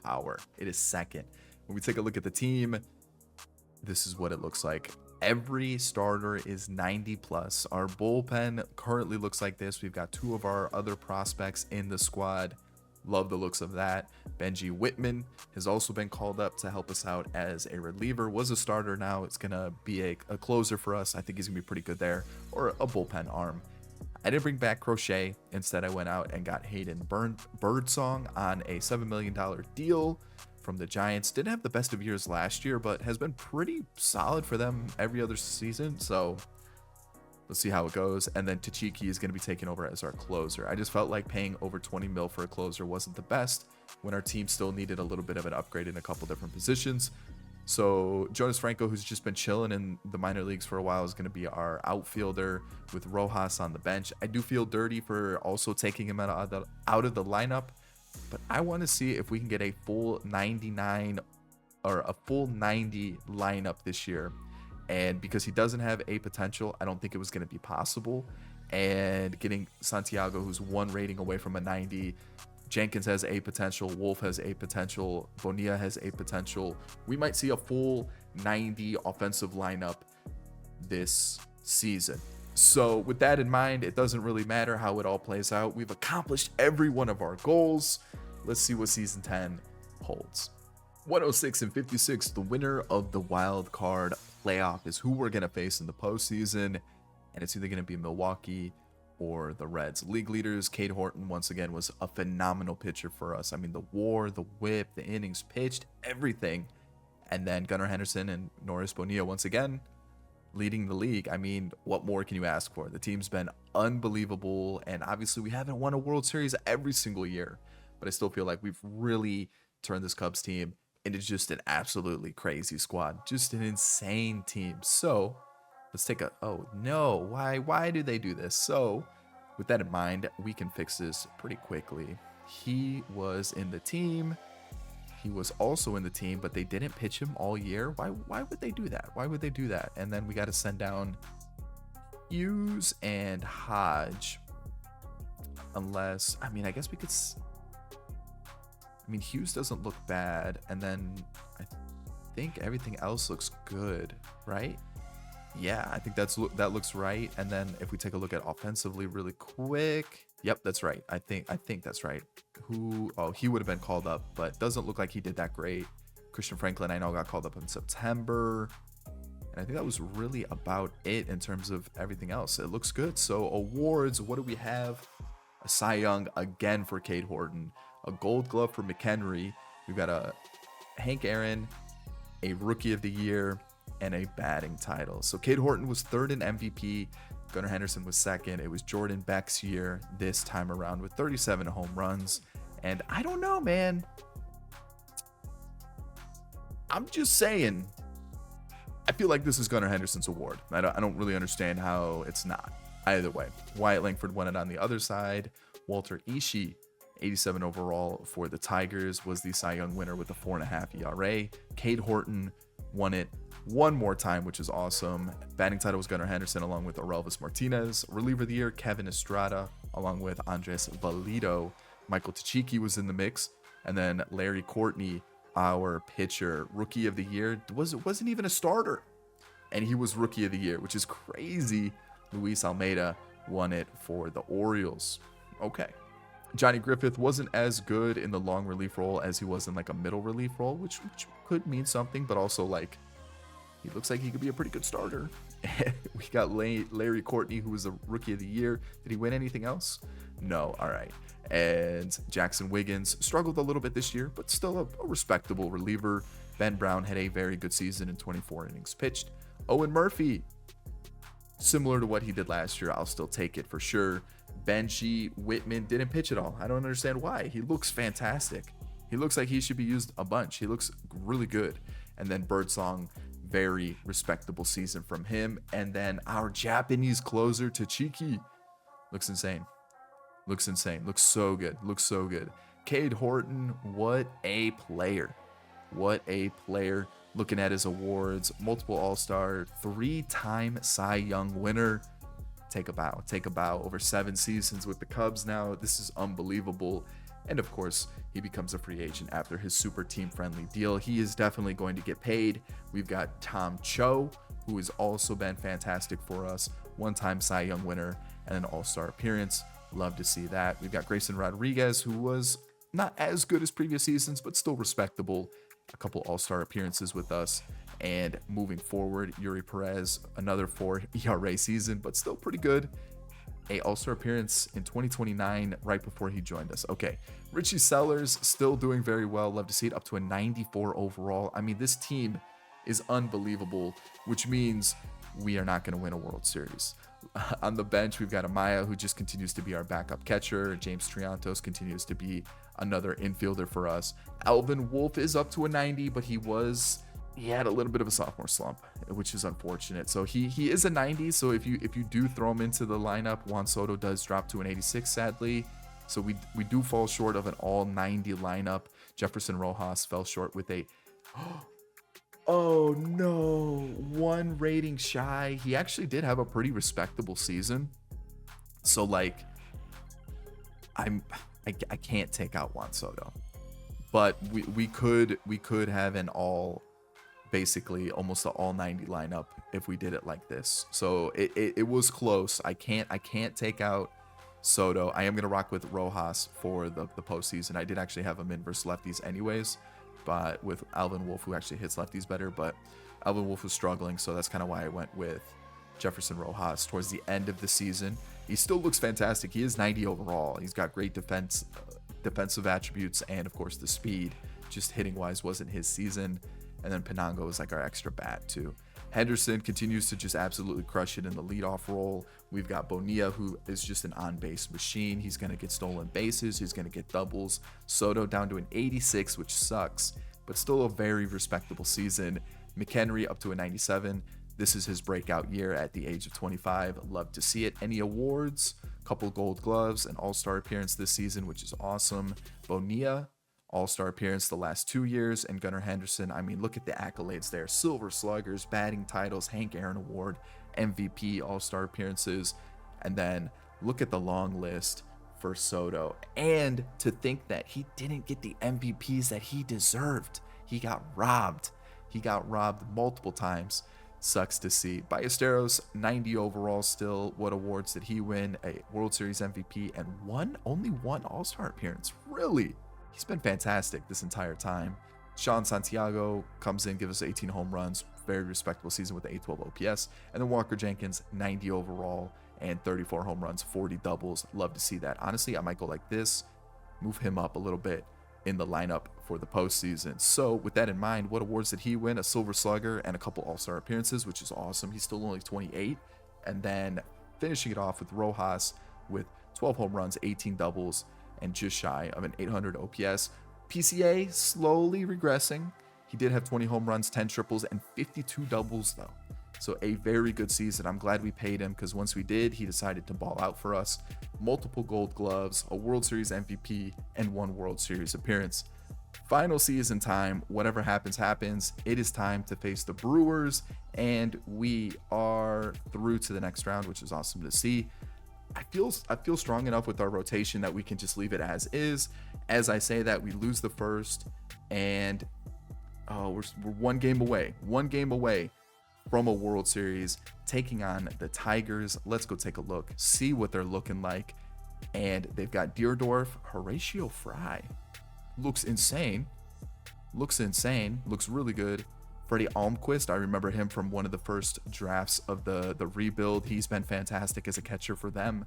power. It is second. When we take a look at the team, this is what it looks like. Every starter is 90 plus. Our bullpen currently looks like this. We've got 2 of our other prospects in the squad. Love the looks of that. Benji Whitman has also been called up to help us out as a reliever. Was a starter, now it's going to be a closer for us. I think he's going to be pretty good there, or a bullpen arm. I didn't bring back Crochet. Instead, I went out and got Hayden Birdsong on a $7 million deal from the Giants. Didn't have the best of years last year, but has been pretty solid for them every other season. So let's see how it goes. And then Tachiki is going to be taking over as our closer. I just felt like paying over 20 mil for a closer wasn't the best when our team still needed a little bit of an upgrade in a couple different positions. So Jonas Franco, who's just been chilling in the minor leagues for a while, is going to be our outfielder with Rojas on the bench. I do feel dirty for also taking him out of the lineup, but I want to see if we can get a full 99 or a full 90 lineup this year. And because he doesn't have a potential, I don't think it was going to be possible. And getting Santiago, who's 1 rating away from a 90, Jenkins has a potential, Wolf has a potential, Bonilla has a potential. We might see a full 90 offensive lineup this season. So with that in mind, it doesn't really matter how it all plays out. We've accomplished every one of our goals. Let's see what season 10 holds. 106 and 56, the winner of the wild card playoff is who we're going to face in the postseason. And it's either going to be Milwaukee or the Reds. League leaders, Cade Horton once again was a phenomenal pitcher for us. I mean, the WAR, the WHIP, the innings pitched, everything. And then Gunnar Henderson and Norris Bonilla once again leading the league. I mean, what more can you ask for? The team's been unbelievable, and obviously we haven't won a World Series every single year, but I still feel like we've really turned this Cubs team into just an absolutely crazy squad, just an insane team. So let's take a, oh no, why do they do this? So with that in mind, we can fix this pretty quickly. He was in the team. He was also in the team, but they didn't pitch him all year. Why would they do that? Why would they do that? And then we got to send down Hughes and Hodge. Unless, I mean, I guess we could... I mean, Hughes doesn't look bad. And then I think everything else looks good, right? Yeah, I think that looks right. And then if we take a look at offensively really quick... Yep, that's right. I think that's right. He would have been called up, but doesn't look like he did that great. Christian Franklin, I know, got called up in September. And I think that was really about it in terms of everything else. It looks good. So awards, what do we have? A Cy Young again for Cade Horton, a Gold Glove for McHenry. We've got a Hank Aaron, a Rookie of the Year, and a batting title. So Cade Horton was third in MVP. Gunnar Henderson was second. It was Jordan Beck's year this time around with 37 home runs. And I don't know, man. I'm just saying, I feel like this is Gunnar Henderson's award. I don't really understand how it's not. Either way, Wyatt Langford won it on the other side. Walter Ishii, 87 overall for the Tigers, was the Cy Young winner with a 4.5 ERA. Cade Horton won it one more time, which is awesome. Batting title was Gunnar Henderson along with Orelvis Martinez. Reliever of the year, Kevin Estrada along with Andres Valido. Michael Tachiki was in the mix. And then Larry Courtney, our pitcher. Rookie of the year, wasn't even a starter. And he was Rookie of the Year, which is crazy. Luis Almeida won it for the Orioles. Okay. Johnny Griffith wasn't as good in the long relief role as he was in like a middle relief role, which could mean something, but also like he looks like he could be a pretty good starter. We got Larry Courtney, who was a Rookie of the Year. Did he win anything else? No. All right. And Jackson Wiggins struggled a little bit this year, but still a respectable reliever. Ben Brown had a very good season in 24 innings pitched. Owen Murphy, similar to what he did last year, I'll still take it for sure. Benji Whitman didn't pitch at all. I don't understand why. He looks fantastic. He looks like he should be used a bunch. He looks really good. And then Birdsong, very respectable season from him. And then our Japanese closer, Tachiki, looks insane. Looks insane. Looks so good. Looks so good. Cade Horton, what a player. What a player. Looking at his awards, multiple All-Star, 3-time Cy Young winner. Take a bow. Take a bow. Over 7 seasons with the Cubs now. This is unbelievable. And of course, he becomes a free agent after his super team-friendly deal. He is definitely going to get paid. We've got Tom Cho, who has also been fantastic for us. 1-time Cy Young winner and an All-Star appearance. Love to see that. We've got Grayson Rodriguez, who was not as good as previous seasons, but still respectable. A couple All-Star appearances with us. And moving forward, Yuri Perez, another 4 ERA season, but still pretty good. A All-Star appearance in 2029 right before he joined us. Okay, Richie Sellers still doing very well. Love to see it, up to a 94 overall. I mean, this team is unbelievable, which means we are not going to win a World Series. On the bench, we've got Amaya, who just continues to be our backup catcher. James Triantos continues to be another infielder for us. Alvin Wolf is up to a 90, but he had a little bit of a sophomore slump, which is unfortunate. So he is a 90. So if you do throw him into the lineup, Juan Soto does drop to an 86, sadly. So we do fall short of an all 90 lineup. Jefferson Rojas fell short with a oh no, 1 rating shy. He actually did have a pretty respectable season. So like I can't take out Juan Soto. But we could have an all, basically almost an all 90 lineup if we did it like this. So it was close. I can't take out Soto. I am gonna rock with Rojas for the postseason. I did actually have him in versus lefties anyways, but with Alvin Wolf, who actually hits lefties better. But Alvin Wolf was struggling, so that's kind of why I went with Jefferson Rojas towards the end of the season. he still looks fantastic. He is 90 overall. He's got great defensive attributes, and of course the speed. Just hitting wise wasn't his season. And then Penango is like our extra bat too. Henderson continues to just absolutely crush it in the leadoff role. We've got Bonilla, who is just an on-base machine. He's going to get stolen bases. He's going to get doubles. Soto down to an 86, which sucks, but still a very respectable season. McHenry up to a 97. This is his breakout year at the age of 25. Love to see it. Any awards? Couple gold gloves, an all-star appearance this season, which is awesome. Bonilla, all-star appearance the last 2 years, and Gunnar Henderson, I mean, look at the accolades there. Silver Sluggers, batting titles, Hank Aaron Award, MVP, all-star appearances, and then look at the long list for Soto. And to think that he didn't get the MVPs that he deserved. He got robbed. He got robbed multiple times. Sucks to see. Ballesteros, 90 overall still. What awards did he win? A World Series MVP and only one all-star appearance. Really? He's been fantastic this entire time. Sean Santiago comes in, gives us 18 home runs. Very respectable season with the 812 OPS. And then Walker Jenkins, 90 overall and 34 home runs, 40 doubles. Love to see that. Honestly, I might go like this, move him up a little bit in the lineup for the postseason. So with that in mind, what awards did he win? A Silver Slugger and a couple all-star appearances, which is awesome. He's still only 28. And then finishing it off with Rojas with 12 home runs, 18 doubles, and just shy of an 800 OPS. PCA slowly regressing. He did have 20 home runs, 10 triples, and 52 doubles though. So a very good season. I'm glad we paid him, because once we did, he decided to ball out for us. Multiple gold gloves, a World Series MVP, and 1 World Series appearance. Final season time. Whatever happens, happens. It is time to face the Brewers, and we are through to the next round, which is awesome to see. I feel strong enough with our rotation that we can just leave it as is. As I say that, we lose the first, and we're one game away from a World Series, taking on the Tigers. Let's go take a look, see what they're looking like. And they've got Deerdorf, Horatio Fry, looks insane, looks really good. Freddie Almquist, I remember him from one of the first drafts of the rebuild. He's been fantastic as a catcher for them.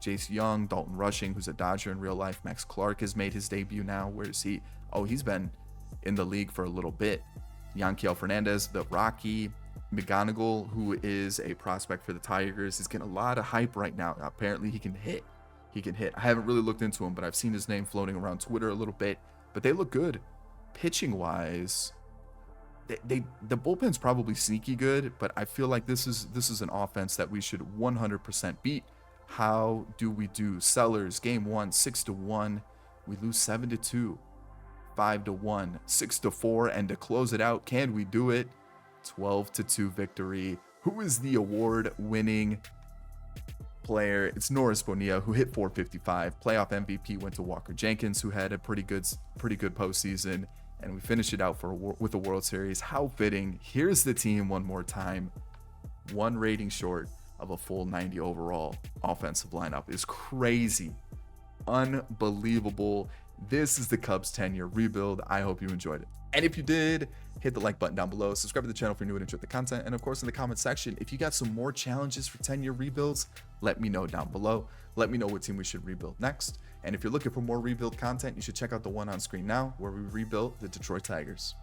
Jace Young, Dalton Rushing, who's a Dodger in real life. Max Clark has made his debut now. Where is he? Oh, he's been in the league for a little bit. Yanquiel Fernandez, the Rocky. McGonigal, who is a prospect for the Tigers, is getting a lot of hype right now. Apparently he can hit. I haven't really looked into him, but I've seen his name floating around Twitter a little bit. But they look good. Pitching wise, the bullpen's probably sneaky good, but I feel like this is an offense that we should 100% beat. How do we do? Sellers, game 1, 6-1. We lose 7-2, 5-1, 6-4, and to close it out, can we do it? 12-2 victory. Who is the award-winning player? It's Norris Bonilla, who hit 455. Playoff MVP went to Walker Jenkins, who had a pretty good postseason. And we finish it out with a World Series. How fitting. Here's the team one more time. 1 rating short of a full 90 overall. Offensive lineup is crazy. Unbelievable. This is the Cubs 10-year rebuild. I hope you enjoyed it. And if you did, hit the like button down below. Subscribe to the channel if you're new and enjoy the content. And of course, in the comment section, if you got some more challenges for 10-year rebuilds, let me know down below. Let me know what team we should rebuild next. And if you're looking for more rebuild content, you should check out the one on screen now, where we rebuilt the Detroit Tigers.